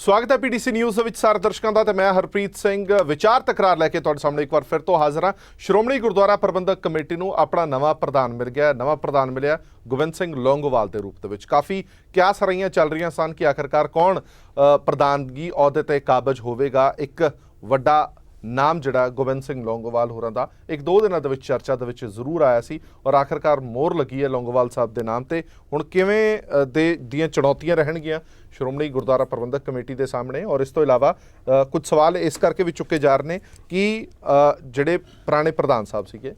स्वागत है PTC news ਵਿੱਚ ਸਾਰੇ ਦਰਸ਼ਕਾਂ ਦਾ ਤੇ ਮੈਂ ਹਰਪ੍ਰੀਤ ਸਿੰਘ ਵਿਚਾਰ ਤਕਰਾਰ ਲੈ ਕੇ ਤੁਹਾਡੇ ਸਾਹਮਣੇ ਇੱਕ ਵਾਰ ਫਿਰ ਤੋਂ ਹਾਜ਼ਰ ਹਾਂ। ਸ਼੍ਰੋਮਣੀ ਗੁਰਦੁਆਰਾ ਪ੍ਰਬੰਧਕ ਕਮੇਟੀ ਨੂੰ ਆਪਣਾ ਨਵਾਂ ਪ੍ਰਧਾਨ ਮਿਲ ਗਿਆ। ਨਵਾਂ ਪ੍ਰਧਾਨ ਮਿਲਿਆ ਗੋਬਿੰਦ ਸਿੰਘ ਲੌਂਗੋਵਾਲ ਦੇ ਰੂਪ ਦੇ ਵਿੱਚ। ਕਾਫੀ ਕਿਆਸ ਰਹੀਆਂ ਚੱਲ ਰਹੀਆਂ ਸਨ ਕਿ ਆਖਰਕਾਰ ਕੌਣ ਪ੍ਰਧਾਨਗੀ ਅਹੁਦੇ ਤੇ ਕਾਬਜ ਹੋਵੇਗਾ। ਇੱਕ ਵੱਡਾ नाम जिहड़ा गोबिंद सिंह लौंगोवाल होरां दा एक दो दिनों दे विच चर्चा दे विच जरूर आया सी और आखिरकार मोहर लगी है लौंगोवाल साहब दे नाम ते। हुण किवें दियां चुनौतियां रहणगियां श्रोमणी गुरुद्वारा प्रबंधक कमेटी दे सामने और इस तो इलावा कुछ सवाल इस करके भी चुके जा रहे ने कि जिहड़े पुराने प्रधान साहब सीगे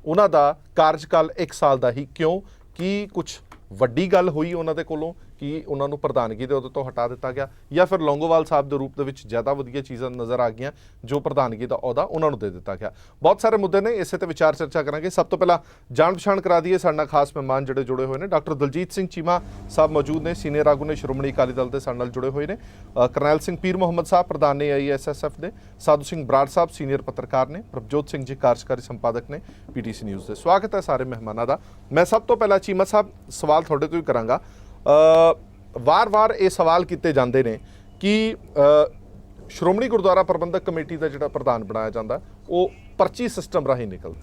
उन्हां दा कार्यकाल 1 साल दा ही क्यों, कि कुछ ਵੱਡੀ ਗੱਲ ਹੋਈ ਉਹਨਾਂ ਦੇ ਕੋਲੋਂ ਕਿ ਉਹਨਾਂ ਨੂੰ ਪ੍ਰਧਾਨਗੀ ਦੇ ਉਹਦੇ ਤੋਂ ਹਟਾ ਦਿੱਤਾ ਗਿਆ ਜਾਂ ਫਿਰ ਲੌਂਗੋਵਾਲ ਸਾਹਿਬ ਦੇ ਰੂਪ ਦੇ ਵਿੱਚ ਜ਼ਿਆਦਾ ਵਧੀਆ ਚੀਜ਼ਾਂ ਨਜ਼ਰ ਆ ਗਈਆਂ ਜੋ ਪ੍ਰਧਾਨਗੀ ਦਾ ਅਹੁਦਾ ਉਹਨਾਂ ਨੂੰ ਦੇ ਦਿੱਤਾ ਗਿਆ। ਬਹੁਤ ਸਾਰੇ ਮੁੱਦੇ ਨੇ, ਇਸੇ ਤੇ ਵਿਚਾਰ ਚਰਚਾ ਕਰਾਂਗੇ। ਸਭ ਤੋਂ ਪਹਿਲਾਂ ਜਾਣ ਪਛਾਣ ਕਰਾ ਦਈਏ, ਸਾਡੇ ਨਾਲ ਖਾਸ ਮਹਿਮਾਨ ਜਿਹੜੇ ਜੁੜੇ ਹੋਏ ਨੇ। ਡਾਕਟਰ ਦਲਜੀਤ ਸਿੰਘ ਚੀਮਾ ਸਾਹਿਬ ਮੌਜੂਦ ਨੇ, ਸੀਨੀਅਰ ਆਗੂ ਨੇ, ਸ਼੍ਰੋਮਣੀ ਅਕਾਲੀ ਦਲ ਦੇ ਸਾਡੇ ਨਾਲ ਜੁੜੇ ਹੋਏ ਨੇ। ਕਰਨੈਲ ਸਿੰਘ ਪੀਰ ਮੁਹੰਮਦ ਸਾਹਿਬ ਪ੍ਰਧਾਨ ਨੇ IASSF ਦੇ, ਸਾਧੂ ਸਿੰਘ ਬਰਾੜ ਸਾਹਿਬ ਸੀਨੀਅਰ ਪੱਤਰਕਾਰ ਨੇ, ਪ੍ਰਭਜੋਤ ਸਿੰਘ ਜੀ ਕਾਰਜਕਾਰੀ ਸੰਪਾਦਕ ਨੇ PTC ਨਿਊਜ਼ ਦੇ। ਸਵਾਗਤ ਹੈ ਸਾਰੇ ਮਹਿਮਾਨਾਂ ਦਾ। ਮੈਂ ਸਭ ਤੋਂ ਪਹਿਲਾਂ ਚੀਮਾ ਸਾਹਿਬ ਸਵਾਲ ਤੁਹਾਡੇ ਤੋਂ ਹੀ ਕਰਾਂਗਾ। ਵਾਰ-ਵਾਰ ਇਹ ਸਵਾਲ ਕੀਤੇ ਜਾਂਦੇ ਨੇ ਕਿ ਸ਼੍ਰੋਮਣੀ ਗੁਰਦੁਆਰਾ ਪ੍ਰਬੰਧਕ ਕਮੇਟੀ ਦਾ ਜਿਹੜਾ ਪ੍ਰਧਾਨ ਬਣਾਇਆ ਜਾਂਦਾ ਉਹ ਪਰਚੀ ਸਿਸਟਮ ਰਾਹੀਂ ਨਿਕਲਦਾ।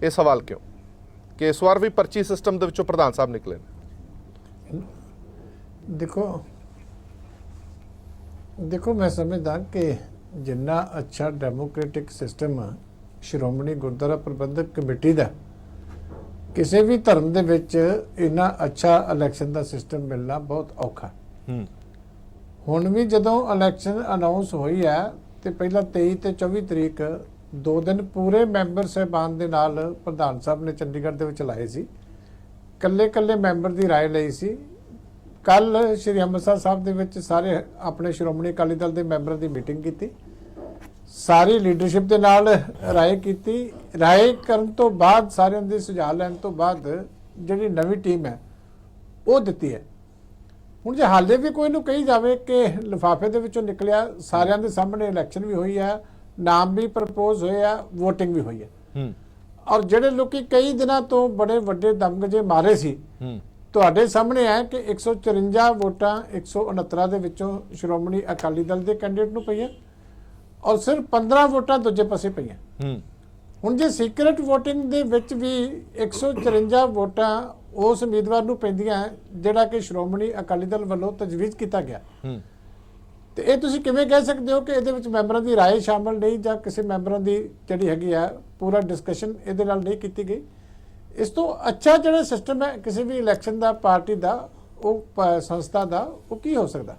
ਇਹ ਸਵਾਲ ਕਿਉਂ ਕਿ ਇਸ ਵਾਰ ਵੀ ਪਰਚੀ ਸਿਸਟਮ ਦੇ ਵਿੱਚੋਂ ਪ੍ਰਧਾਨ ਸਾਹਿਬ ਨਿਕਲੇ ਨੇ? देखो मैं समझदा कि जिन्ना अच्छा डेमोक्रेटिक सिस्टम श्रोमणी गुरुद्वारा प्रबंधक कमेटी का किसी भी धर्म दे विच इन्ना अच्छा इलैक्शन का सिस्टम मिलना बहुत औखा। हुण भी जदों इलैक्शन अनाउंस हुई है तो पहला 23 ते 24 तरीक 2 दिन पूरे मैंबर साहबान दे नाल प्रधान साहब ने चंडीगढ़ दे विच लाए सी, कल्ले कल्ले मैंबर की राय लई सी। कल श्री ਅੰਮ੍ਰਿਤਸਰ ਸਾਹਿਬ ਦੇ ਵਿੱਚ ਸਾਰੇ ਆਪਣੇ ਸ਼੍ਰੋਮਣੀ ਅਕਾਲੀ ਦਲ ਦੇ ਮੈਂਬਰਾਂ ਦੀ ਮੀਟਿੰਗ ਕੀਤੀ, ਸਾਰੀ ਲੀਡਰਸ਼ਿਪ ਦੇ ਨਾਲ ਰਾਏ ਕੀਤੀ। ਰਾਏ ਕਰਨ ਤੋਂ ਬਾਅਦ ਸਾਰਿਆਂ ਦੇ ਸੁਝਾਅ ਲੈਣ ਤੋਂ ਬਾਅਦ ਜਿਹੜੀ ਨਵੀਂ ਟੀਮ ਹੈ ਉਹ ਦਿੱਤੀ ਹੈ। ਹੁਣ ਜੇ ਹਾਲੇ ਵੀ ਕੋਈ ਨੂੰ ਕਹੀ ਜਾਵੇ ਕਿ ਲਿਫਾਫੇ ਦੇ ਵਿੱਚੋਂ ਨਿਕਲਿਆ, ਸਾਰਿਆਂ ਦੇ ਸਾਹਮਣੇ ਇਲੈਕਸ਼ਨ ਵੀ ਹੋਈ ਹੈ, ਨਾਮ ਵੀ ਪ੍ਰਪੋਜ਼ ਹੋਏ ਆ, ਵੋਟਿੰਗ ਵੀ ਹੋਈ ਹੈ ਔਰ ਜਿਹੜੇ ਲੋਕੀ ਕਈ ਦਿਨਾਂ ਤੋਂ ਬੜੇ ਵੱਡੇ ਦਮਗਜੇ ਮਾਰੇ ਸੀ ਤੁਹਾਡੇ ਸਾਹਮਣੇ ਹੈ ਕਿ 154 ਵੋਟਾਂ 169 ਦੇ ਵਿੱਚੋਂ ਸ਼੍ਰੋਮਣੀ ਅਕਾਲੀ ਦਲ ਦੇ ਕੈਂਡੀਡੇਟ ਨੂੰ ਪਈਆਂ ਔਰ ਸਿਰਫ 15 ਵੋਟਾਂ ਦੂਜੇ ਪਾਸੇ ਪਈਆਂ। ਹੁਣ ਜੇ ਸੀਕ੍ਰੇਟ ਵੋਟਿੰਗ ਦੇ ਵਿੱਚ ਵੀ 154 ਵੋਟਾਂ ਉਸ ਉਮੀਦਵਾਰ ਨੂੰ ਪੈਂਦੀਆਂ ਜਿਹੜਾ ਕਿ ਸ਼੍ਰੋਮਣੀ ਅਕਾਲੀ ਦਲ ਵੱਲੋਂ ਤਜਵੀਜ਼ ਕੀਤਾ ਗਿਆ, ਤੇ ਇਹ ਤੁਸੀਂ ਕਿਵੇਂ ਕਹਿ ਸਕਦੇ ਹੋ ਕਿ ਇਹਦੇ ਵਿੱਚ ਮੈਂਬਰਾਂ ਦੀ ਰਾਏ ਸ਼ਾਮਲ ਨਹੀਂ ਜਾਂ ਕਿਸੇ ਮੈਂਬਰਾਂ ਦੀ ਜਿਹੜੀ ਹੈਗੀ ਆ ਪੂਰਾ ਡਿਸਕਸ਼ਨ ਇਹਦੇ ਨਾਲ ਨਹੀਂ ਕੀਤੀ ਗਈ। ਇਸ ਤੋਂ ਅੱਛਾ ਜਿਹੜਾ ਸਿਸਟਮ ਹੈ ਕਿਸੇ ਵੀ ਇਲੈਕਸ਼ਨ ਦਾ, ਪਾਰਟੀ ਦਾ, ਉਹ ਸੰਸਥਾ ਦਾ, ਉਹ ਕੀ ਹੋ ਸਕਦਾ?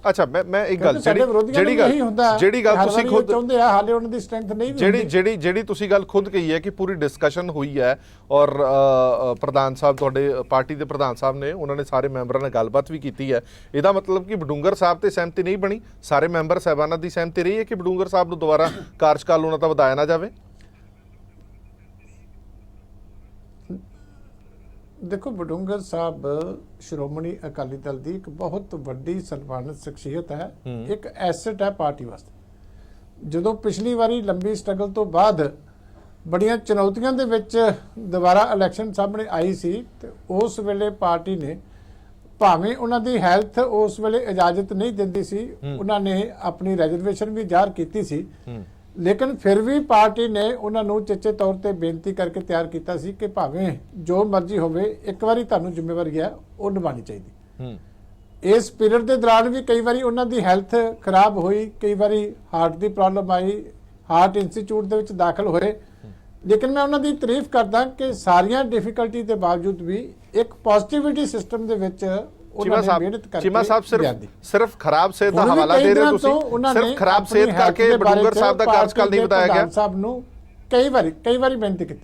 ਅੱਛਾ, ਮੈਂ ਇੱਕ ਗੱਲ ਜਿਹੜੀ ਗੱਲ ਤੁਸੀਂ ਖੁਦ ਚਾਹੁੰਦੇ ਆ, ਹਾਲੇ ਉਹਨਾਂ ਦੀ ਸਟਰੈਂਥ ਨਹੀਂ ਵੀ ਜਿਹੜੀ ਤੁਸੀਂ ਗੱਲ ਖੁਦ ਕਹੀ ਹੈ ਕਿ ਪੂਰੀ ਡਿਸਕਸ਼ਨ ਹੋਈ ਹੈ ਔਰ ਪ੍ਰਧਾਨ ਸਾਹਿਬ ਤੁਹਾਡੇ ਪਾਰਟੀ ਦੇ ਪ੍ਰਧਾਨ ਸਾਹਿਬ ਨੇ ਉਹਨਾਂ ਨੇ ਸਾਰੇ ਮੈਂਬਰਾਂ ਨਾਲ ਗੱਲਬਾਤ ਵੀ ਕੀਤੀ ਹੈ। ਇਹਦਾ ਮਤਲਬ ਕਿ ਬਡੂੰਗਰ ਸਾਹਿਬ ਤੇ ਸਹਿਮਤੀ ਨਹੀਂ ਬਣੀ, ਸਾਰੇ ਮੈਂਬਰ ਸਾਹਿਬਾਨਾਂ ਦੀ ਸਹਿਮਤੀ ਰਹੀ ਹੈ ਕਿ ਬਡੂੰਗਰ ਸਾਹਿਬ ਨੂੰ ਦੁਬਾਰਾ ਕਾਰਜਕਾਲ ਉਹਨਾਂ ਦਾ ਵਧਾਇਆ ਨਾ ਜਾਵੇ। देखो, बडूंगर साहब श्रोमणी अकाली दल की एक बहुत वड्डी सन्मानित शख्सियत है, एक एसेट है पार्टी वास्ते। जो पिछली बारी लंबी स्ट्रगल तो बाद बड़ियां चुनौतियों के विच दोबारा इलैक्शन सामने आई सी ते उस वेले पार्टी ने भावें उन्हां दी हैल्थ उस वेले इजाजत नहीं दिंदी सी, उन्होंने अपनी रिजर्वेशन भी जाहिर की सी, लेकिन फिर भी पार्टी ने उन्होंने चेचे तौर पर बेनती करके तैयार किया सी कि भावें जो मर्जी होवे एक बारी तुहानूं जिम्मेवारी है वो निभानी चाहिए। इस पीरियड के दौरान भी कई बारी उन्हों की हैल्थ खराब हुई, कई बारी हार्ट की प्रॉब्लम आई, हार्ट इंस्टीट्यूट के विच दाखिल होए, लेकिन मैं उन्हों की तारीफ करदा कि सारिया डिफिकल्टी के बावजूद भी एक पॉजिटिविटी सिस्टम के विच चीमा साहब सिर्फ खराब सेहत का हवाला दे रहे हो, सिर्फ खराब सेहत करके बडूंगर साहब का कार्यकाल नहीं बताया गया। साहब नूं कई बारी बेनती की,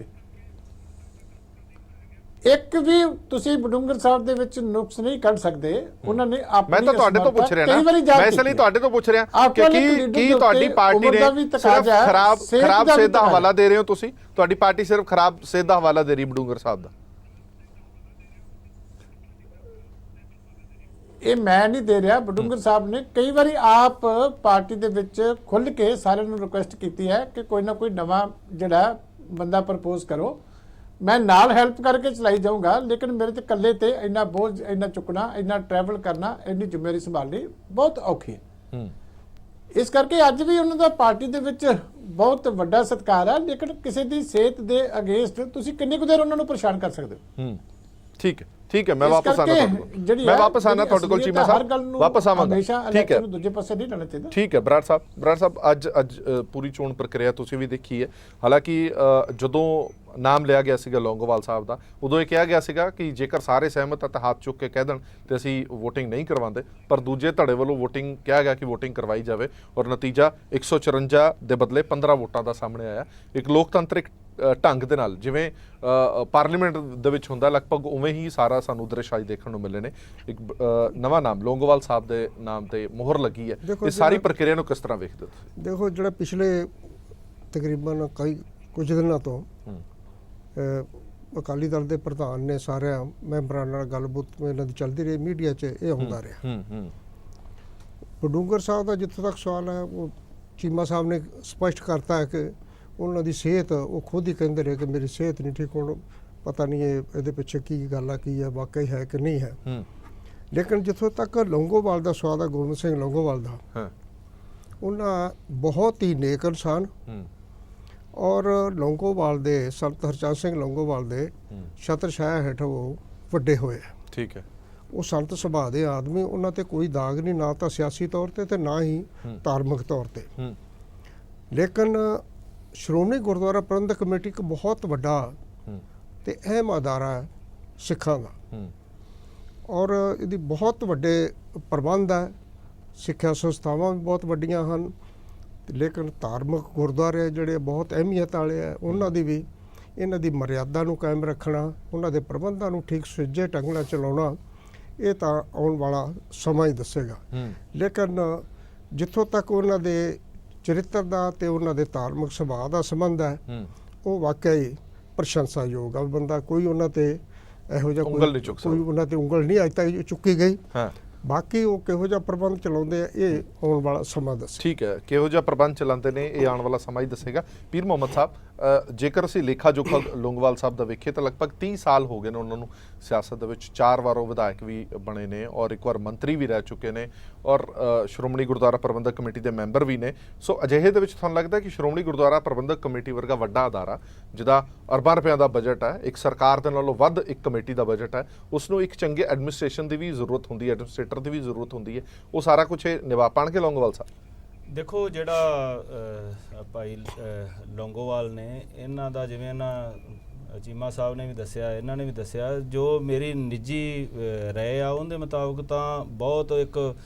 एक भी तुसी बडूंगर साहब दे विच नुक्स नहीं कढ सकदे। उन्होंने मैं तो तुहाडे तो पूछ रहा ना, मैं इसलिए तुहाडे तो पूछ रहा कि तुहाडी पार्टी ने सिर्फ खराब सेहत का हवाला दे रहे हो, तुसी तुहाडी पार्टी सिर्फ खराब सेहत का हवाला दे रही बडूंगर साहब का। ਇਹ ਮੈਂ ਨਹੀਂ ਦੇ ਰਿਹਾ, ਬਡੂੰਗਰ ਸਾਹਿਬ ਨੇ ਕਈ ਵਾਰੀ ਆਪ ਪਾਰਟੀ ਦੇ ਵਿੱਚ ਖੁੱਲ੍ਹ ਕੇ ਸਾਰਿਆਂ ਨੂੰ ਰਿਕੁਐਸਟ ਕੀਤੀ ਹੈ ਕਿ ਕੋਈ ਨਾ ਕੋਈ ਨਵਾਂ ਜਿਹੜਾ ਬੰਦਾ ਪ੍ਰਪੋਜ਼ ਕਰੋ। ਮੈਂ ਨਾਲ ਹੈਲਪ ਕਰਕੇ ਚਲਾਈ ਜਾਊਂਗਾ, ਲੇਕਿਨ ਮੇਰੇ ਤੇ ਇਕੱਲੇ ਤੇ ਇੰਨਾ ਬੋਝ ਇੰਨਾ ਚੁੱਕਣਾ, ਇੰਨਾ ਟਰੈਵਲ ਕਰਨਾ, ਇੰਨੀ ਜ਼ਿੰਮੇਵਾਰੀ ਸੰਭਾਲਣੀ ਬਹੁਤ ਔਖੀ ਹੈ। ਇਸ ਕਰਕੇ ਅੱਜ ਵੀ ਉਹਨਾਂ ਦਾ ਪਾਰਟੀ ਦੇ ਵਿੱਚ ਬਹੁਤ ਵੱਡਾ ਸਤਿਕਾਰ ਹੈ, ਲੇਕਿਨ ਕਿਸੇ ਦੀ ਸਿਹਤ ਦੇ ਅਗੇਂਸਟ ਤੁਸੀਂ ਕਿੰਨੀ ਕੁ ਦੇਰ ਉਹਨਾਂ ਨੂੰ ਪਰੇਸ਼ਾਨ ਕਰ ਸਕਦੇ ਹੋ? ਠੀਕ ਹੈ ਮੈਂ ਵਾਪਸ ਆਣਾ ਤੁਹਾਡੇ ਕੋਲ ਚੀਮਾ ਸਾਹਿਬ, ਵਾਪਸ ਆਵਾਂਗਾ। ਠੀਕ ਹੈ, ਦੂਜੇ ਪਾਸੇ ਨਹੀਂ ਲੈਣਾ ਚਾਹੀਦਾ। ਠੀਕ ਹੈ ਬਰਾੜ ਸਾਹਿਬ ਅੱਜ ਪੂਰੀ ਚੋਣ ਪ੍ਰਕਿਰਿਆ ਤੁਸੀਂ ਵੀ ਦੇਖੀ ਹੈ। ਹਾਲਾਂਕਿ ਜਦੋਂ ਨਾਮ ਲਿਆ ਗਿਆ ਸੀਗਾ ਲੌਂਗੋਵਾਲ ਸਾਹਿਬ ਦਾ, ਉਦੋਂ ਇਹ ਕਿਹਾ ਗਿਆ ਸੀਗਾ ਕਿ ਜੇਕਰ ਸਾਰੇ ਸਹਿਮਤ ਆ ਤਾਂ ਹੱਥ ਚੁੱਕ ਕੇ ਕਹਿ ਦੇਣ ਤੇ ਅਸੀਂ ਵੋਟਿੰਗ ਨਹੀਂ ਕਰਵਾਉਂਦੇ, ਪਰ ਦੂਜੇ ਧੜੇ ਵੱਲੋਂ ਵੋਟਿੰਗ ਕਿਹਾ ਗਿਆ ਕਿ ਵੋਟਿੰਗ ਕਰਵਾਈ ਜਾਵੇ ਔਰ ਨਤੀਜਾ 154 ਦੇ ਬਦਲੇ 15 ਵੋਟਾਂ ਦਾ ਸਾਹਮਣੇ ਆਇਆ। ਇੱਕ ਲੋਕਤੰਤਰਿਕ ਢੰਗ ਦੇ ਨਾਲ ਜਿਵੇਂ ਪਾਰਲੀਮੈਂਟ ਦੇ ਵਿੱਚ ਹੁੰਦਾ, ਲਗਭਗ ਉਵੇਂ ਹੀ ਸਾਰਾ ਸਾਨੂੰ ਦ੍ਰਿਸ਼ ਅੱਜ ਦੇਖਣ ਨੂੰ ਮਿਲੇ ਨੇ। ਇੱਕ ਨਵਾਂ ਨਾਮ ਲੌਂਗੋਵਾਲ ਸਾਹਿਬ ਦੇ ਨਾਮ ਤੇ ਮੋਹਰ ਲੱਗੀ ਹੈ। ਇਹ ਸਾਰੀ ਪ੍ਰਕਿਰਿਆ ਨੂੰ ਕਿਸ ਤਰ੍ਹਾਂ ਵੇਖਦੇ ਤੁਸੀਂ? ਦੇਖੋ, ਜਿਹੜਾ ਪਿਛਲੇ ਤਕਰੀਬਨ ਕੁਝ ਦਿਨਾਂ ਤੋਂ ਅਕਾਲੀ ਦਲ ਦੇ ਪ੍ਰਧਾਨ ਨੇ ਸਾਰਿਆਂ ਮੈਂਬਰਾਂ ਨਾਲ ਗੱਲਬਾਤ ਇਹਨਾਂ ਦੀ ਚੱਲਦੀ ਰਹੀ, ਮੀਡੀਆ 'ਚ ਇਹ ਹੁੰਦਾ ਰਿਹਾ। ਬਡੂੰਗਰ ਸਾਹਿਬ ਦਾ ਜਿੱਥੋਂ ਤੱਕ ਸਵਾਲ ਹੈ, ਉਹ ਚੀਮਾ ਸਾਹਿਬ ਨੇ ਸਪਸ਼ਟ ਕਰਤਾ ਹੈ ਕਿ ਉਹਨਾਂ ਦੀ ਸਿਹਤ, ਉਹ ਖੁਦ ਹੀ ਕਹਿੰਦੇ ਰਹੇ ਕਿ ਮੇਰੀ ਸਿਹਤ ਨਹੀਂ ਠੀਕ। ਹੁਣ ਪਤਾ ਨਹੀਂ ਇਹਦੇ ਪਿੱਛੇ ਕੀ ਗੱਲ ਆ, ਕੀ ਹੈ, ਵਾਕਈ ਹੈ ਕਿ ਨਹੀਂ ਹੈ। ਲੇਕਿਨ ਜਿੱਥੋਂ ਤੱਕ ਲੌਂਗੋਵਾਲ ਦਾ ਸਵਾਲ ਹੈ, ਗੋਬਿੰਦ ਸਿੰਘ ਲੌਂਗੋਵਾਲ ਦਾ, ਉਹਨਾਂ ਬਹੁਤ ਹੀ ਨੇਕ ਇਨਸਾਨ ਔਰ ਲੌਂਗੋਵਾਲ ਦੇ ਸੰਤ ਹਰਚੰਦ ਸਿੰਘ ਲੌਂਗੋਵਾਲ ਦੇ ਛਤਰ ਛਾਇਆ ਹੇਠ ਉਹ ਵੱਡੇ ਹੋਏ। ਠੀਕ ਹੈ, ਉਹ ਸੰਤ ਸੁਭਾਅ ਦੇ ਆਦਮੀ, ਉਹਨਾਂ ਤੇ ਕੋਈ ਦਾਗ ਨਹੀਂ, ਨਾ ਤਾਂ ਸਿਆਸੀ ਤੌਰ ਤੇ ਨਾ ਹੀ ਧਾਰਮਿਕ ਤੌਰ ਤੇ। ਲੇਕਿਨ ਸ਼੍ਰੋਮਣੀ ਗੁਰਦੁਆਰਾ ਪ੍ਰਬੰਧਕ ਕਮੇਟੀ ਇੱਕ ਬਹੁਤ ਵੱਡਾ ਤੇ ਅਹਿਮ ਅਦਾਰਾ ਹੈ ਸਿੱਖਾਂ ਦਾ, ਔਰ ਇਹਦੀ ਬਹੁਤ ਵੱਡੇ ਪ੍ਰਬੰਧ ਹੈ। ਸਿੱਖਿਆ ਸੰਸਥਾਵਾਂ ਵੀ ਬਹੁਤ ਵੱਡੀਆਂ ਹਨ, ਲੇਕਿਨ ਧਾਰਮਿਕ ਗੁਰਦੁਆਰੇ ਜਿਹੜੇ ਬਹੁਤ ਅਹਿਮੀਅਤ ਵਾਲੇ ਹੈ, ਉਹਨਾਂ ਦੀ ਵੀ ਇਹਨਾਂ ਦੀ ਮਰਿਆਦਾ ਨੂੰ ਕਾਇਮ ਰੱਖਣਾ, ਉਹਨਾਂ ਦੇ ਪ੍ਰਬੰਧਾਂ ਨੂੰ ਠੀਕ ਸੁਚੱਜੇ ਢੰਗ ਨਾਲ ਚਲਾਉਣਾ, ਇਹ ਤਾਂ ਆਉਣ ਵਾਲਾ ਸਮਾਂ ਹੀ ਦੱਸੇਗਾ। ਲੇਕਿਨ ਜਿੱਥੋਂ ਤੱਕ ਉਹਨਾਂ ਦੇ ਚਰਿੱਤਰ ਦਾ ਤੇ ਉਹਨਾਂ ਦੇ ਧਾਰਮਿਕ ਸੁਭਾਅ ਦਾ ਸੰਬੰਧ ਹੈ, ਉਹ ਵਾਕਈ ਪ੍ਰਸ਼ੰਸਾਯੋਗ ਆ। ਬੰਦਾ ਕੋਈ ਉਹਨਾਂ ਤੇ ਇਹੋ ਜਿਹਾ ਕੋਈ ਉਹਨਾਂ ਤੇ ਉਂਗਲ ਨਹੀਂ ਅੱਜ ਤੱਕ ਚੁੱਕੀ ਗਈ। ਬਾਕੀ ਉਹ ਕਿਹੋ ਜਿਹਾ ਪ੍ਰਬੰਧ ਚਲਾਉਂਦੇ ਆ, ਇਹ ਆਉਣ ਵਾਲਾ ਸਮਾਂ ਦੱਸੇ। ਠੀਕ ਹੈ, ਕਿਹੋ ਜਿਹਾ ਪ੍ਰਬੰਧ ਚਲਾਉਂਦੇ ਨੇ ਇਹ ਆਉਣ ਵਾਲਾ ਸਮਾਂ ਹੀ ਦੱਸੇਗਾ। ਪੀਰ ਮੁਹੰਮਦ ਸਾਹਿਬ, ਜੇਕਰ ਅਸੀਂ ਲੇਖਾ ਜੋਖਾ ਲੌਂਗੋਵਾਲ ਸਾਹਿਬ ਦਾ ਵੇਖੀਏ ਤਾਂ ਲਗਭਗ 30 ਸਾਲ ਹੋ ਗਏ ਨੇ ਉਹਨਾਂ ਨੂੰ ਸਿਆਸਤ ਦੇ ਵਿੱਚ। 4 ਵਾਰ ਉਹ ਵਿਧਾਇਕ ਵੀ ਬਣੇ ਨੇ ਔਰ 1 ਵਾਰ ਮੰਤਰੀ ਵੀ ਰਹਿ ਚੁੱਕੇ ਨੇ ਔਰ ਸ਼੍ਰੋਮਣੀ ਗੁਰਦੁਆਰਾ ਪ੍ਰਬੰਧਕ ਕਮੇਟੀ ਦੇ ਮੈਂਬਰ ਵੀ ਨੇ। ਸੋ ਅਜਿਹੇ ਦੇ ਵਿੱਚ ਤੁਹਾਨੂੰ ਲੱਗਦਾ ਕਿ ਸ਼੍ਰੋਮਣੀ ਗੁਰਦੁਆਰਾ ਪ੍ਰਬੰਧਕ ਕਮੇਟੀ ਵਰਗਾ ਵੱਡਾ ਅਦਾਰਾ, ਜਿਹਦਾ ਅਰਬਾਂ ਰੁਪਇਆਂ ਦਾ ਬਜਟ ਹੈ, ਇੱਕ ਸਰਕਾਰ ਦੇ ਨਾਲੋਂ ਵੱਧ ਇੱਕ ਕਮੇਟੀ ਦਾ ਬਜਟ ਹੈ, ਉਸ ਨੂੰ ਇੱਕ ਚੰਗੇ ਐਡਮਿਨਿਸਟ੍ਰੇਸ਼ਨ ਦੀ ਵੀ ਜ਼ਰੂਰਤ ਹੁੰਦੀ ਹੈ, ਐਡਮਿਨਿਸਟ੍ਰੇਟਰ ਦੀ ਵੀ ਜ਼ਰੂਰਤ ਹੁੰਦੀ ਹੈ, ਉਹ ਸਾਰਾ ਕੁਝ ਇਹ ਨਿਭਾ ਪਾਣਗੇ ਲੌਂਗੋਵਾਲ ਸਾਹਿਬ? ਦੇਖੋ, ਜਿਹੜਾ ਭਾਈ ਲੌਂਗੋਵਾਲ ਨੇ, ਇਹਨਾਂ ਦਾ ਜਿਵੇਂ ਇਹਨਾਂ ਚੀਮਾ ਸਾਹਿਬ ਨੇ ਵੀ ਦੱਸਿਆ, ਇਹਨਾਂ ਨੇ ਵੀ ਦੱਸਿਆ, ਜੋ ਮੇਰੀ ਨਿੱਜੀ ਰਾਏ ਆ ਉਹਦੇ ਮੁਤਾਬਕ ਤਾਂ ਬਹੁਤ ਇੱਕ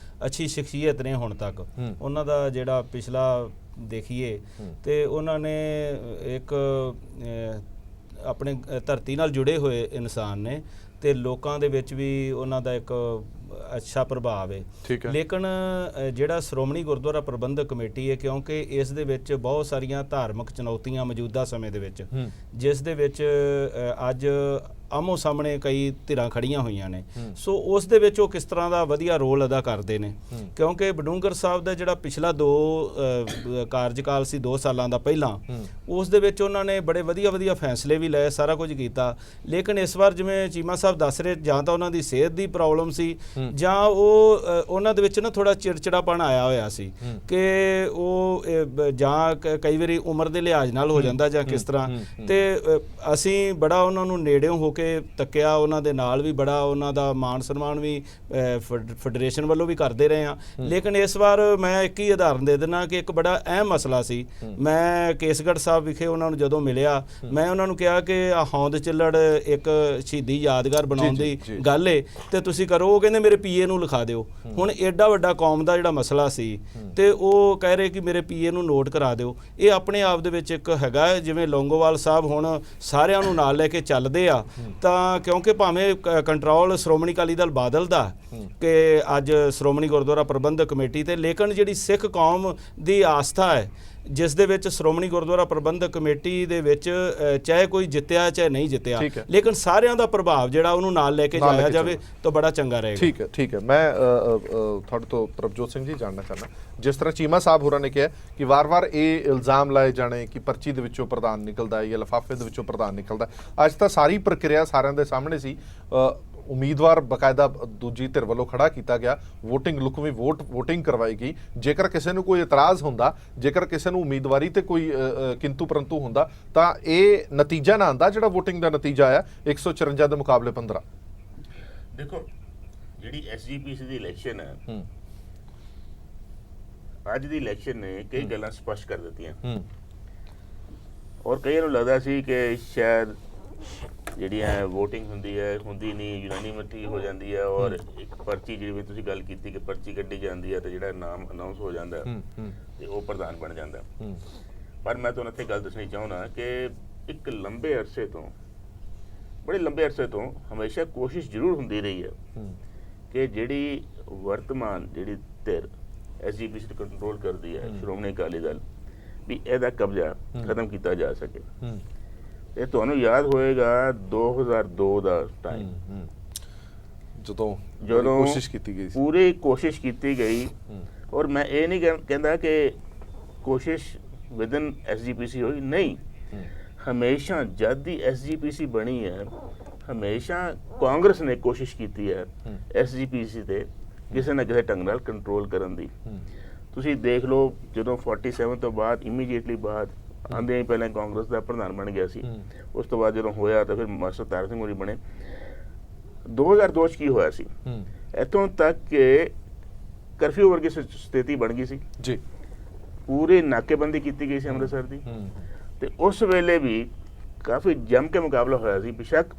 ਅੱਛੀ ਸ਼ਖਸੀਅਤ ਨੇ ਹੁਣ ਤੱਕ। ਉਹਨਾਂ ਦਾ ਜਿਹੜਾ ਪਿਛਲਾ ਦੇਖੀਏ ਤੇ ਉਹਨਾਂ ਨੇ ਇੱਕ ਆਪਣੇ ਧਰਤੀ ਨਾਲ ਜੁੜੇ ਹੋਏ ਇਨਸਾਨ ਨੇ ਤੇ ਲੋਕਾਂ ਦੇ ਵਿੱਚ ਵੀ ਉਹਨਾਂ ਦਾ ਇੱਕ ਅੱਛਾ ਪ੍ਰਭਾਵ ਹੈ। ਲੇਕਿਨ ਜਿਹੜਾ ਸ਼੍ਰੋਮਣੀ ਗੁਰਦੁਆਰਾ ਪ੍ਰਬੰਧਕ ਕਮੇਟੀ ਹੈ, ਕਿਉਂਕਿ ਇਸ ਦੇ ਵਿੱਚ ਬਹੁਤ ਸਾਰੀਆਂ ਧਾਰਮਿਕ ਚੁਣੌਤੀਆਂ ਮੌਜੂਦਾ ਸਮੇਂ ਦੇ ਵਿੱਚ, ਜਿਸ ਦੇ ਵਿੱਚ ਅੱਜ ਆਮੋ ਸਾਹਮਣੇ ਕਈ ਧਿਰਾਂ ਖੜੀਆਂ ਹੋਈਆਂ ਨੇ। ਸੋ ਉਸ ਦੇ ਵਿੱਚ ਉਹ ਕਿਸ ਤਰ੍ਹਾਂ ਦਾ ਵਧੀਆ ਰੋਲ ਅਦਾ ਕਰਦੇ ਨੇ, ਕਿਉਂਕਿ ਬਡੂੰਗਰ ਸਾਹਿਬ ਦਾ ਜਿਹੜਾ ਪਿਛਲਾ 2 ਕਾਰਜਕਾਲ ਸੀ 2 ਸਾਲਾਂ ਦਾ ਪਹਿਲਾਂ, ਉਸ ਦੇ ਵਿੱਚ ਉਹਨਾਂ ਨੇ ਬੜੇ ਵਧੀਆ ਫੈਸਲੇ ਵੀ ਲਏ, ਸਾਰਾ ਕੁਝ ਕੀਤਾ। ਲੇਕਿਨ ਇਸ ਵਾਰ ਜਿਵੇਂ ਚੀਮਾ ਸਾਹਿਬ ਦੱਸ ਰਹੇ, ਜਾਂ ਤਾਂ ਉਹਨਾਂ ਦੀ ਸਿਹਤ ਦੀ ਪ੍ਰੋਬਲਮ ਸੀ ਜਾਂ ਉਹ ਉਹਨਾਂ ਦੇ ਵਿੱਚ ਨਾ ਥੋੜਾ ਚਿੜਚਿੜਾਪਣ ਆਇਆ ਹੋਇਆ ਸੀ ਕਿ ਉਹ ਜਾਂ ਕਈ ਵਾਰੀ ਉਮਰ ਦੇ ਲਿਹਾਜ਼ ਨਾਲ ਹੋ ਜਾਂਦਾ ਜਾਂ ਕਿਸ ਤਰ੍ਹਾਂ। ਤੇ ਅਸੀਂ ਬੜਾ ਉਹਨਾਂ ਨੂੰ ਨੇੜਿਓਂ ਹੋ ਕੇ ਤੱਕਿਆ, ਉਹਨਾਂ ਦੇ ਨਾਲ ਵੀ ਬੜਾ ਉਹਨਾਂ ਦਾ ਮਾਣ ਸਨਮਾਨ ਵੀ ਫੈਡਰੇਸ਼ਨ ਵੱਲੋਂ ਵੀ ਕਰਦੇ ਰਹੇ ਹਾਂ। ਲੇਕਿਨ ਇਸ ਵਾਰ ਮੈਂ ਇੱਕ ਹੀ ਉਦਾਹਰਨ ਦੇ ਦਿੰਦਾ ਕਿ ਇੱਕ ਬੜਾ ਅਹਿਮ ਮਸਲਾ ਸੀ। ਮੈਂ ਕੇਸਗੜ੍ਹ ਸਾਹਿਬ ਵਿਖੇ ਉਹਨਾਂ ਨੂੰ ਜਦੋਂ ਮਿਲਿਆ, ਮੈਂ ਉਹਨਾਂ ਨੂੰ ਕਿਹਾ ਕਿ ਹੌਂਦ ਚਿੱਲੜ ਇੱਕ ਸ਼ਹੀਦੀ ਯਾਦਗਾਰ ਬਣਾਉਣ ਦੀ ਗੱਲ ਏ ਤੇ ਤੁਸੀਂ ਕਰੋ। ਉਹ ਕਹਿੰਦੇ ਮੇਰੇ ਪੀਏ ਨੂੰ ਲਿਖਾ ਦਿਓ। ਹੁਣ ਐਡਾ ਵੱਡਾ ਕੌਮ ਦਾ ਜਿਹੜਾ ਮਸਲਾ ਸੀ ਤੇ ਉਹ ਕਹਿ ਰਹੇ ਕਿ ਮੇਰੇ ਪੀਏ ਨੂੰ ਨੋਟ ਕਰਾ ਦਿਓ। ਇਹ ਆਪਣੇ ਆਪ ਦੇ ਵਿੱਚ ਇੱਕ ਹੈਗਾ, ਜਿਵੇਂ ਲੌਂਗੋਵਾਲ ਸਾਹਿਬ ਹੁਣ ਸਾਰਿਆਂ ਨੂੰ ਨਾਲ ਲੈ ਕੇ ਚੱਲਦੇ ਆ, ਤਾਂ ਕਿਉਂਕਿ ਭਾਵੇਂ ਕੰਟਰੋਲ ਸ਼੍ਰੋਮਣੀ ਅਕਾਲੀ ਦਲ ਬਾਦਲ ਦਾ ਕਿ ਅੱਜ ਸ਼੍ਰੋਮਣੀ ਗੁਰਦੁਆਰਾ ਪ੍ਰਬੰਧਕ ਕਮੇਟੀ ਤੇ, ਲੇਕਿਨ ਜਿਹੜੀ ਸਿੱਖ ਕੌਮ ਦੀ ਆਸਥਾ ਹੈ ਜਿਸ ਦੇ ਵਿੱਚ ਸ਼੍ਰੋਮਣੀ ਗੁਰਦੁਆਰਾ ਪ੍ਰਬੰਧਕ ਕਮੇਟੀ ਦੇ ਵਿੱਚ ਚਾਹੇ ਕੋਈ ਜਿੱਤਿਆ ਚਾਹੇ ਨਹੀਂ ਜਿੱਤਿਆ, ਠੀਕ ਹੈ। ਲੇਕਿਨ ਸਾਰਿਆਂ ਦਾ ਪ੍ਰਭਾਵ ਜਿਹੜਾ ਉਹਨੂੰ ਨਾਲ ਲੈ ਕੇ ਨਾਲ ਲੈ ਜਾਇਆ ਕੇ ਜਾਵੇ ਤਾਂ ਬੜਾ ਚੰਗਾ ਰਹੇਗਾ। ਠੀਕ ਹੈ। ਮੈਂ ਤੁਹਾਡੇ ਤੋਂ ਪ੍ਰਭਜੋਤ ਸਿੰਘ ਜੀ ਜਾਣਨਾ ਚਾਹੁੰਦਾ, ਜਿਸ ਤਰ੍ਹਾਂ ਚੀਮਾ ਸਾਹਿਬ ਹੋਰਾਂ ਨੇ ਕਿਹਾ ਕਿ ਵਾਰ-ਵਾਰ ਇਹ ਇਲਜ਼ਾਮ ਲਾਏ ਜਾਣੇ ਕਿ ਪਰਚੀ ਦੇ ਵਿੱਚੋਂ ਪ੍ਰਧਾਨ ਨਿਕਲਦਾ ਹੈ ਜਾਂ ਲਿਫਾਫੇ ਦੇ ਵਿੱਚੋਂ ਪ੍ਰਧਾਨ ਨਿਕਲਦਾ, ਅੱਜ ਤਾਂ ਸਾਰੀ ਪ੍ਰਕਿਰਿਆ ਸਾਰਿਆਂ ਦੇ ਸਾਹਮਣੇ ਸੀ। ਉਮੀਦਵਾਰ ਬਕਾਇਦਾ ਦੂਜੀ ਧਿਰ ਵੱਲੋਂ ਖੜਾ ਕੀਤਾ ਗਿਆ, ਵੋਟਿੰਗ ਲੁਕਵੀਂ ਵੋਟਿੰਗ ਕਰਵਾਈ ਗਈ। ਜੇਕਰ ਕਿਸੇ ਨੂੰ ਕੋਈ ਇਤਰਾਜ਼ ਹੁੰਦਾ, ਜੇਕਰ ਕਿਸੇ ਨੂੰ ਉਮੀਦਵਾਰੀ ਤੇ ਕੋਈ ਕਿੰਤੂ ਪਰੰਤੂ ਹੁੰਦਾ, ਤਾਂ ਇਹ ਨਤੀਜਾ ਨਾ ਆਉਂਦਾ ਜਿਹੜਾ ਵੋਟਿੰਗ ਦਾ ਨਤੀਜਾ ਆਇਆ 154 ਦੇ ਮੁਕਾਬਲੇ 15। ਦੇਖੋ, ਜਿਹੜੀ ਐਸਜੀਪੀਸੀ ਦੀ ਇਲੈਕਸ਼ਨ ਹੈ, ਅੱਜ ਦੀ ਇਲੈਕਸ਼ਨ ਨੇ ਕਈ ਗੱਲਾਂ ਸਪਸ਼ਟ ਕਰ ਦਿੱਤੀਆਂ ਔਰ ਕਈਆਂ ਨੂੰ ਲੱਗਦਾ ਸੀ ਕਿ ਸ਼ਾਇਦ ਜਿਹੜੀ ਹੈ ਵੋਟਿੰਗ ਹੁੰਦੀ ਨਹੀਂ, ਯੂਨਾਨੀਮਿਟੀ ਹੋ ਜਾਂਦੀ ਹੈ ਔਰ ਇੱਕ ਪਰਚੀ, ਜਿਵੇਂ ਤੁਸੀਂ ਗੱਲ ਕੀਤੀ ਕਿ ਪਰਚੀ ਕੱਢੀ ਜਾਂਦੀ ਹੈ ਤੇ ਜਿਹੜਾ ਨਾਮ ਅਨਾਉਂਸ ਹੋ ਜਾਂਦਾ ਤੇ ਉਹ ਪ੍ਰਧਾਨ ਬਣ ਜਾਂਦਾ। ਪਰ ਮੈਂ ਤੁਹਾਨੂੰ ਇੱਥੇ ਗੱਲ ਦੱਸਣੀ ਚਾਹੁੰਦਾ ਕਿ ਇੱਕ ਬੜੇ ਲੰਬੇ ਅਰਸੇ ਤੋਂ ਹਮੇਸ਼ਾ ਕੋਸ਼ਿਸ਼ ਜ਼ਰੂਰ ਹੁੰਦੀ ਰਹੀ ਹੈ ਕਿ ਜਿਹੜੀ ਵਰਤਮਾਨ ਜਿਹੜੀ ਧਿਰ ਐਸਜੀਪੀਸੀ ਨੂੰ ਕੰਟਰੋਲ ਕਰਦੀ ਹੈ, ਸ਼੍ਰੋਮਣੀ ਅਕਾਲੀ ਦਲ, ਵੀ ਇਹਦਾ ਕਬਜ਼ਾ ਖਤਮ ਕੀਤਾ ਜਾ ਸਕੇ। ਇਹ ਤੁਹਾਨੂੰ ਯਾਦ ਹੋਏਗਾ 2002 ਦਾ ਟਾਈਮ, ਜਦੋਂ ਕੋਸ਼ਿਸ਼ ਕੀਤੀ ਗਈ ਸੀ, ਪੂਰੀ ਕੋਸ਼ਿਸ਼ ਕੀਤੀ ਗਈ। ਔਰ ਮੈਂ ਇਹ ਨਹੀਂ ਕਹਿੰਦਾ ਕਿ ਕੋਸ਼ਿਸ਼ ਵਿਦਨ ਐਸਜੀਪੀਸੀ ਹੋਈ, ਨਹੀਂ, ਹਮੇਸ਼ਾ ਜਦ ਦੀ ਐਸਜੀਪੀਸੀ ਬਣੀ ਹੈ ਹਮੇਸ਼ਾ ਕਾਂਗਰਸ ਨੇ ਕੋਸ਼ਿਸ਼ ਕੀਤੀ ਹੈ ਐਸਜੀਪੀਸੀ ਤੇ ਕਿਸੇ ਨਾ ਕਿਸੇ ਢੰਗ ਨਾਲ ਕੰਟਰੋਲ ਕਰਨ ਦੀ। ਤੁਸੀਂ ਦੇਖ ਲਓ, ਜਦੋਂ 47 ਤੋਂ ਬਾਅਦ ਇਮੀਡੀਏਟਲੀ ਬਾਅਦ ਆਂਦੇ ਹੀ ਪਹਿਲਾਂ ਕਾਂਗਰਸ ਦਾ ਪ੍ਰਧਾਨ ਬਣ ਗਿਆ ਸੀ, ਉਸ ਤੋਂ ਬਾਅਦ ਜਦੋਂ ਹੋਇਆ ਤਾਂ ਫਿਰ ਮਾਸਟਰ ਤਾਰਕ ਸਿੰਘ ਹੋਰੀ ਬਣੇ। 2002 ਚ ਕੀ ਹੋਇਆ ਸੀ, ਇੱਥੋਂ ਤੱਕ ਕਿ ਕਰਫਿਊ ਵਰਗੀ ਸਥਿਤੀ ਬਣ ਗਈ ਸੀ ਜੀ, ਪੂਰੀ ਨਾਕੇਬੰਦੀ ਕੀਤੀ ਗਈ ਸੀ ਅੰਮ੍ਰਿਤਸਰ ਦੀ, ਤੇ ਉਸ ਵੇਲੇ ਵੀ ਕਾਫੀ ਜੰਮ ਕੇ ਮੁਕਾਬਲਾ ਹੋਇਆ ਸੀ। ਬੇਸ਼ੱਕ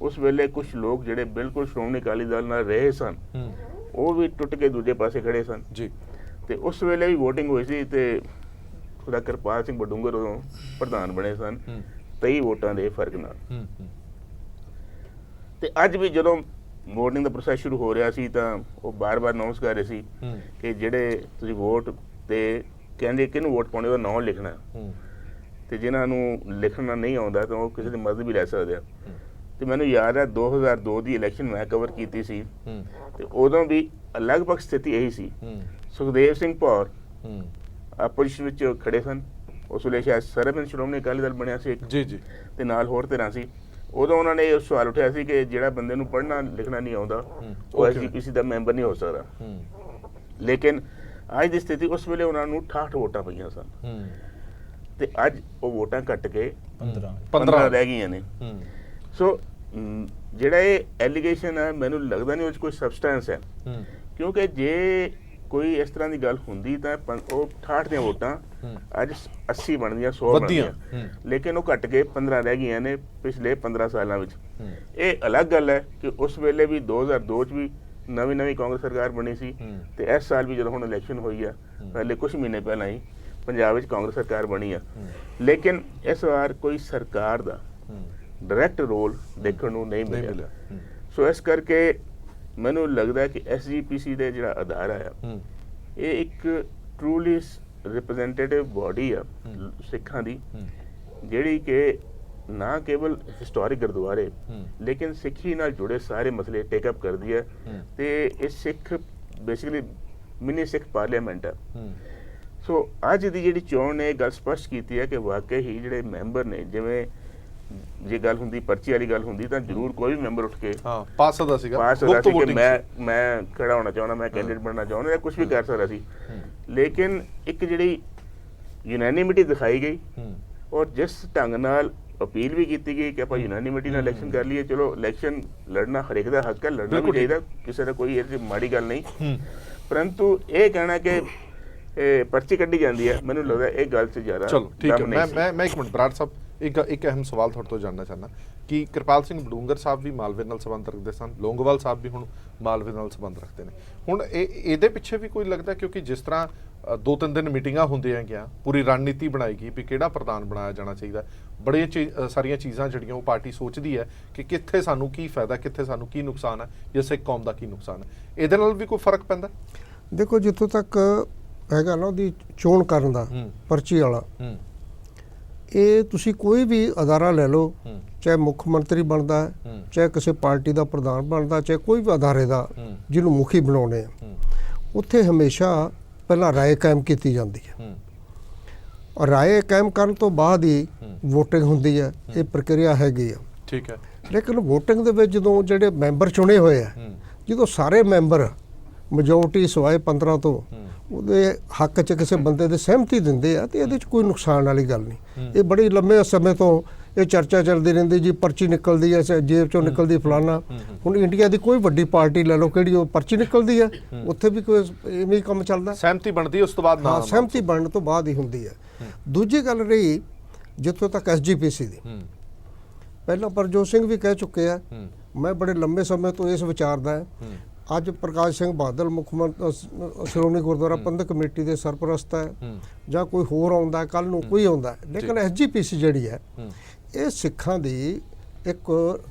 ਉਸ ਵੇਲੇ ਕੁਝ ਲੋਕ ਜਿਹੜੇ ਬਿਲਕੁਲ ਸ਼੍ਰੋਮਣੀ ਅਕਾਲੀ ਦਲ ਨਾਲ ਰਹੇ ਸਨ, ਉਹ ਵੀ ਟੁੱਟ ਕੇ ਦੂਜੇ ਪਾਸੇ ਖੜੇ ਸਨ ਜੀ, ਤੇ ਉਸ ਵੇਲੇ ਵੀ ਵੋਟਿੰਗ ਹੋਈ ਸੀ ਤੇ ਖੁਦਾ ਕਿਰਪਾਲ ਸਿੰਘ ਬਡੂੰਗਰ ਉਦੋਂ ਪ੍ਰਧਾਨ ਬਣੇ ਸਨ 23 ਵੋਟਾਂ ਦੇ ਫਰਕ ਨਾਲ। ਤੇ ਅੱਜ ਵੀ ਜਦੋਂ ਵੋਟਿੰਗ ਦਾ ਪ੍ਰੋਸੈਸ ਸ਼ੁਰੂ ਹੋ ਰਿਹਾ ਸੀ ਤਾਂ ਉਹ ਬਾਰ-ਬਾਰ ਅਨਾਉਂਸ ਕਰ ਰਹੇ ਸੀ ਕਿ ਜਿਹੜੇ ਤੁਸੀਂ ਵੋਟ ਤੇ ਕਹਿੰਦੇ ਕਿਹਨੂੰ ਵੋਟ ਪਾਉਣੀ, ਉਹਦਾ ਨਾਮ ਲਿਖਣਾ, ਤੇ ਜਿਨ੍ਹਾਂ ਨੂੰ ਲਿਖਣਾ ਨਹੀਂ ਆਉਂਦਾ ਤਾਂ ਉਹ ਕਿਸੇ ਦੀ ਮਦਦ ਵੀ ਲੈ ਸਕਦੇ ਆ। ਤੇ ਮੈਨੂੰ ਯਾਦ ਹੈ 2002 ਦੀ ਇਲੈਕਸ਼ਨ ਮੈਂ ਕਵਰ ਕੀਤੀ ਸੀ, ਤੇ ਉਦੋਂ ਵੀ ਲਗਭਗ ਸਥਿਤੀ ਇਹੀ ਸੀ। ਸੁਖਦੇਵ ਸਿੰਘ ਭੌਰ ਆਪੋਜੀਸ਼ਨ ਵਿੱਚ ਖੜੇ ਸਨ, ਉਸ ਵੇਲੇ ਸ਼ਾਇਦ ਸਰਬਜਨ ਸ਼੍ਰੋਮਣੀ ਅਕਾਲੀ ਦਲ ਬਣਿਆ ਸੀ ਜੀ, ਤੇ ਨਾਲ ਹੋਰ ਧਿਰਾਂ ਸੀ। ਉਦੋਂ ਉਹਨਾਂ ਨੇ ਇਹ ਸਵਾਲ ਉਠਾਇਆ ਸੀ ਕਿ ਜਿਹੜਾ ਬੰਦੇ ਨੂੰ ਪੜ੍ਹਨਾ ਲਿਖਣਾ ਨਹੀਂ ਆਉਂਦਾ ਉਹ ਐਸਜੀਪੀਸੀ ਦਾ ਮੈਂਬਰ ਨਹੀਂ ਹੋ ਸਕਦਾ। ਲੇਕਿਨ ਅੱਜ ਦੀ ਸਥਿਤੀ, ਉਸ ਵੇਲੇ ਉਹਨਾਂ ਨੂੰ 68 ਵੋਟਾਂ ਪਈਆਂ ਸਨ ਤੇ ਅੱਜ ਉਹ ਵੋਟਾਂ ਘੱਟ ਕੇ 15 ਰਹਿ ਗਈਆਂ ਨੇ। ਸੋ ਜਿਹੜਾ ਇਹ ਐਲੀਗੇਸ਼ਨ ਹੈ, ਮੈਨੂੰ ਲੱਗਦਾ ਨਹੀਂ ਉਹ 'ਚ ਕੋਈ ਸਬਸਟੈਂਸ ਹੈ, ਕਿਉਂਕਿ ਜੇ ਕੋਈ ਇਸ ਤਰ੍ਹਾਂ ਦੀ ਗੱਲ ਹੁੰਦੀ ਤਾਂ ਉਹ 68 ਦੀਆਂ ਵੋਟਾਂ ਅੱਜ 80 ਬਣਦੀਆਂ, 100 ਬਣਦੀਆਂ, ਲੇਕਿਨ ਉਹ ਘੱਟ ਕੇ 15 ਰਹਿ ਗਈਆਂ ਨੇ ਪਿਛਲੇ 15 ਸਾਲਾਂ ਵਿੱਚ। ਇਹ ਅਲੱਗ ਗੱਲ ਹੈ ਕਿ ਉਸ ਵੇਲੇ ਵੀ 2002 ਚ ਵੀ ਨਵੀਂ ਕਾਂਗਰਸ ਸਰਕਾਰ ਬਣੀ ਸੀ, ਤੇ ਇਸ ਸਾਲ ਵੀ ਜਦੋਂ ਹੁਣ ਇਲੈਕਸ਼ਨ ਹੋਈ ਆ, ਪਹਿਲੇ ਕੁਝ ਮਹੀਨੇ ਪਹਿਲਾਂ ਹੀ ਪੰਜਾਬ ਵਿੱਚ ਕਾਂਗਰਸ ਸਰਕਾਰ ਬਣੀ ਆ, ਲੇਕਿਨ ਇਸ ਵਾਰ ਕੋਈ ਸਰਕਾਰ ਦਾ ਡਾਇਰੈਕਟ ਰੋਲ ਦੇਖਣ ਨੂੰ ਨਹੀਂ ਮਿਲਿਆ। ਸੋ ਇਸ ਕਰਕੇ ਮੈਨੂੰ ਲੱਗਦਾ ਕਿ ਐਸਜੀਪੀਸੀ ਦੇ ਜਿਹੜਾ ਅਦਾਰਾ ਆ, ਇਹ ਇੱਕ ਟਰੂਲੀ ਰਿਪਰੈਜ਼ੈਂਟੇਟਿਵ ਬਾਡੀ ਆ ਸਿੱਖਾਂ ਦੀ, ਜਿਹੜੀ ਕਿ ਨਾ ਕੇਵਲ ਹਿਸਟੋਰਿਕ ਗੁਰਦੁਆਰੇ ਲੇਕਿਨ ਸਿੱਖੀ ਨਾਲ ਜੁੜੇ ਸਾਰੇ ਮਸਲੇ ਟੇਕ ਅਪ ਕਰਦੀ ਹੈ, ਤੇ ਇਹ ਸਿੱਖ ਬੇਸਿਕਲੀ ਮਿਨੀ ਸਿੱਖ ਪਾਰਲੀਮੈਂਟ ਹੈ। ਸੋ ਅੱਜ ਦੀ ਜਿਹੜੀ ਚੋਣ ਨੇ ਇਹ ਗੱਲ ਸਪਸ਼ਟ ਕੀਤੀ ਹੈ ਕਿ ਵਾਕਈ ਹੀ ਜਿਹੜੇ ਮੈਂਬਰ ਨੇ, ਜਿਵੇਂ ਜੇ ਗੱਲ ਹੁੰਦੀ ਪਰਚੀ ਵਾਲੀ ਗੱਲ ਹੁੰਦੀ ਤਾਂ ਜ਼ਰੂਰ ਕੋਈ ਵੀ ਮੈਂਬਰ ਉੱਠ ਕੇ ਪਾਸ ਸਕਦਾ ਸੀ ਕਿ ਮੈਂ ਖੜਾ ਹੋਣਾ ਚਾਹੁੰਦਾ, ਮੈਂ ਕੈਂਡੀਡੇਟ ਬਣਨਾ ਚਾਹੁੰਦਾ, ਜਾਂ ਕੁਝ ਵੀ ਕਰ ਸਕਦਾ ਸੀ। ਲੇਕਿਨ ਇੱਕ ਜਿਹੜੀ ਯੂਨੈਨਿਮਿਟੀ ਦਿਖਾਈ ਗਈ ਔਰ ਜਿਸ ਢੰਗ ਨਾਲ ਅਪੀਲ ਵੀ ਕੀਤੀ ਗਈ ਕਿ ਆਪਾਂ ਯੂਨੈਨਿਮਿਟੀ ਨਾਲ ਇਲੈਕਸ਼ਨ ਕਰ ਲਈਏ, ਚਲੋ ਇਲੈਕਸ਼ਨ ਲੜਨਾ ਹਰੇਕ ਦਾ ਹੱਕ ਹੈ, ਲੜਨਾ ਵੀ ਚਾਹੀਦਾ, ਕਿਸੇ ਦਾ ਕੋਈ ਇਹ ਮਾੜੀ ਗੱਲ ਨਹੀਂ, ਪਰੰਤੂ ਇਹ ਕਹਿਣਾ ਕਿ ਪਰਚੀ ਕੱਢੀ ਜਾਂਦੀ ਹੈ, ਮੈਨੂੰ ਲੱਗਦਾ ਇਹ ਗੱਲ 'ਚ ਜ਼ਿਆਦਾ। ਚਲੋ ਠੀਕ ਹੈ, ਮੈਂ ਇੱਕ ਮਿੰਟ ਬਰਾੜ ਸਾਹਿਬ, ਇੱਕ ਅਹਿਮ ਸਵਾਲ ਤੁਹਾਡੇ ਤੋਂ ਜਾਣਨਾ ਚਾਹੁੰਦਾ ਕਿ ਕਿਰਪਾਲ ਸਿੰਘ ਬਡੂੰਗਰ ਸਾਹਿਬ ਵੀ ਮਾਲਵੇ ਨਾਲ ਸੰਬੰਧ ਰੱਖਦੇ ਸਨ, ਲੌਂਗੋਵਾਲ ਸਾਹਿਬ ਵੀ ਹੁਣ ਮਾਲਵੇ ਨਾਲ ਸੰਬੰਧ ਰੱਖਦੇ ਨੇ। ਹੁਣ ਇਹਦੇ ਪਿੱਛੇ ਵੀ ਕੋਈ ਲੱਗਦਾ, ਕਿਉਂਕਿ ਜਿਸ ਤਰ੍ਹਾਂ 2-3 ਦਿਨ ਮੀਟਿੰਗਾਂ ਹੁੰਦੀਆਂ ਗਿਆ, ਪੂਰੀ ਰਣਨੀਤੀ ਬਣਾਈ ਗਈ ਵੀ ਕਿਹੜਾ ਪ੍ਰਧਾਨ ਬਣਾਇਆ ਜਾਣਾ ਚਾਹੀਦਾ, ਬੜੀਆਂ ਸਾਰੀਆਂ ਚੀਜ਼ਾਂ ਜਿਹੜੀਆਂ ਉਹ ਪਾਰਟੀ ਸੋਚਦੀ ਹੈ ਕਿ ਕਿੱਥੇ ਸਾਨੂੰ ਕੀ ਫਾਇਦਾ, ਕਿੱਥੇ ਸਾਨੂੰ ਕੀ ਨੁਕਸਾਨ ਹੈ, ਜਾਂ ਸਿੱਖ ਕੌਮ ਦਾ ਕੀ ਨੁਕਸਾਨ ਹੈ, ਇਹਦੇ ਨਾਲ ਵੀ ਕੋਈ ਫਰਕ ਪੈਂਦਾ? ਦੇਖੋ, ਜਿੱਥੋਂ ਤੱਕ ਹੈਗਾ ਨਾ ਉਹਦੀ ਚੋਣ ਕਰਨ ਦਾ ਹੂੰ। ਪਰਚੀ ਵਾਲਾ, ਹੂੰ ਇਹ ਤੁਸੀਂ ਕੋਈ ਵੀ ਅਦਾਰਾ ਲੈ ਲਓ, ਹੂੰ ਚਾਹੇ ਮੁੱਖ ਮੰਤਰੀ ਬਣਦਾ ਹੈ, ਹੂੰ ਚਾਹੇ ਕਿਸੇ ਪਾਰਟੀ ਦਾ ਪ੍ਰਧਾਨ ਬਣਦਾ, ਚਾਹੇ ਕੋਈ ਵੀ ਅਦਾਰੇ ਦਾ ਹੂੰ ਜਿਹਨੂੰ ਮੁਖੀ ਬਣਾਉਣੇ ਆ, ਹੂੰ ਉੱਥੇ ਹਮੇਸ਼ਾ ਪਹਿਲਾਂ ਰਾਏ ਕਾਇਮ ਕੀਤੀ ਜਾਂਦੀ ਹੈ। ਹੂੰ ਔਰ ਰਾਏ ਕਾਇਮ ਕਰਨ ਤੋਂ ਬਾਅਦ ਹੀ ਹੂੰ। VOTING ਹੁੰਦੀ ਹੈ। ਇਹ ਪ੍ਰਕਿਰਿਆ ਹੈਗੀ ਆ। ਠੀਕ ਹੈ। ਲੇਕਿਨ VOTING ਦੇ ਵਿੱਚ ਜਦੋਂ ਜਿਹੜੇ ਮੈਂਬਰ ਚੁਣੇ ਹੋਏ ਆ, ਹੂੰ ਜਦੋਂ ਸਾਰੇ ਮੈਂਬਰ ਮੈਜੋਰਟੀ ਸਿਵਾਏ 15 ਤੋਂ ਹੂੰ ਉਹਦੇ ਹੱਕ 'ਚ ਕਿਸੇ ਬੰਦੇ ਦੇ ਸਹਿਮਤੀ ਦਿੰਦੇ ਆ ਤੇ ਇਹਦੇ 'ਚ ਕੋਈ ਨੁਕਸਾਨ ਵਾਲੀ ਗੱਲ ਨਹੀਂ। ਹੂੰ। ਇਹ ਬੜੀ ਲੰਮੇ ਸਮੇਂ ਤੋਂ ਇਹ ਚਰਚਾ ਚੱਲਦੀ ਰਹਿੰਦੀ ਜੀ, ਪਰਚੀ ਨਿਕਲਦੀ ਹੈ, ਜੇਬ ਚੋਂ ਨਿਕਲਦੀ ਫਲਾਨਾ। ਹੁਣ ਇੰਡੀਆ ਦੀ ਕੋਈ ਵੱਡੀ ਪਾਰਟੀ ਲੈ ਲਓ, ਕਿਹੜੀ ਉਹ ਪਰਚੀ ਨਿਕਲਦੀ ਹੈ, ਉੱਥੇ ਵੀ ਕੋਈ ਇਵੇਂ ਹੀ ਕੰਮ ਚੱਲਦਾ। ਸਹਿਮਤੀ ਬਣਦੀ ਉਸ ਤੋਂ ਬਾਅਦ ਹਾਂ, ਨਾ ਸਹਿਮਤੀ ਬਣਨ ਤੋਂ ਬਾਅਦ ਹੀ ਹੁੰਦੀ ਹੈ। ਦੂਜੀ ਗੱਲ ਰਹੀ ਜਿੱਥੋਂ ਤੱਕ SGPC ਦੀ, ਹੂੰ ਪਹਿਲਾਂ ਪ੍ਰਜੋਤ ਸਿੰਘ ਵੀ ਕਹਿ ਚੁੱਕੇ ਆ, ਹੂੰ ਮੈਂ ਬੜੇ ਲੰਮੇ ਸਮੇਂ ਤੋਂ ਇਸ ਵਿਚਾਰ ਦਾ ਹਾਂ। ਹੂੰ ਅੱਜ ਪ੍ਰਕਾਸ਼ ਸਿੰਘ ਬਾਦਲ ਮੁੱਖ ਮੰਤਰੀ ਸ਼੍ਰੋਮਣੀ ਗੁਰਦੁਆਰਾ ਪ੍ਰਬੰਧਕ ਕਮੇਟੀ ਦੇ ਸਰਪ੍ਰਸਤ ਹੈ, ਹੂੰ ਜਾਂ ਕੋਈ ਹੋਰ ਆਉਂਦਾ, ਕੱਲ ਨੂੰ ਕੋਈ ਆਉਂਦਾ, ਲੇਕਿਨ SGPC ਜਿਹੜੀ ਹੈ ਹੂੰ ਇਹ ਸਿੱਖਾਂ ਦੀ ਇੱਕ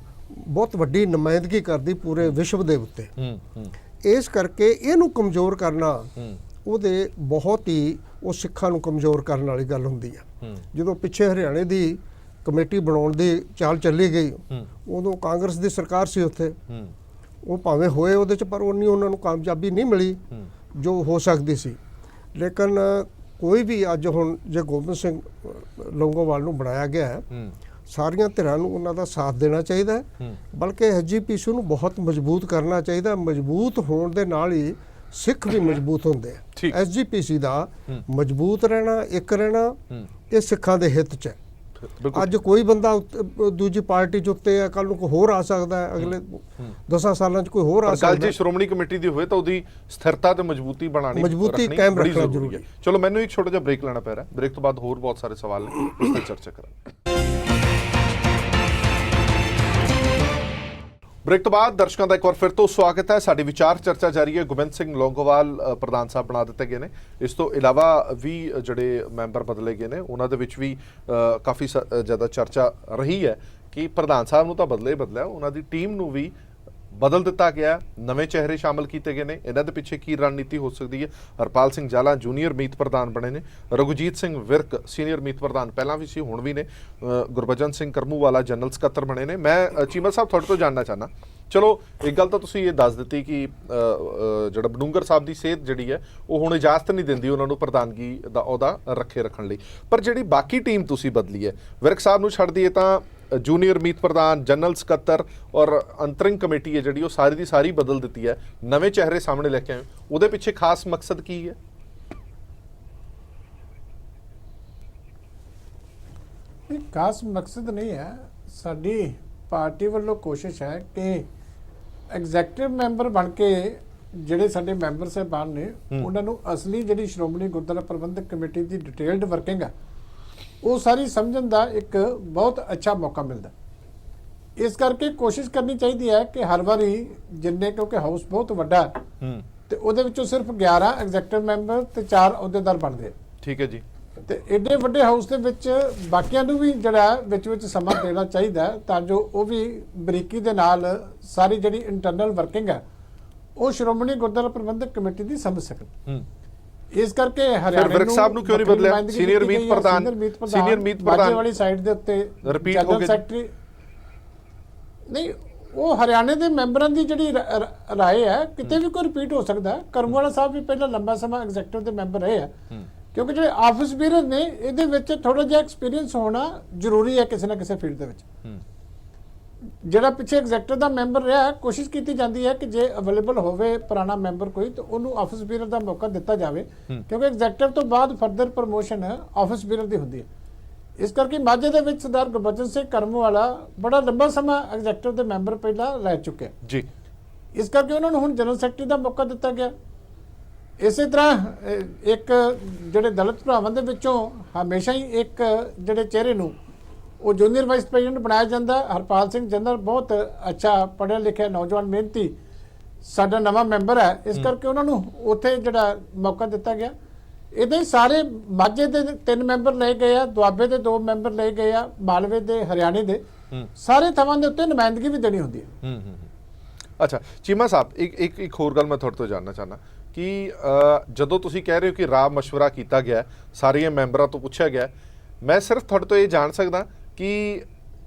ਬਹੁਤ ਵੱਡੀ ਨੁਮਾਇੰਦਗੀ ਕਰਦੀ ਪੂਰੇ ਵਿਸ਼ਵ ਦੇ ਉੱਤੇ। ਹੂੰ ਹੂੰ ਇਸ ਕਰਕੇ ਇਹਨੂੰ ਕਮਜ਼ੋਰ ਕਰਨਾ ਹੂੰ ਉਹਦੇ ਬਹੁਤ ਹੀ ਉਹ ਸਿੱਖਾਂ ਨੂੰ ਕਮਜ਼ੋਰ ਕਰਨ ਵਾਲੀ ਗੱਲ ਹੁੰਦੀ ਆ। ਹੂੰ ਜਦੋਂ ਪਿੱਛੇ ਹਰਿਆਣੇ ਦੀ ਕਮੇਟੀ ਬਣਾਉਣ ਦੀ ਚਾਲ ਚੱਲੀ ਗਈ, ਹੂੰ ਉਦੋਂ ਕਾਂਗਰਸ ਦੀ ਸਰਕਾਰ ਸੀ ਉੱਥੇ, ਹੂੰ ਉਹ ਭਾਵੇਂ ਹੋਏ ਉਹਦੇ ਚ, ਪਰ ਉਨੀ ਉਹਨਾਂ ਨੂੰ ਕਾਮਯਾਬੀ ਨਹੀਂ ਮਿਲੀ ਹੂੰ ਜੋ ਹੋ ਸਕਦੀ ਸੀ। ਲੇਕਿਨ ਕੋਈ ਵੀ ਅੱਜ ਹੁਣ ਜੇ ਗੋਬਿੰਦ ਸਿੰਘ ਲੌਂਗੋਵਾਲ ਨੂੰ ਬਣਾਇਆ ਗਿਆ ਹੈ, ਹੂੰ ਸਾਰੀਆਂ ਧਿਰਾਂ ਨੂੰ ਉਹਨਾਂ ਦਾ ਸਾਥ ਦੇਣਾ ਚਾਹੀਦਾ ਹੈ, ਹੂੰ ਬਲਕਿ SGPC ਨੂੰ ਬਹੁਤ ਮਜ਼ਬੂਤ ਕਰਨਾ ਚਾਹੀਦਾ। ਮਜ਼ਬੂਤ ਹੋਣ ਦੇ ਨਾਲ ਹੀ ਸਿੱਖ ਵੀ ਮਜ਼ਬੂਤ ਹੁੰਦੇ ਠੀਕ। ਆ। SGPC ਦਾ ਹੂੰ। ਮਜ਼ਬੂਤ ਰਹਿਣਾ, ਇੱਕ ਰਹਿਣਾ, ਹੂੰ ਇਹ ਸਿੱਖਾਂ ਦੇ ਹਿੱਤ 'ਚ ਹੈ। ਬਿਲਕੁਲ ਅੱਜ ਕੋਈ ਬੰਦਾ ਦੂਜੀ ਪਾਰਟੀ 'ਚ ਉੱਤੇ ਹੈ, ਕੱਲ ਨੂੰ ਕੋਈ ਹੋਰ ਆ ਸਕਦਾ ਹੈ, ਅਗਲੇ 10 ਸਾਲਾਂ 'ਚ ਕੋਈ ਹੋਰ ਆ ਪਰ ਗੱਲ ਸਕਦਾ ਜੇ ਹੈ। ਸ਼੍ਰੋਮਣੀ ਕਮੇਟੀ ਦੀ ਹੋਵੇ ਤਾਂ ਉਹਦੀ ਸਥਿਰਤਾ ਤੇ ਮਜ਼ਬੂਤੀ ਬਣਾਣੀ ਮਜ਼ਬੂਤੀ ਕਾਇਮ ਬੜੀ ਰੱਖਣਾ ਜ਼ਰੂਰੀ ਹੈ। ਚਲੋ ਮੈਨੂੰ ਇੱਕ ਛੋਟਾ ਜਿਹਾ ਬ੍ਰੇਕ ਲੈਣਾ ਪੈ ਰਿਹਾ, ਬ੍ਰੇਕ ਤੋਂ ਬਾਅਦ ਹੋਰ ਬਹੁਤ ਸਾਰੇ ਸਵਾਲ ਨੇ, ਉਸ ਤੇ ਚਰਚਾ ਕਰਾਂਗੇ। ਬ੍ਰੇਕ ਤੋਂ ਬਾਅਦ ਦਰਸ਼ਕਾਂ ਦਾ ਇੱਕ ਵਾਰ ਫਿਰ ਤੋਂ ਸਵਾਗਤ ਹੈ। ਸਾਡੀ ਵਿਚਾਰ ਚਰਚਾ ਜਾਰੀ ਹੈ। ਗੋਬਿੰਦ ਸਿੰਘ ਲੌਂਗੋਵਾਲ ਪ੍ਰਧਾਨ ਸਾਹਿਬ ਬਣਾ ਦਿੱਤੇ ਗਏ ਨੇ। ਇਸ ਤੋਂ ਇਲਾਵਾ ਵੀ ਜਿਹੜੇ ਮੈਂਬਰ ਬਦਲੇ ਗਏ ਨੇ ਉਹਨਾਂ ਦੇ ਵਿੱਚ ਵੀ ਕਾਫੀ ਜ਼ਿਆਦਾ ਚਰਚਾ ਰਹੀ ਹੈ ਕਿ ਪ੍ਰਧਾਨ ਸਾਹਿਬ ਨੂੰ ਤਾਂ ਬਦਲਿਆ ਹੀ ਬਦਲਿਆ, ਉਹਨਾਂ ਦੀ ਟੀਮ ਨੂੰ ਵੀ ਬਦਲ ਦਿੱਤਾ ਗਿਆ, ਨਵੇਂ ਚਿਹਰੇ ਸ਼ਾਮਲ ਕੀਤੇ ਗਏ ਨੇ। ਇਹਨਾਂ ਦੇ ਪਿੱਛੇ ਕੀ ਰਣਨੀਤੀ ਹੋ ਸਕਦੀ ਹੈ? ਹਰਪਾਲ ਸਿੰਘ ਜਾਲਾ ਜੂਨੀਅਰ ਮੀਤ ਪ੍ਰਧਾਨ ਬਣੇ ਨੇ, ਰਘੁਜੀਤ ਸਿੰਘ ਵਿਰਕ ਸੀਨੀਅਰ ਮੀਤ ਪ੍ਰਧਾਨ ਪਹਿਲਾਂ ਵੀ ਸੀ, ਹੁਣ ਵੀ ਨੇ, ਗੁਰਬਚਨ ਸਿੰਘ ਕਰਮੂਵਾਲਾ ਜਨਰਲ ਸਕੱਤਰ ਬਣੇ ਨੇ। ਮੈਂ ਚੀਮਾ ਸਾਹਿਬ ਤੁਹਾਡੇ ਤੋਂ ਜਾਣਨਾ ਚਾਹੁੰਦਾ, ਚਲੋ ਇੱਕ ਗੱਲ ਤਾਂ ਤੁਸੀਂ ਇਹ ਦੱਸ ਦਿੱਤੀ ਕਿ ਜਿਹੜਾ ਬਡੂੰਗਰ ਸਾਹਿਬ ਦੀ ਸਿਹਤ ਜਿਹੜੀ ਹੈ ਉਹ ਹੁਣ ਇਜਾਜ਼ਤ ਨਹੀਂ ਦਿੰਦੀ ਉਹਨਾਂ ਨੂੰ ਪ੍ਰਧਾਨਗੀ ਦਾ ਅਹੁਦਾ ਰੱਖਣ ਲਈ, ਪਰ ਜਿਹੜੀ ਬਾਕੀ ਟੀਮ ਤੁਸੀਂ ਬਦਲੀ ਹੈ, ਵਿਰਕ ਸਾਹਿਬ ਨੂੰ ਛੱਡ ਦਈਏ ਤਾਂ ਜੂਨੀਅਰ ਮੀਤ ਪ੍ਰਧਾਨ, ਜਨਰਲ ਸਕੱਤਰ ਔਰ ਅੰਤਰਿੰਗ ਕਮੇਟੀ ਹੈ ਜਿਹੜੀ ਉਹ ਸਾਰੀ ਦੀ ਸਾਰੀ ਬਦਲ ਦਿੱਤੀ ਹੈ, ਨਵੇਂ ਚਿਹਰੇ ਸਾਹਮਣੇ ਲੈ ਕੇ ਆਏ, ਉਹਦੇ ਪਿੱਛੇ ਖਾਸ ਮਕਸਦ ਕੀ ਹੈ? ਇਹ ਖਾਸ ਮਕਸਦ ਨਹੀਂ ਹੈ। ਸਾਡੀ ਪਾਰਟੀ ਵੱਲੋਂ ਕੋਸ਼ਿਸ਼ ਹੈ ਕਿ ਐਗਜ਼ੈਕਟਿਵ ਮੈਂਬਰ ਬਣ ਕੇ ਜਿਹੜੇ ਸਾਡੇ ਮੈਂਬਰ ਸਾਹਿਬਾਨ ਨੇ ਉਹਨਾਂ ਨੂੰ ਅਸਲੀ ਜਿਹੜੀ ਸ਼੍ਰੋਮਣੀ ਗੁਰਦੁਆਰਾ ਪ੍ਰਬੰਧਕ ਕਮੇਟੀ ਦੀ ਡਿਟੇਲਡ ਵਰਕਿੰਗ ਹੈ ਉਹ ਸਾਰੀ ਸਮਝਣ ਦਾ ਇੱਕ ਬਹੁਤ ਅੱਛਾ ਮੌਕਾ ਮਿਲਦਾ। ਇਸ ਕਰਕੇ ਕੋਸ਼ਿਸ਼ ਕਰਨੀ ਚਾਹੀਦੀ ਹੈ ਕਿ ਹਰ ਵਾਰੀ ਜਿੰਨੇ, ਕਿਉਂਕਿ ਹਾਊਸ ਬਹੁਤ ਵੱਡਾ ਹੈ ਤੇ ਉਹਦੇ ਵਿੱਚੋਂ ਸਿਰਫ 11 ਐਗਜ਼ੈਕਟਿਵ ਮੈਂਬਰ ਤੇ 4 ਅਹੁਦੇਦਾਰ ਬਣਦੇ। ਠੀਕ ਹੈ ਜੀ। ਤੇ ਏਡੇ ਵੱਡੇ ਹਾਊਸ ਦੇ ਵਿੱਚ ਬਾਕੀਆਂ ਨੂੰ ਵੀ ਜਿਹੜਾ ਵਿੱਚ ਸਮਾਂ ਦੇਣਾ ਚਾਹੀਦਾ ਤਾਂ ਜੋ ਉਹ ਵੀ ਬਰੀਕੀ ਦੇ ਨਾਲ ਸਾਰੀ ਜਿਹੜੀ ਇੰਟਰਨਲ ਵਰਕਿੰਗ ਹੈ ਉਹ ਸ਼੍ਰੋਮਣੀ ਗੁਰਦੁਆਰਾ ਪ੍ਰਬੰਧਕ ਕਮੇਟੀ ਦੀ ਸਮਝ ਸਕਣ। ਇਸ ਕਰਕੇ ਹਰਿਆਣਾ ਵਿਰਕ ਸਾਹਿਬ ਨੂੰ ਕਿਉਂ ਨਹੀਂ ਬਦਲਿਆ? ਸੀਨੀਅਰ ਮੀਤ ਪ੍ਰਧਾਨ ਵਾਲੀ ਸਾਈਡ ਦੇ ਉੱਤੇ ਰਿਪੀਟ ਹੋ ਗਏ ਸੈਕਟਰੀ ਨਹੀਂ, ਉਹ ਹਰਿਆਣੇ ਦੇ ਮੈਂਬਰਾਂ ਦੀ ਜਿਹੜੀ ਰਾਏ ਹੈ ਕਿਤੇ ਵੀ ਕੋਈ ਰਿਪੀਟ ਹੋ ਸਕਦਾ। ਕਰਮਵਾਲਾ ਸਾਹਿਬ ਵੀ ਪਹਿਲਾਂ ਲੰਬਾ ਸਮਾਂ ਐਗਜ਼ੈਕਟਿਵ ਦੇ ਮੈਂਬਰ ਰਹੇ ਆ, ਕਿਉਂਕਿ ਜਿਹੜੇ ਆਫਿਸ ਬੀਅਰ ਨੇ ਇਹਦੇ ਵਿੱਚ ਥੋੜਾ ਜਿਹਾ ਐਕਸਪੀਰੀਅੰਸ ਹੋਣਾ ਜ਼ਰੂਰੀ ਹੈ ਕਿਸੇ ਨਾ ਕਿਸੇ ਫੀਲਡ ਦੇ ਵਿੱਚ। ਜਿਹੜਾ ਪਿੱਛੇ ਐਗਜ਼ੈਕਟਿਵ ਦਾ ਮੈਂਬਰ ਰਿਹਾ, ਕੋਸ਼ਿਸ਼ ਕੀਤੀ ਜਾਂਦੀ ਹੈ ਕਿ ਜੇ ਅਵੇਲੇਬਲ ਹੋਵੇ ਪੁਰਾਣਾ ਮੈਂਬਰ ਕੋਈ ਤਾਂ ਉਹਨੂੰ ਆਫਿਸ ਬੀਅਰ ਦਾ ਮੌਕਾ ਦਿੱਤਾ ਜਾਵੇ, ਕਿਉਂਕਿ ਐਗਜ਼ੈਕਟਿਵ ਤੋਂ ਬਾਅਦ ਫਰਦਰ ਪ੍ਰਮੋਸ਼ਨ ਆਫਿਸ ਬੀਅਰ ਦੀ ਹੁੰਦੀ ਹੈ। ਇਸ ਕਰਕੇ ਮਾਝੇ ਦੇ ਵਿੱਚ ਸਰਦਾਰ ਗੁਰਬਚਨ ਸਿੰਘ ਕਰਮਵਾਲਾ ਬੜਾ ਲੰਬਾ ਸਮਾਂ ਐਗਜ਼ੈਕਟਿਵ ਦੇ ਮੈਂਬਰ ਪਹਿਲਾਂ ਰਹਿ ਚੁੱਕੇ ਜੀ। ਇਸ ਕਰਕੇ ਉਹਨਾਂ ਨੂੰ ਹੁਣ ਜਨਰਲ ਸੈਕਟਰੀ ਦਾ ਮੌਕਾ ਦਿੱਤਾ ਗਿਆ। ਇਸੇ ਤਰ੍ਹਾਂ ਇੱਕ ਜਿਹੜੇ ਦਲਿਤ ਭਰਾਵਾਂ ਦੇ ਵਿੱਚੋਂ ਹਮੇਸ਼ਾ ਹੀ ਇੱਕ ਜਿਹੜੇ ਚਿਹਰੇ ਨੂੰ ਉਹ ਜੂਨੀਅਰ ਵਾਈਸ ਪ੍ਰੈਜ਼ੀਡੈਂਟ ਬਣਾਇਆ ਜਾਂਦਾ। ਹਰਪਾਲ ਸਿੰਘ ਜਨਰਲ ਬਹੁਤ ਅੱਛਾ ਪੜ੍ਹਿਆ ਲਿਖਿਆ ਨੌਜਵਾਨ ਮਿਹਨਤੀ ਸਾਡਾ ਨਵਾਂ ਮੈਂਬਰ ਹੈ, ਇਸ ਕਰਕੇ ਉਹਨਾਂ ਨੂੰ ਉੱਥੇ ਜਿਹੜਾ ਮੌਕਾ ਦਿੱਤਾ ਗਿਆ। ਇਹਦੇ ਸਾਰੇ ਮਾਝੇ ਦੇ 3 ਮੈਂਬਰ ਲਏ ਗਏ ਆ, ਦੁਆਬੇ ਦੇ 2 ਮੈਂਬਰ ਲਏ ਗਏ ਆ, ਮਾਲਵੇ ਦੇ, ਹਰਿਆਣੇ ਦੇ, ਸਾਰੇ ਥਾਵਾਂ ਦੇ ਉੱਤੇ ਨੁਮਾਇੰਦਗੀ ਵੀ ਦੇਣੀ ਹੁੰਦੀ ਹੈ। ਅੱਛਾ ਚੀਮਾ ਸਾਹਿਬ, ਇੱਕ ਹੋਰ ਗੱਲ ਮੈਂ ਤੁਹਾਡੇ ਤੋਂ ਜਾਣਨਾ ਚਾਹੁੰਦਾ ਕਿ ਜਦੋਂ ਤੁਸੀਂ ਕਹਿ ਰਹੇ ਹੋ ਕਿ ਰਾਹ ਮਸ਼ਵਰਾ ਕੀਤਾ ਗਿਆ, ਸਾਰੀਆਂ ਮੈਂਬਰਾਂ ਤੋਂ ਪੁੱਛਿਆ ਗਿਆ, ਮੈਂ ਸਿਰਫ ਤੁਹਾਡੇ ਤੋਂ ਇਹ ਜਾਣ ਸਕਦਾ ਕਿ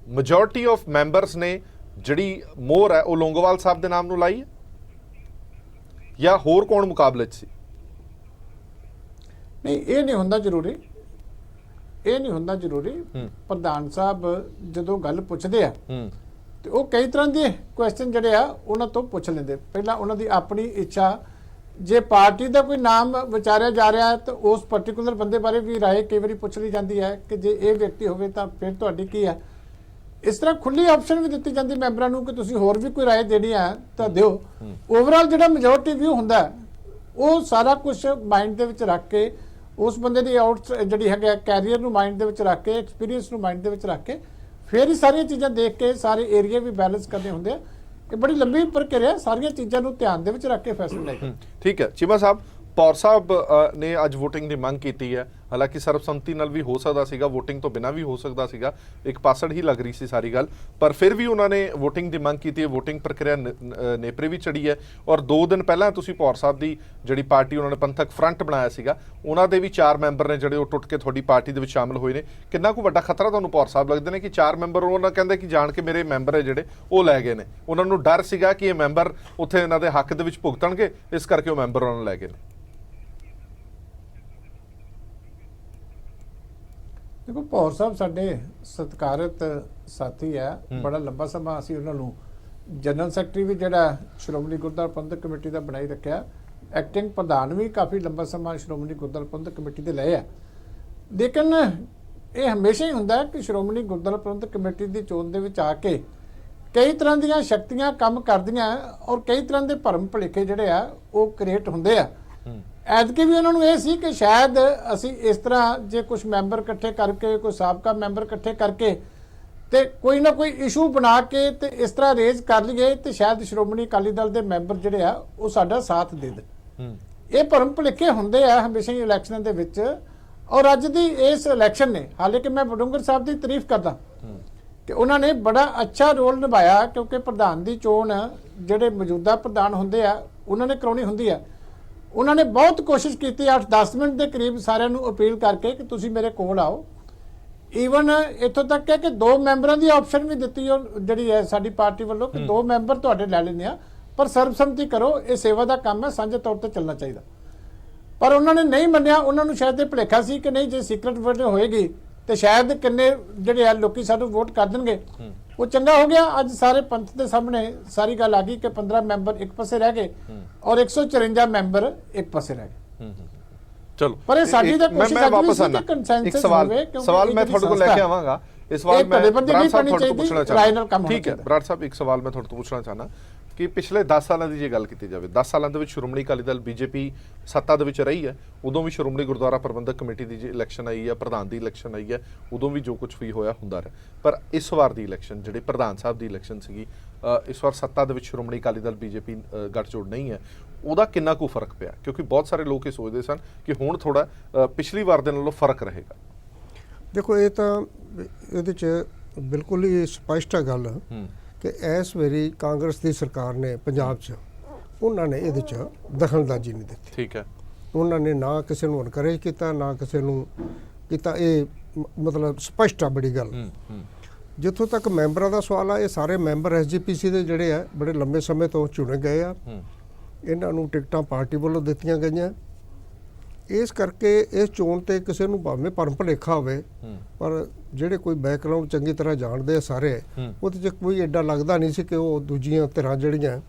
ਮੈਜੋਰਟੀ ਆਫ ਮੈਂਬਰਸ ਨੇ ਜਿਹੜੀ ਮੋਹਰ ਹੈ ਉਹ ਲੌਂਗੋਵਾਲ ਸਾਹਿਬ ਦੇ ਨਾਮ ਨੂੰ ਲਾਈ ਹੈ ਜਾਂ ਹੋਰ ਕੌਣ ਮੁਕਾਬਲੇ 'ਚ ਸੀ? ਨਹੀਂ, ਇਹ ਨਹੀਂ ਹੁੰਦਾ ਜ਼ਰੂਰੀ, ਇਹ ਨਹੀਂ ਹੁੰਦਾ ਜ਼ਰੂਰੀ। ਪ੍ਰਧਾਨ ਸਾਹਿਬ ਜਦੋਂ ਗੱਲ ਪੁੱਛਦੇ ਆ ਤੇ ਉਹ ਕਈ ਤਰ੍ਹਾਂ ਦੇ ਕੁਐਸਚਨ ਜਿਹੜੇ ਆ ਉਹਨਾਂ ਤੋਂ ਪੁੱਛ ਲੈਂਦੇ। ਪਹਿਲਾਂ ਉਹਨਾਂ ਦੀ ਆਪਣੀ ਇੱਛਾ, ਜੇ ਪਾਰਟੀ ਦਾ ਕੋਈ ਨਾਮ ਵਿਚਾਰਿਆ ਜਾ ਰਿਹਾ ਹੈ ਤਾਂ ਉਸ ਪਾਰਟਿਕੂਲਰ ਬੰਦੇ ਬਾਰੇ ਵੀ ਰਾਏ ਕਈ ਵਾਰੀ ਪੁੱਛ ਲਈ ਜਾਂਦੀ ਹੈ ਕਿ ਜੇ ਇਹ ਵਿਅਕਤੀ ਹੋਵੇ ਤਾਂ ਫਿਰ ਤੁਹਾਡੀ ਕੀ ਹੈ। ਇਸ ਤਰ੍ਹਾਂ ਖੁੱਲੀ ਆਪਸ਼ਨ ਵੀ ਦਿੱਤੀ ਜਾਂਦੀ ਮੈਂਬਰਾਂ ਨੂੰ ਕਿ ਤੁਸੀਂ ਹੋਰ ਵੀ ਕੋਈ ਰਾਏ ਦੇਣੀ ਆ ਤਾਂ ਦਿਓ। ਓਵਰਆਲ ਜਿਹੜਾ ਮੈਜੋਰਟੀ ਵਿਊ ਹੁੰਦਾ ਉਹ ਸਾਰਾ ਕੁਝ ਮਾਈਂਡ ਦੇ ਵਿੱਚ ਰੱਖ ਕੇ, ਉਸ ਬੰਦੇ ਦੀ ਜਿਹੜੀ ਹੈਗਾ ਕੈਰੀਅਰ ਨੂੰ ਮਾਈਂਡ ਦੇ ਵਿੱਚ ਰੱਖ ਕੇ, ਐਕਸਪੀਰੀਅੰਸ ਨੂੰ ਮਾਈਂਡ ਦੇ ਵਿੱਚ ਰੱਖ ਕੇ ਫਿਰ ਹੀ ਸਾਰੀਆਂ ਚੀਜ਼ਾਂ ਦੇਖ ਕੇ ਸਾਰੇ ਏਰੀਆ ਵੀ ਬੈਲੈਂਸ ਕਰਨੇ ਹੁੰਦੇ ਆ। ਇਹ ਬੜੀ ਲੰਬੀ ਪ੍ਰਕਿਰਿਆ, ਸਾਰੀਆਂ ਚੀਜ਼ਾਂ ਨੂੰ ਧਿਆਨ ਦੇ ਵਿੱਚ ਰੱਖ ਕੇ ਫੈਸਲਾ ਲੈਣਾ। ਠੀਕ ਹੈ ਚੀਮਾ ਸਾਹਿਬ, ਪੌਰ ਸਾਹਿਬ ਨੇ ਅੱਜ VOTING ਦੀ ਮੰਗ ਕੀਤੀ ਹੈ, ਹਾਲਾਂਕਿ ਸਰਬਸੰਮਤੀ ਨਾਲ ਵੀ ਹੋ ਸਕਦਾ ਸੀਗਾ, VOTING ਤੋਂ ਬਿਨਾਂ ਵੀ ਹੋ ਸਕਦਾ ਸੀਗਾ, ਇੱਕ ਪਾਸੜ ਹੀ ਲੱਗ ਰਹੀ ਸੀ ਸਾਰੀ ਗੱਲ, ਪਰ ਫਿਰ ਵੀ ਉਹਨਾਂ ਨੇ VOTING ਦੀ ਮੰਗ ਕੀਤੀ ਹੈ। VOTING ਪ੍ਰਕਿਰਿਆ ਨੇਪਰੇ ਵੀ ਚੜੀ ਹੈ ਔਰ 2 ਦਿਨ ਪਹਿਲਾਂ ਤੁਸੀਂ ਪੌਰ ਸਾਹਿਬ ਦੀ ਜਿਹੜੀ ਪਾਰਟੀ ਉਹਨਾਂ ਨੇ ਪੰਥਕ ਫਰੰਟ ਬਣਾਇਆ ਸੀਗਾ, ਉਹਨਾਂ ਦੇ ਵੀ 4 ਮੈਂਬਰ ਨੇ ਜਿਹੜੇ ਉਹ ਟੁੱਟ ਕੇ ਤੁਹਾਡੀ ਪਾਰਟੀ ਦੇ ਵਿੱਚ ਸ਼ਾਮਲ ਹੋਏ ਨੇ। ਕਿੰਨਾ ਕੁ ਵੱਡਾ ਖਤਰਾ ਤੁਹਾਨੂੰ ਪੌਰ ਸਾਹਿਬ ਲੱਗਦੇ ਨੇ ਕਿ 4 ਮੈਂਬਰ ਉਹਨਾਂ ਕਹਿੰਦੇ ਕਿ ਜਾਣ ਕੇ ਮੇਰੇ ਮੈਂਬਰ ਹੈ ਜਿਹੜੇ ਉਹ ਲੈ ਗਏ ਨੇ, ਉਹਨਾਂ ਨੂੰ ਡਰ ਸੀਗਾ ਕਿ ਇਹ ਮੈਂਬਰ ਉੱਥੇ ਇਹਨਾਂ ਦੇ ਹੱਕ ਦੇ ਵਿੱਚ ਭੁਗਤਣਗੇ, ਇਸ ਕਰਕੇ ਉਹ ਮੈਂਬਰ ਉਹਨਾਂ ਨੂੰ ਲੈ ਗਏ ਨੇ? ਦੇਖੋ, ਪੌਰ ਸਾਹਿਬ ਸਾਡੇ ਸਤਿਕਾਰਤ ਸਾਥੀ ਹੈ, ਬੜਾ ਲੰਬਾ ਸਮਾਂ ਅਸੀਂ ਉਹਨਾਂ ਨੂੰ ਜਨਰਲ ਸੈਕਟਰੀ ਵੀ ਜਿਹੜਾ ਸ਼੍ਰੋਮਣੀ ਗੁਰਦੁਆਰਾ ਪ੍ਰਬੰਧਕ ਕਮੇਟੀ ਦਾ ਬਣਾਈ ਰੱਖਿਆ, ਐਕਟਿੰਗ ਪ੍ਰਧਾਨ ਵੀ ਕਾਫੀ ਲੰਬਾ ਸਮਾਂ ਸ਼੍ਰੋਮਣੀ ਗੁਰਦੁਆਰਾ ਪ੍ਰਬੰਧਕ ਕਮੇਟੀ ਦੇ ਲਏ ਆ। ਲੇਕਿਨ ਇਹ ਹਮੇਸ਼ਾ ਹੀ ਹੁੰਦਾ ਹੈ ਕਿ ਸ਼੍ਰੋਮਣੀ ਗੁਰਦੁਆਰਾ ਪ੍ਰਬੰਧਕ ਕਮੇਟੀ ਦੀ ਚੋਣ ਦੇ ਵਿੱਚ ਆ ਕੇ ਕਈ ਤਰ੍ਹਾਂ ਦੀਆਂ ਸ਼ਕਤੀਆਂ ਕੰਮ ਕਰਦੀਆਂ ਔਰ ਕਈ ਤਰ੍ਹਾਂ ਦੇ ਭਰਮ ਭੁਲੇਖੇ ਜਿਹੜੇ ਆ ਉਹ ਕ੍ਰੀਏਟ ਹੁੰਦੇ ਆ। ਐਤਕੀ ਵੀ ਉਹਨਾਂ ਨੂੰ ਇਹ ਸੀ ਕਿ ਸ਼ਾਇਦ ਅਸੀਂ ਇਸ ਤਰ੍ਹਾਂ ਜੇ ਕੁਝ ਮੈਂਬਰ ਇਕੱਠੇ ਕਰਕੇ, ਕੋਈ ਸਾਬਕਾ ਮੈਂਬਰ ਇਕੱਠੇ ਕਰਕੇ ਤੇ ਕੋਈ ਨਾ ਕੋਈ ਇਸ਼ੂ ਬਣਾ ਕੇ ਤੇ ਇਸ ਤਰ੍ਹਾਂ ਰੇਜ਼ ਕਰ ਲਈਏ ਤੇ ਸ਼ਾਇਦ ਸ਼੍ਰੋਮਣੀ ਅਕਾਲੀ ਦਲ ਦੇ ਮੈਂਬਰ ਜਿਹੜੇ ਆ ਉਹ ਸਾਡਾ ਸਾਥ ਦੇ ਦੇਣ। ਇਹ ਭਰਮ ਭੁਲੇਖੇ ਹੁੰਦੇ ਆ ਹਮੇਸ਼ਾ ਹੀ ਇਲੈਕਸ਼ਨਾਂ ਦੇ ਵਿੱਚ। ਔਰ ਅੱਜ ਦੀ ਇਸ ਇਲੈਕਸ਼ਨ ਨੇ, ਹਾਲਾਂਕਿ ਮੈਂ ਬਡੂੰਗਰ ਸਾਹਿਬ ਦੀ ਤਾਰੀਫ ਕਰਦਾ ਕਿ ਉਹਨਾਂ ਨੇ ਬੜਾ ਅੱਛਾ ਰੋਲ ਨਿਭਾਇਆ, ਕਿਉਂਕਿ ਪ੍ਰਧਾਨ ਦੀ ਚੋਣ ਜਿਹੜੇ ਮੌਜੂਦਾ ਪ੍ਰਧਾਨ ਹੁੰਦੇ ਆ ਉਹਨਾਂ ਨੇ ਕਰਾਉਣੀ ਹੁੰਦੀ ਆ। ਉਹਨਾਂ ਨੇ ਬਹੁਤ ਕੋਸ਼ਿਸ਼ ਕੀਤੀ 8-10 ਮਿੰਟ ਦੇ ਕਰੀਬ ਸਾਰਿਆਂ ਨੂੰ ਅਪੀਲ ਕਰਕੇ ਕਿ ਤੁਸੀਂ ਮੇਰੇ ਕੋਲ ਆਓ। ਈਵਨ ਇੱਥੋਂ ਤੱਕ ਹੈ ਕਿ 2 ਮੈਂਬਰਾਂ ਦੀ ਆਪਸ਼ਨ ਵੀ ਦਿੱਤੀ ਜਿਹੜੀ ਹੈ ਸਾਡੀ ਪਾਰਟੀ ਵੱਲੋਂ ਕਿ 2 ਮੈਂਬਰ ਤੁਹਾਡੇ ਲੈ ਲੈਂਦੇ ਆ, ਪਰ ਸਰਬਸੰਮਤੀ ਕਰੋ, ਇਹ ਸੇਵਾ ਦਾ ਕੰਮ ਹੈ, ਸਾਂਝੇ ਤੌਰ ਤੇ ਚੱਲਣਾ ਚਾਹੀਦਾ। ਪਰ ਉਹਨਾਂ ਨੇ ਨਹੀਂ ਮੰਨਿਆ। ਉਹਨਾਂ ਨੂੰ ਸ਼ਾਇਦ ਇਹ ਭੁਲੇਖਾ ਸੀ ਕਿ ਨਹੀਂ, ਜੇ ਸੀਕ੍ਰੇਟ ਵੋਟ ਹੋਏਗੀ ਤੇ ਸ਼ਾਇਦ ਕਿੰਨੇ ਜਿਹੜੇ ਆ ਲੋਕੀ ਸਾਨੂੰ ਵੋਟ ਕਰ ਦੇਣਗੇ। ਉਹ ਚੰਗਾ ਹੋ ਗਿਆ, ਅੱਜ ਸਾਰੇ ਪੰਥ ਦੇ ਸਾਹਮਣੇ ਸਾਰੀ ਗੱਲ ਆ ਗਈ ਕਿ 15 ਮੈਂਬਰ ਇੱਕ ਪਾਸੇ ਰਹਿ ਗਏ ਔਰ 154 ਮੈਂਬਰ ਇੱਕ ਪਾਸੇ ਰਹਿ ਗਏ। ਚਲੋ, ਪਰ ਇਹ ਸਾਡੀ ਤਾਂ ਕੋਸ਼ਿਸ਼ ਮੈਂ ਵਾਪਸ ਆਣਾ ਇੱਕ ਸਵਾਲ ਮੈਂ ਤੁਹਾਡੇ ਕੋਲ ਲੈ ਕੇ ਆਵਾਂਗਾ। ਇਸ ਵਾਰ ਮੈਂ ਬਰਾੜ ਸਾਹਿਬ ਤੁਹਾਡੇ ਤੋਂ ਪੁੱਛਣਾ ਚਾਹੁੰਦਾ। ਠੀਕ ਹੈ ਬਰਾੜ ਸਾਹਿਬ, ਇੱਕ ਸਵਾਲ ਮੈਂ ਤੁਹਾਡੇ ਤੋਂ ਪੁੱਛਣਾ ਚਾਹੁੰਦਾ ਕਿ ਪਿਛਲੇ 10 ਸਾਲਾਂ ਦੀ ਜੇ ਗੱਲ ਕੀਤੀ ਜਾਵੇ, 10 ਸਾਲਾਂ ਦੇ ਵਿੱਚ ਸ਼੍ਰੋਮਣੀ ਅਕਾਲੀ ਦਲ BJP ਸੱਤਾ ਦੇ ਵਿੱਚ ਰਹੀ ਹੈ, ਉਦੋਂ ਵੀ ਸ਼੍ਰੋਮਣੀ ਗੁਰਦੁਆਰਾ ਪ੍ਰਬੰਧਕ ਕਮੇਟੀ ਦੀ ਜੇ ਇਲੈਕਸ਼ਨ ਆਈ ਹੈ, ਪ੍ਰਧਾਨ ਦੀ ਇਲੈਕਸ਼ਨ ਆਈ ਹੈ, ਉਦੋਂ ਵੀ ਜੋ ਕੁਝ ਵੀ ਹੋਇਆ ਹੁੰਦਾ ਰਿਹਾ। ਪਰ ਇਸ ਵਾਰ ਦੀ ਇਲੈਕਸ਼ਨ ਜਿਹੜੇ ਪ੍ਰਧਾਨ ਸਾਹਿਬ ਦੀ ਇਲੈਕਸ਼ਨ ਸੀਗੀ, ਇਸ ਵਾਰ ਸੱਤਾ ਦੇ ਵਿੱਚ ਸ਼੍ਰੋਮਣੀ ਅਕਾਲੀ ਦਲ BJP ਗੱਠਜੋੜ ਨਹੀਂ ਹੈ, ਉਹਦਾ ਕਿੰਨਾ ਕੁ ਫਰਕ ਪਿਆ? ਕਿਉਂਕਿ ਬਹੁਤ ਸਾਰੇ ਲੋਕ ਇਹ ਸੋਚਦੇ ਸਨ ਕਿ ਹੁਣ ਥੋੜਾ ਪਿਛਲੀ ਵਾਰ ਦੇ ਨਾਲੋਂ ਫਰਕ ਰਹੇਗਾ। ਦੇਖੋ, ਇਹ ਤਾਂ ਇਹਦੇ 'ਚ ਬਿਲਕੁਲ ਹੀ ਸਪਸ਼ਟ ਹੈ ਗੱਲ ਕਿ ਇਸ ਵਾਰੀ ਕਾਂਗਰਸ ਦੀ ਸਰਕਾਰ ਨੇ ਪੰਜਾਬ 'ਚ ਉਹਨਾਂ ਨੇ ਇਹਦੇ 'ਚ ਦਖਲਅੰਦਾਜ਼ੀ ਨਹੀਂ ਦਿੱਤੀ। ਠੀਕ ਹੈ, ਉਹਨਾਂ ਨੇ ਨਾ ਕਿਸੇ ਨੂੰ ਇਨਕਰੇਜ ਕੀਤਾ, ਨਾ ਕਿਸੇ ਨੂੰ ਕੀਤਾ। ਇਹ ਮਤਲਬ ਸਪਸ਼ਟ ਆ ਬੜੀ ਗੱਲ। ਜਿੱਥੋਂ ਤੱਕ ਮੈਂਬਰਾਂ ਦਾ ਸਵਾਲ ਆ, ਇਹ ਸਾਰੇ ਮੈਂਬਰ SGPC ਦੇ ਜਿਹੜੇ ਆ ਬੜੇ ਲੰਬੇ ਸਮੇਂ ਤੋਂ ਚੁਣੇ ਗਏ ਆ। ਇਹਨਾਂ ਨੂੰ ਟਿਕਟਾਂ ਪਾਰਟੀ ਵੱਲੋਂ ਦਿੱਤੀਆਂ ਗਈਆਂ। ਇਸ ਕਰਕੇ ਇਸ ਚੋਣ ਤੇ ਕਿਸੇ ਨੂੰ ਭਾਵੇਂ ਭਰਮ ਭੁਲੇਖਾ ਹੋਵੇ, ਪਰ ਜਿਹੜੇ ਕੋਈ ਬੈਕਗ੍ਰਾਉਂਡ ਚੰਗੀ ਤਰ੍ਹਾਂ ਜਾਣਦੇ ਆ ਸਾਰੇ, ਉਹਦੇ 'ਚ ਕੋਈ ਐਡਾ ਲੱਗਦਾ ਨਹੀਂ ਸੀ ਕਿ ਉਹ ਦੂਜੀਆਂ ਧਿਰਾਂ ਜਿਹੜੀਆਂ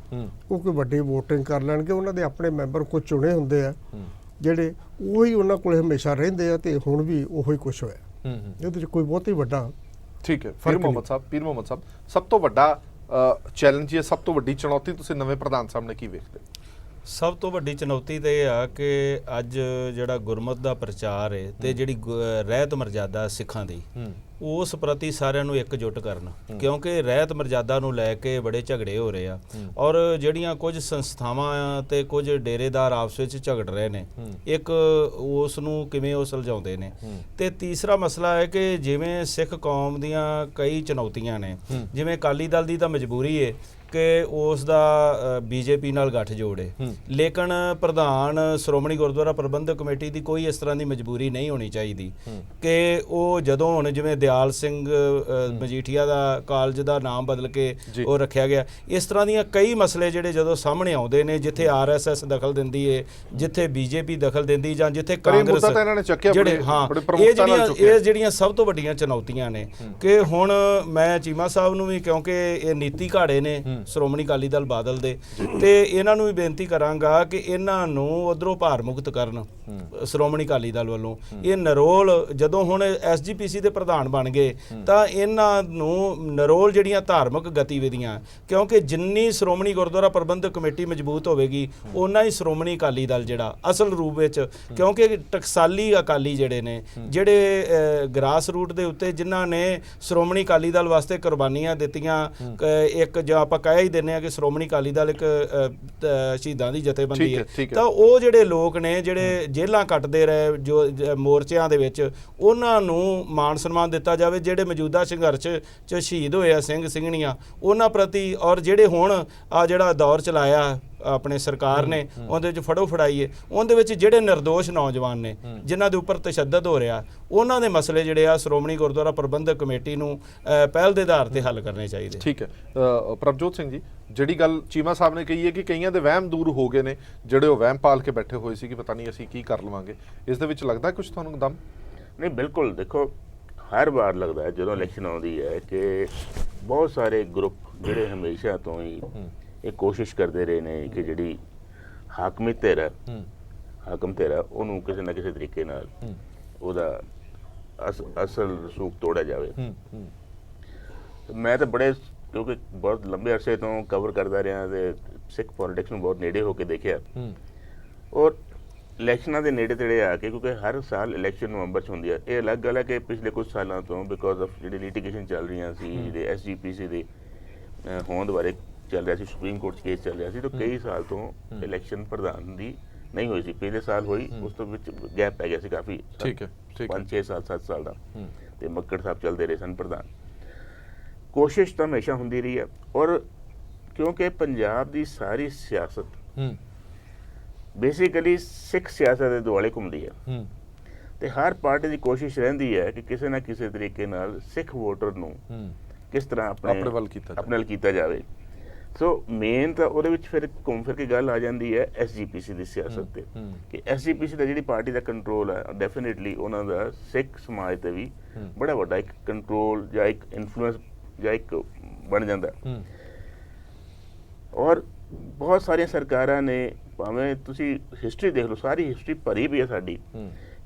ਉਹ ਕੋਈ ਵੱਡੀ VOTING ਕਰ ਲੈਣਗੇ। ਉਹਨਾਂ ਦੇ ਆਪਣੇ ਮੈਂਬਰ ਕੁਝ ਚੁਣੇ ਹੁੰਦੇ ਆ ਜਿਹੜੇ ਉਹੀ ਉਹਨਾਂ ਕੋਲ ਹਮੇਸ਼ਾ ਰਹਿੰਦੇ ਆ, ਤੇ ਹੁਣ ਵੀ ਉਹੀ ਕੁਝ ਹੋਇਆ। ਇਹਦੇ 'ਚ ਕੋਈ ਬਹੁਤ ਹੀ ਵੱਡਾ। ਠੀਕ ਹੈ, ਪੀਰ ਮੁਹੰਮਦ ਸਾਹਿਬ, ਸਭ ਤੋਂ ਵੱਡਾ ਚੈਲੰਜ ਜਾਂ ਸਭ ਤੋਂ ਵੱਡੀ ਚੁਣੌਤੀ ਤੁਸੀਂ ਨਵੇਂ ਪ੍ਰਧਾਨ ਸਾਹਮਣੇ ਕੀ ਵੇਖਦੇ? ਸਭ ਤੋਂ ਵੱਡੀ ਚੁਣੌਤੀ ਤਾਂ ਇਹ ਆ ਕਿ ਅੱਜ ਜਿਹੜਾ ਗੁਰਮਤ ਦਾ ਪ੍ਰਚਾਰ ਹੈ ਤੇ ਜਿਹੜੀ ਰਹਿਤ ਮਰਜ਼ਾਦਾ ਸਿੱਖਾਂ ਦੀ, ਉਸ ਪ੍ਰਤੀ ਸਾਰਿਆਂ ਨੂੰ ਇਕਜੁੱਟ ਕਰਨ, ਕਿਉਂਕਿ ਰਹਿਤ ਮਰਜ਼ਾਦਾ ਨੂੰ ਲੈ ਕੇ ਬੜੇ ਝਗੜੇ ਹੋ ਰਹੇ ਆ ਔਰ ਜਿਹੜੀਆਂ ਕੁਝ ਸੰਸਥਾਵਾਂ ਆ ਤੇ ਕੁਝ ਡੇਰੇਦਾਰ ਆਪਸ ਵਿੱਚ ਝਗੜ ਰਹੇ ਨੇ, ਇੱਕ ਉਸ ਨੂੰ ਕਿਵੇਂ ਉਹ ਸੁਲਝਾਉਂਦੇ ਨੇ। ਤੇ ਤੀਸਰਾ ਮਸਲਾ ਹੈ ਕਿ ਜਿਵੇਂ ਸਿੱਖ ਕੌਮ ਦੀਆਂ ਕਈ ਚੁਣੌਤੀਆਂ ਨੇ, ਜਿਵੇਂ ਅਕਾਲੀ ਦਲ ਦੀ ਤਾਂ ਮਜਬੂਰੀ ਹੈ ਕਿ ਉਸ ਦਾ ਬੀਜੇਪੀ ਨਾਲ ਗੱਠਜੋੜ ਹੈ, ਲੇਕਿਨ ਪ੍ਰਧਾਨ ਸ਼੍ਰੋਮਣੀ ਗੁਰਦੁਆਰਾ ਪ੍ਰਬੰਧਕ ਕਮੇਟੀ ਦੀ ਕੋਈ ਇਸ ਤਰ੍ਹਾਂ ਦੀ ਮਜਬੂਰੀ ਨਹੀਂ ਹੋਣੀ ਚਾਹੀਦੀ ਕਿ ਉਹ ਜਦੋਂ ਹੁਣ ਜਿਵੇਂ ਦਿਆਲ ਸਿੰਘ ਮਜੀਠੀਆ ਦਾ ਕਾਲਜ ਦਾ ਨਾਮ ਬਦਲ ਕੇ ਉਹ ਰੱਖਿਆ ਗਿਆ, ਇਸ ਤਰ੍ਹਾਂ ਦੀਆਂ ਕਈ ਮਸਲੇ ਜਿਹੜੇ ਜਦੋਂ ਸਾਹਮਣੇ ਆਉਂਦੇ ਨੇ, ਜਿੱਥੇ ਆਰਐਸਐਸ ਦਖਲ ਦਿੰਦੀ ਹੈ, ਜਿੱਥੇ ਬੀਜੇਪੀ ਦਖਲ ਦਿੰਦੀ ਜਾਂ ਜਿੱਥੇ ਕਾਂਗਰਸ, ਜਿਹੜੇ ਇਹ ਜਿਹੜੀਆਂ ਸਭ ਤੋਂ ਵੱਡੀਆਂ ਚੁਣੌਤੀਆਂ ਨੇ ਕਿ ਹੁਣ ਮੈਂ ਚੀਮਾ ਸਾਹਿਬ ਨੂੰ ਵੀ, ਕਿਉਂਕਿ ਇਹ ਨੀਤੀ ਘਾੜੇ ਨੇ ਸ਼੍ਰੋਮਣੀ ਅਕਾਲੀ ਦਲ ਬਾਦਲ ਦੇ, ਤੇ ਇਹਨਾਂ ਨੂੰ ਵੀ ਬੇਨਤੀ ਕਰਾਂਗਾ ਕਿ ਇਹਨਾਂ ਨੂੰ ਉਧਰੋਂ ਭਾਰ ਮੁਕਤ ਕਰਨ ਸ਼੍ਰੋਮਣੀ ਅਕਾਲੀ ਦਲ ਵੱਲੋਂ। ਇਹ ਨਰੋਲ ਜਦੋਂ ਹੁਣ ਐਸਜੀਪੀਸੀ ਦੇ ਪ੍ਰਧਾਨ ਬਣ ਗਏ ਤਾਂ ਇਹਨਾਂ ਨੂੰ ਨਰੋਲ ਜਿਹੜੀਆਂ ਧਾਰਮਿਕ ਗਤੀਵਿਧੀਆਂ, ਕਿਉਂਕਿ ਜਿੰਨੀ ਸ਼੍ਰੋਮਣੀ ਗੁਰਦੁਆਰਾ ਪ੍ਰਬੰਧਕ ਕਮੇਟੀ ਮਜ਼ਬੂਤ ਹੋਵੇਗੀ ਓਨਾ ਹੀ ਸ਼੍ਰੋਮਣੀ ਅਕਾਲੀ ਦਲ ਜਿਹੜਾ ਅਸਲ ਰੂਪ ਵਿੱਚ, ਕਿਉਂਕਿ ਟਕਸਾਲੀ ਅਕਾਲੀ ਜਿਹੜੇ ਨੇ, ਜਿਹੜੇ ਗ੍ਰਾਸ ਰੂਟ ਦੇ ਉੱਤੇ ਜਿਨ੍ਹਾਂ ਨੇ ਸ਼੍ਰੋਮਣੀ ਅਕਾਲੀ ਦਲ ਵਾਸਤੇ ਕੁਰਬਾਨੀਆਂ ਦਿੱਤੀਆਂ, ਇੱਕ ਜਾਂ ਆਪਾਂ ਕਹਿ ਹੀ ਦਿੰਦੇ ਆ ਕਿ ਸ਼੍ਰੋਮਣੀ ਅਕਾਲੀ ਦਲ ਇੱਕ ਸ਼ਹੀਦਾਂ ਦੀ ਜਥੇਬੰਦੀ ਹੈ, ਤਾਂ ਉਹ ਜਿਹੜੇ ਲੋਕ ਨੇ ਜਿਹੜੇ ਜੇਲ੍ਹਾਂ ਕੱਟਦੇ ਰਹੇ ਜੋ ਮੋਰਚਿਆਂ ਦੇ ਵਿੱਚ, ਉਹਨਾਂ ਨੂੰ ਮਾਣ ਸਨਮਾਨ ਦਿੱਤਾ ਜਾਵੇ। ਜਿਹੜੇ ਮੌਜੂਦਾ ਸੰਘਰਸ਼ 'ਚ ਸ਼ਹੀਦ ਹੋਏ ਆ ਸਿੰਘ ਸਿੰਘਣੀਆਂ, ਉਹਨਾਂ ਪ੍ਰਤੀ, ਔਰ ਜਿਹੜੇ ਹੁਣ ਆ ਜਿਹੜਾ ਦੌਰ ਚਲਾਇਆ ਆਪਣੇ ਸਰਕਾਰ ਨੇ, ਉਹਦੇ ਵਿੱਚ ਫੜੋ ਫੜਾਈਏ, ਉਹਦੇ ਵਿੱਚ ਜਿਹੜੇ ਨਿਰਦੋਸ਼ ਨੌਜਵਾਨ ਨੇ ਜਿਨ੍ਹਾਂ ਦੇ ਉੱਪਰ ਤਸ਼ੱਦਦ ਹੋ ਰਿਹਾ, ਉਹਨਾਂ ਦੇ ਮਸਲੇ ਜਿਹੜੇ ਆ ਸ਼੍ਰੋਮਣੀ ਗੁਰਦੁਆਰਾ ਪ੍ਰਬੰਧਕ ਕਮੇਟੀ ਨੂੰ ਪਹਿਲ ਦੇ ਆਧਾਰ ਤੇ ਹੱਲ ਕਰਨੇ ਚਾਹੀਦੇ। ਠੀਕ ਹੈ। ਪ੍ਰਭਜੋਤ ਸਿੰਘ ਜੀ, ਜਿਹੜੀ ਗੱਲ ਚੀਮਾ ਸਾਹਿਬ ਨੇ ਕਹੀ ਹੈ ਕਿ ਕਈਆਂ ਦੇ ਵਹਿਮ ਦੂਰ ਹੋ ਗਏ ਨੇ, ਜਿਹੜੇ ਉਹ ਵਹਿਮ ਪਾਲ ਕੇ ਬੈਠੇ ਹੋਏ ਸੀ ਕਿ ਪਤਾ ਨਹੀਂ ਅਸੀਂ ਕੀ ਕਰ ਲਵਾਂਗੇ, ਇਸ ਦੇ ਵਿੱਚ ਲੱਗਦਾ ਕੁਝ ਤੁਹਾਨੂੰ ਦਮ? ਨਹੀਂ, ਬਿਲਕੁਲ। ਦੇਖੋ, ਹਰ ਵਾਰ ਲੱਗਦਾ ਹੈ ਜਦੋਂ ਇਲੈਕਸ਼ਨ ਆਉਂਦੀ ਹੈ ਕਿ ਬਹੁਤ ਸਾਰੇ ਗਰੁੱਪ ਜਿਹੜੇ ਹਮੇਸ਼ਾ ਤੋਂ ਹੀ ਇਹ ਕੋਸ਼ਿਸ਼ ਕਰਦੇ ਰਹੇ ਨੇ ਕਿ ਜਿਹੜੀ ਹਾਕਮੀ ਧਿਰ ਹੈ, ਹਾਕਮ ਧਿਰ ਹੈ, ਉਹਨੂੰ ਕਿਸੇ ਨਾ ਕਿਸੇ ਤਰੀਕੇ ਨਾਲ ਉਹਦਾ ਅਸਲ ਰਸੂਖ ਤੋੜਿਆ ਜਾਵੇ। ਮੈਂ ਤਾਂ ਬੜੇ, ਕਿਉਂਕਿ ਬਹੁਤ ਲੰਬੇ ਅਰਸੇ ਤੋਂ ਕਵਰ ਕਰਦਾ ਰਿਹਾ ਤੇ ਸਿੱਖ ਪੋਲਿਟਿਕਸ ਨੂੰ ਬਹੁਤ ਨੇੜੇ ਹੋ ਕੇ ਦੇਖਿਆ, ਔਰ ਇਲੈਕਸ਼ਨਾਂ ਦੇ ਨੇੜੇ ਤੇੜੇ ਆ ਕੇ, ਕਿਉਂਕਿ ਹਰ ਸਾਲ ਇਲੈਕਸ਼ਨ ਨਵੰਬਰ 'ਚ ਹੁੰਦੀ ਹੈ। ਇਹ ਅਲੱਗ ਗੱਲ ਹੈ ਕਿ ਪਿਛਲੇ ਕੁਝ ਸਾਲਾਂ ਤੋਂ ਬਿਕੋਜ਼ ਆਫ ਜਿਹੜੀ ਲਿਟੀਗੇਸ਼ਨ ਚੱਲ ਰਹੀਆਂ ਸੀ, ਜਿਹੜੇ ਐਸਜੀਪੀਸੀ ਦੇ ਹੋਂਦ ਬਾਰੇ ਚੱਲ ਰਿਹਾ ਸੀ, ਸੁਪਰੀਮ ਕੋਰਟ 'ਚ ਕੇਸ ਚੱਲ ਰਿਹਾ ਸੀ, ਤਾਂ ਕਈ ਸਾਲ ਤੋਂ ਇਲੈਕਸ਼ਨ ਪ੍ਰਧਾਨ ਦੀ ਨਹੀਂ ਹੋਈ ਸੀ। ਪਹਿਲੇ ਸਾਲ ਹੋਈ, ਉਸ ਤੋਂ ਵਿੱਚ ਗੈਪ ਪੈ ਗਿਆ ਸੀ ਕਾਫੀ, 5-6 ਸਾਲ 7 ਸਾਲ ਦਾ, ਤੇ ਮੱਕੜ ਸਾਹਿਬ ਚੱਲਦੇ ਰਹੇ ਸਨ ਪ੍ਰਧਾਨ। ਕੋਸ਼ਿਸ਼ ਤਾਂ ਹਮੇਸ਼ਾ ਹੁੰਦੀ ਰਹੀ ਹੈ, ਔਰ ਕਿਉਂਕਿ ਪੰਜਾਬ ਦੀ ਸਾਰੀ ਸਿਆਸਤ ਬੇਸਿਕਲੀ ਸਿੱਖ ਸਿਆਸਤ ਦੇ ਦੁਆਲੇ ਘੁੰਮਦੀ ਹੈ, ਤੇ ਹਰ ਪਾਰਟੀ ਦੀ ਕੋਸ਼ਿਸ਼ ਰਹਿੰਦੀ ਹੈ ਕਿ ਕਿਸੇ ਨਾ ਕਿਸੇ ਤਰੀਕੇ ਨਾਲ ਸਿੱਖ ਵੋਟਰ ਨੂੰ ਕਿਸ ਤਰ੍ਹਾਂ ਆਪਣੇ ਵੱਲ ਕੀਤਾ ਜਾਵੇ। ਸੋ ਮੇਨ ਤਾਂ ਉਹਦੇ ਵਿੱਚ ਫਿਰ ਘੁੰਮ ਫਿਰ ਕੇ ਗੱਲ ਆ ਜਾਂਦੀ ਹੈ ਐਸਜੀਪੀਸੀ ਦੀ ਸਿਆਸਤ ਤੇ, ਕਿ ਐਸਜੀਪੀਸੀ ਦਾ ਜਿਹੜੀ ਪਾਰਟੀ ਦਾ ਕੰਟਰੋਲ ਹੈ, ਡੈਫੀਨੇਟਲੀ ਉਹਨਾਂ ਦਾ ਸਿੱਖ ਸਮਾਜ ਤੇ ਵੀ ਬੜਾ ਵੱਡਾ ਇੱਕ ਕੰਟਰੋਲ ਜਾਂ ਇੱਕ ਇਨਫਲੂਐਂਸ ਜਾਂ ਇੱਕ ਬਣ ਜਾਂਦਾ। ਔਰ ਬਹੁਤ ਸਾਰੀਆਂ ਸਰਕਾਰਾਂ ਨੇ, ਭਾਵੇਂ ਤੁਸੀਂ ਹਿਸਟਰੀ ਦੇਖ ਲਓ, ਸਾਰੀ ਹਿਸਟਰੀ ਭਰੀ ਵੀ ਹੈ ਸਾਡੀ,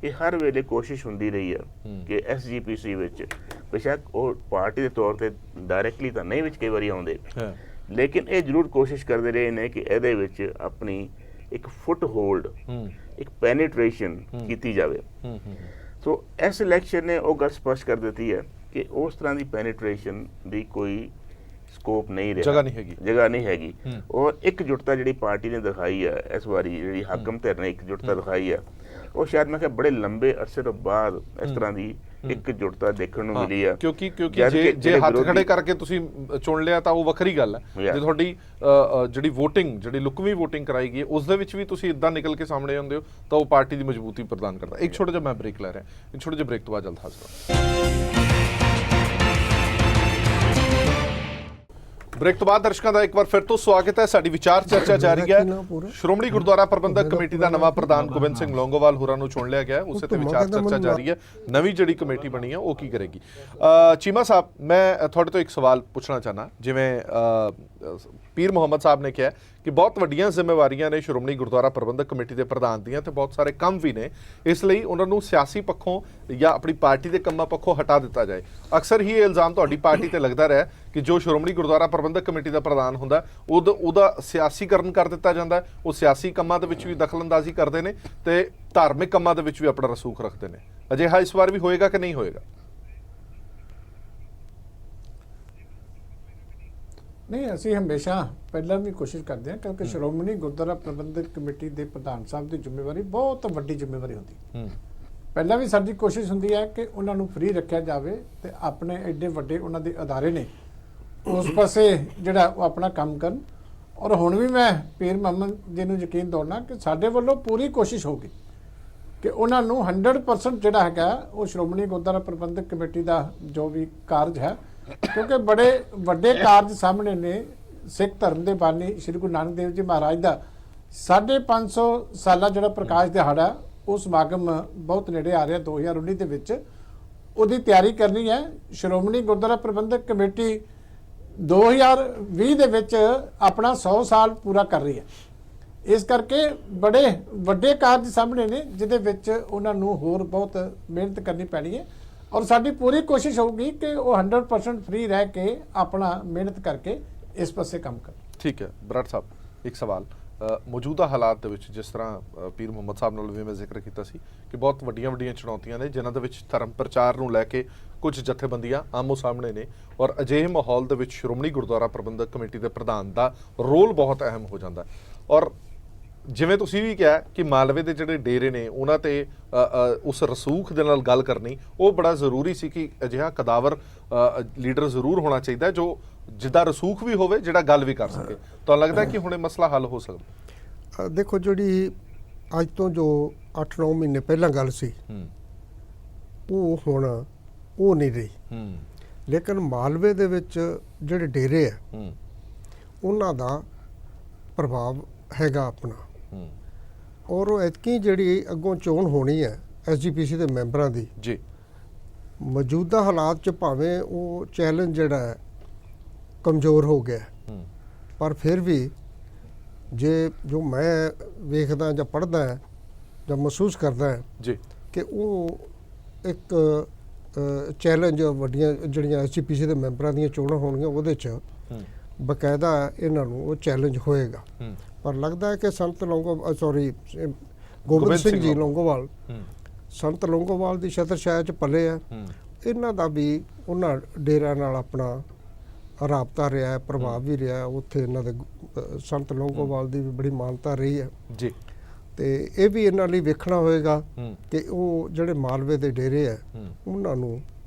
ਕਿ ਹਰ ਵੇਲੇ ਕੋਸ਼ਿਸ਼ ਹੁੰਦੀ ਰਹੀ ਹੈ ਕਿ ਐਸਜੀਪੀਸੀ ਵਿੱਚ, ਬੇਸ਼ੱਕ ਉਹ ਪਾਰਟੀ ਦੇ ਤੌਰ ਤੇ ਡਾਇਰੈਕਟਲੀ ਤਾਂ ਨਹੀਂ ਵਿੱਚ ਕਈ ਵਾਰੀ ਆਉਂਦੇ, ਲੇਕਿਨ ਇਹ ਜ਼ਰੂਰ ਕੋਸ਼ਿਸ਼ ਕਰਦੇ ਰਹੇ ਨੇ ਕਿ ਇਹਦੇ ਵਿੱਚ ਆਪਣੀ ਇੱਕ ਫੁੱਟ ਹੋਲਡ, ਇੱਕ ਪੈਨੀਟ੍ਰੇਸ਼ਨ ਕੀਤੀ ਜਾਵੇ। ਸੋ ਇਸ ਇਲੈਕਸ਼ਨ ਨੇ ਉਹ ਗੱਲ ਸਪਸ਼ਟ ਕਰ ਦਿੱਤੀ ਹੈ ਕਿ ਉਸ ਤਰ੍ਹਾਂ ਦੀ ਪੈਨੀਟ੍ਰੇਸ਼ਨ ਦੀ ਕੋਈ ਸਕੋਪ ਨਹੀਂ ਰਿਹਾ, ਜਗ੍ਹਾ ਨਹੀਂ ਹੈਗੀ। ਔਰ ਇਕਜੁੱਟਤਾ ਜਿਹੜੀ ਪਾਰਟੀ ਨੇ ਦਿਖਾਈ ਹੈ ਇਸ ਵਾਰੀ, ਜਿਹੜੀ ਹਾਕਮ ਧਿਰ ਨੇ ਇਕਜੁੱਟਤਾ ਦਿਖਾਈ ਹੈ, ਉਹ ਸ਼ਾਇਦ ਮੈਂ ਕਿਹਾ ਬੜੇ ਲੰਬੇ ਅਰਸੇ ਤੋਂ ਬਾਅਦ ਇਸ ਤਰ੍ਹਾਂ ਦੀ ਇਕਜੁੱਟਤਾ ਦੇਖਣ ਨੂੰ ਮਿਲੀ ਆ। ਕਿਉਂਕਿ ਜੇ ਹੱਥ ਖੜੇ ਕਰਕੇ ਤੁਸੀਂ ਚੁਣ ਲਿਆ ਤਾਂ ਉਹ ਵੱਖਰੀ ਗੱਲ ਹੈ, ਜੇ ਤੁਹਾਡੀ ਜਿਹੜੀ ਵੋਟਿੰਗ, ਜਿਹੜੀ ਲੁਕਵੀਂ ਵੋਟਿੰਗ ਕਰਾਈ ਗਈ ਉਸ ਦੇ ਵਿੱਚ ਵੀ ਤੁਸੀਂ ਇਦਾਂ ਨਿਕਲ ਕੇ ਸਾਹਮਣੇ ਆਉਂਦੇ ਹੋ, ਤਾਂ ਉਹ ਪਾਰਟੀ ਦੀ ਮਜ਼ਬੂਤੀ ਪ੍ਰਦਾਨ ਕਰਦਾ। ਇੱਕ ਛੋਟਾ ਜਿਹਾ ਮੈਂ ਬ੍ਰੇਕ ਲੈ ਰਿਹਾ, ਇੱਕ ਛੋਟੇ ਜਿਹੇ ਬ੍ਰੇਕ ਤੋਂ ਬਾਅਦ ਜਲਦ ਹਾਜ਼ਰ ਹਾਂ। ਬ੍ਰੇਕ ਤੋਂ ਬਾਅਦ ਦਰਸ਼ਕਾਂ ਦਾ ਇੱਕ ਵਾਰ ਫਿਰ ਤੋਂ ਸਵਾਗਤ ਹੈ। ਸਾਡੀ ਵਿਚਾਰ ਚਰਚਾ ਜਾਰੀ ਹੈ। ਸ਼੍ਰੋਮਣੀ ਗੁਰਦੁਆਰਾ ਪ੍ਰਬੰਧਕ ਕਮੇਟੀ ਦਾ ਨਵਾਂ ਪ੍ਰਧਾਨ ਗੋਬਿੰਦ ਸਿੰਘ ਲੌਂਗੋਵਾਲ ਹੋਰਾਂ ਨੂੰ ਚੁਣ ਲਿਆ ਗਿਆ, ਉਸੇ ਤੇ ਵਿਚਾਰ ਚਰਚਾ ਜਾਰੀ ਹੈ। ਨਵੀਂ ਜਿਹੜੀ ਕਮੇਟੀ ਬਣੀ ਹੈ ਉਹ ਕੀ ਕਰੇਗੀ? ਚੀਮਾ ਸਾਹਿਬ, ਮੈਂ ਤੁਹਾਡੇ ਤੋਂ ਇੱਕ ਸਵਾਲ ਪੁੱਛਣਾ ਚਾਹਨਾ। ਜਿਵੇਂ ਪੀਰ ਮੁਹੰਮਦ ਸਾਹਿਬ ਨੇ ਕਿਹਾ ਕਿ ਬਹੁਤ ਵੱਡੀਆਂ ਜ਼ਿੰਮੇਵਾਰੀਆਂ ਨੇ ਸ਼੍ਰੋਮਣੀ ਗੁਰਦੁਆਰਾ ਪ੍ਰਬੰਧਕ ਕਮੇਟੀ ਦੇ ਪ੍ਰਧਾਨ ਦੀਆਂ, ਤੇ ਬਹੁਤ ਸਾਰੇ ਕੰਮ ਵੀ ਨੇ, ਇਸ ਲਈ ਉਹਨਾਂ ਨੂੰ ਸਿਆਸੀ ਪੱਖੋਂ ਜਾਂ ਆਪਣੀ ਪਾਰਟੀ ਦੇ ਕੰਮਾਂ ਪੱਖੋਂ ਹਟਾ ਦਿੱਤਾ ਜਾਏ। ਅਕਸਰ ਹੀ ਇਹ ਇਲਜ਼ਾਮ ਤੁਹਾਡੀ ਪਾਰਟੀ ਤੇ ਲੱਗਦਾ ਰਿਹਾ ਕਿ ਜੋ ਸ਼੍ਰੋਮਣੀ ਗੁਰਦੁਆਰਾ ਪ੍ਰਬੰਧਕ ਕਮੇਟੀ ਦਾ ਪ੍ਰਧਾਨ ਹੁੰਦਾ ਉਹਦਾ ਸਿਆਸੀਕਰਨ ਕਰ ਦਿੱਤਾ ਜਾਂਦਾ, ਉਹ ਸਿਆਸੀ ਕੰਮਾਂ ਦੇ ਵਿੱਚ ਵੀ ਦਖਲਅੰਦਾਜ਼ੀ ਕਰਦੇ ਨੇ ਤੇ ਧਾਰਮਿਕ ਕੰਮਾਂ ਦੇ ਵਿੱਚ ਵੀ ਆਪਣਾ ਰਸੂਖ ਰੱਖਦੇ ਨੇ। ਅਜਿਹਾ ਇਸ ਵਾਰ ਵੀ ਹੋਏਗਾ ਕਿ ਨਹੀਂ ਹੋਏਗਾ? ਨਹੀਂ, ਅਸੀਂ ਹਮੇਸ਼ਾ ਪਹਿਲਾਂ ਵੀ ਕੋਸ਼ਿਸ਼ ਕਰਦੇ ਹਾਂ, ਕਿਉਂਕਿ ਸ਼੍ਰੋਮਣੀ ਗੁਰਦੁਆਰਾ ਪ੍ਰਬੰਧਕ ਕਮੇਟੀ ਦੇ ਪ੍ਰਧਾਨ ਸਾਹਿਬ ਦੀ ਜ਼ਿੰਮੇਵਾਰੀ ਬਹੁਤ ਵੱਡੀ ਜ਼ਿੰਮੇਵਾਰੀ ਹੁੰਦੀ। ਪਹਿਲਾਂ ਵੀ ਸਾਡੀ ਕੋਸ਼ਿਸ਼ ਹੁੰਦੀ ਹੈ ਕਿ ਉਹਨਾਂ ਨੂੰ ਫ੍ਰੀ ਰੱਖਿਆ ਜਾਵੇ ਤੇ ਆਪਣੇ ਐਡੇ ਵੱਡੇ ਉਹਨਾਂ ਦੇ ਅਦਾਰੇ ਨੇ ਉਸ ਪਾਸੇ ਜਿਹੜਾ ਉਹ ਆਪਣਾ ਕੰਮ ਕਰਨ। ਔਰ ਹੁਣ ਵੀ ਮੈਂ ਪੀਰ ਮੁਹੰਮਦ ਜੀ ਨੂੰ ਯਕੀਨ ਦਿਵਾਉਣਾ ਕਿ ਸਾਡੇ ਵੱਲੋਂ ਪੂਰੀ ਕੋਸ਼ਿਸ਼ ਹੋਊਗੀ ਕਿ ਉਹਨਾਂ ਨੂੰ 100% ਜਿਹੜਾ ਹੈਗਾ ਉਹ ਸ਼੍ਰੋਮਣੀ ਗੁਰਦੁਆਰਾ ਪ੍ਰਬੰਧਕ ਕਮੇਟੀ ਦਾ ਜੋ ਵੀ ਕਾਰਜ ਹੈ, ਕਿਉਂਕਿ ਬੜੇ ਵੱਡੇ ਕਾਰਜ ਸਾਹਮਣੇ ਨੇ। ਸਿੱਖ ਧਰਮ ਦੇ ਬਾਨੀ ਸ੍ਰੀ ਗੁਰੂ ਨਾਨਕ ਦੇਵ ਜੀ ਮਹਾਰਾਜ ਦਾ 550 ਸਾਲਾ ਜਿਹੜਾ ਪ੍ਰਕਾਸ਼ ਦਿਹਾੜਾ, ਉਹ ਸਮਾਗਮ ਬਹੁਤ ਨੇੜੇ ਆ ਰਿਹਾ 2019 ਦੇ ਵਿੱਚ। ਉਹਦੀ ਤਿਆਰੀ ਕਰਨੀ ਹੈ। ਸ਼੍ਰੋਮਣੀ ਗੁਰਦੁਆਰਾ ਪ੍ਰਬੰਧਕ ਕਮੇਟੀ 2020 ਦੇ ਵਿੱਚ ਆਪਣਾ 100 ਸਾਲ ਪੂਰਾ ਕਰ ਰਹੀ ਹੈ। ਇਸ ਕਰਕੇ ਬੜੇ ਵੱਡੇ ਕਾਰਜ ਸਾਹਮਣੇ ਨੇ ਜਿਹਦੇ ਵਿੱਚ ਉਹਨਾਂ ਨੂੰ ਹੋਰ ਬਹੁਤ ਮਿਹਨਤ ਕਰਨੀ ਪੈਣੀ ਹੈ। ਔਰ ਸਾਡੀ ਪੂਰੀ ਕੋਸ਼ਿਸ਼ ਹੋਊਗੀ ਕਿ ਉਹ 100% ਫ੍ਰੀ ਰਹਿ ਕੇ ਆਪਣਾ ਮਿਹਨਤ ਕਰਕੇ ਇਸ ਪਾਸੇ ਕੰਮ ਕਰਨ। ਠੀਕ ਹੈ ਬਰਾੜ ਸਾਹਿਬ, ਇੱਕ ਸਵਾਲ ਮੌਜੂਦਾ ਹਾਲਾਤ ਦੇ ਵਿੱਚ, ਜਿਸ ਤਰ੍ਹਾਂ ਪੀਰ ਮੁਹੰਮਦ ਸਾਹਿਬ ਨਾਲ ਵੀ ਮੈਂ ਜ਼ਿਕਰ ਕੀਤਾ ਸੀ ਕਿ ਬਹੁਤ ਵੱਡੀਆਂ ਚੁਣੌਤੀਆਂ ਨੇ ਜਿਨ੍ਹਾਂ ਦੇ ਵਿੱਚ ਧਰਮ ਪ੍ਰਚਾਰ ਨੂੰ ਲੈ ਕੇ ਕੁਝ ਜਥੇਬੰਦੀਆਂ ਆਮੋ ਸਾਹਮਣੇ ਨੇ, ਔਰ ਅਜਿਹੇ ਮਾਹੌਲ ਦੇ ਵਿੱਚ ਸ਼੍ਰੋਮਣੀ ਗੁਰਦੁਆਰਾ ਪ੍ਰਬੰਧਕ ਕਮੇਟੀ ਦੇ ਪ੍ਰਧਾਨ ਦਾ ਰੋਲ ਬਹੁਤ ਅਹਿਮ ਹੋ ਜਾਂਦਾ। ਔਰ ਜਿਵੇਂ ਤੁਸੀਂ ਵੀ ਕਿਹਾ ਕਿ ਮਾਲਵੇ ਦੇ ਜਿਹੜੇ ਡੇਰੇ ਨੇ ਉਹਨਾਂ ਤੇ ਉਸ ਰਸੂਖ ਦੇ ਨਾਲ ਗੱਲ ਕਰਨੀ ਉਹ ਬੜਾ ਜ਼ਰੂਰੀ ਸੀ ਕਿ ਅਜਿਹਾ ਕਦਾਵਰ ਲੀਡਰ ਜ਼ਰੂਰ ਹੋਣਾ ਚਾਹੀਦਾ ਜੋ ਜਿੱਦਾਂ ਰਸੂਖ ਵੀ ਹੋਵੇ, ਜਿਹੜਾ ਗੱਲ ਵੀ ਕਰ ਸਕੇ। ਤੁਹਾਨੂੰ ਲੱਗਦਾ ਕਿ ਹੁਣ ਇਹ ਮਸਲਾ ਹੱਲ ਹੋ ਸਕਦਾ? ਦੇਖੋ, ਜਿਹੜੀ ਅੱਜ ਤੋਂ ਜੋ 8-9 ਮਹੀਨੇ ਪਹਿਲਾਂ ਗੱਲ ਸੀ ਉਹ ਹੁਣ ਉਹ ਨਹੀਂ ਰਹੀ। ਲੇਕਿਨ ਮਾਲਵੇ ਦੇ ਵਿੱਚ ਜਿਹੜੇ ਡੇਰੇ ਆ ਉਹਨਾਂ ਦਾ ਪ੍ਰਭਾਵ ਹੈਗਾ ਆਪਣਾ। ਔਰ ਉਹ ਐਤਕੀ ਜਿਹੜੀ ਅੱਗੋਂ ਚੋਣ ਹੋਣੀ ਹੈ SGPC ਦੇ ਮੈਂਬਰਾਂ ਦੀ ਜੀ, ਮੌਜੂਦਾ ਹਾਲਾਤ 'ਚ ਭਾਵੇਂ ਉਹ ਚੈਲੰਜ ਜਿਹੜਾ ਹੈ ਕਮਜ਼ੋਰ ਹੋ ਗਿਆ, ਪਰ ਫਿਰ ਵੀ ਜੇ ਜੋ ਮੈਂ ਵੇਖਦਾ ਜਾਂ ਪੜ੍ਹਦਾ ਜਾਂ ਮਹਿਸੂਸ ਕਰਦਾ ਜੀ ਕਿ ਉਹ ਇੱਕ ਚੈਲੰਜ ਵੱਡੀਆਂ ਜਿਹੜੀਆਂ SGPC ਦੇ ਮੈਂਬਰਾਂ ਦੀਆਂ ਚੋਣਾਂ ਹੋਣਗੀਆਂ ਉਹਦੇ 'ਚ ਬਕਾਇਦਾ ਇਹਨਾਂ ਨੂੰ ਉਹ ਚੈਲੰਜ ਹੋਏਗਾ। ਪਰ ਲੱਗਦਾ ਹੈ ਕਿ ਗੋਬਿੰਦ ਸਿੰਘ ਜੀ ਲੌਂਗੋਵਾਲ, ਸੰਤ ਲੌਂਗੋਵਾਲ ਦੀ ਛਤਰਛਾਇਆ 'ਚ ਪਲੇ ਆ। ਇਹਨਾਂ ਦਾ ਵੀ ਉਹਨਾਂ ਡੇਰਿਆਂ ਨਾਲ ਆਪਣਾ ਰਾਬਤਾ ਰਿਹਾ ਹੈ, ਪ੍ਰਭਾਵ ਵੀ ਰਿਹਾ। ਉੱਥੇ ਇਹਨਾਂ ਦੇ ਸੰਤ ਲੌਂਗੋਵਾਲ ਦੀ ਵੀ ਬੜੀ ਮਾਨਤਾ ਰਹੀ ਹੈ ਜੀ। ਤੇ ਇਹ ਵੀ ਇਹਨਾਂ ਲਈ ਵੇਖਣਾ ਹੋਏਗਾ ਕਿ ਉਹ ਜਿਹੜੇ ਮਾਲਵੇ ਦੇ ਡੇਰੇ ਆ ਉਹਨਾਂ ਨੂੰ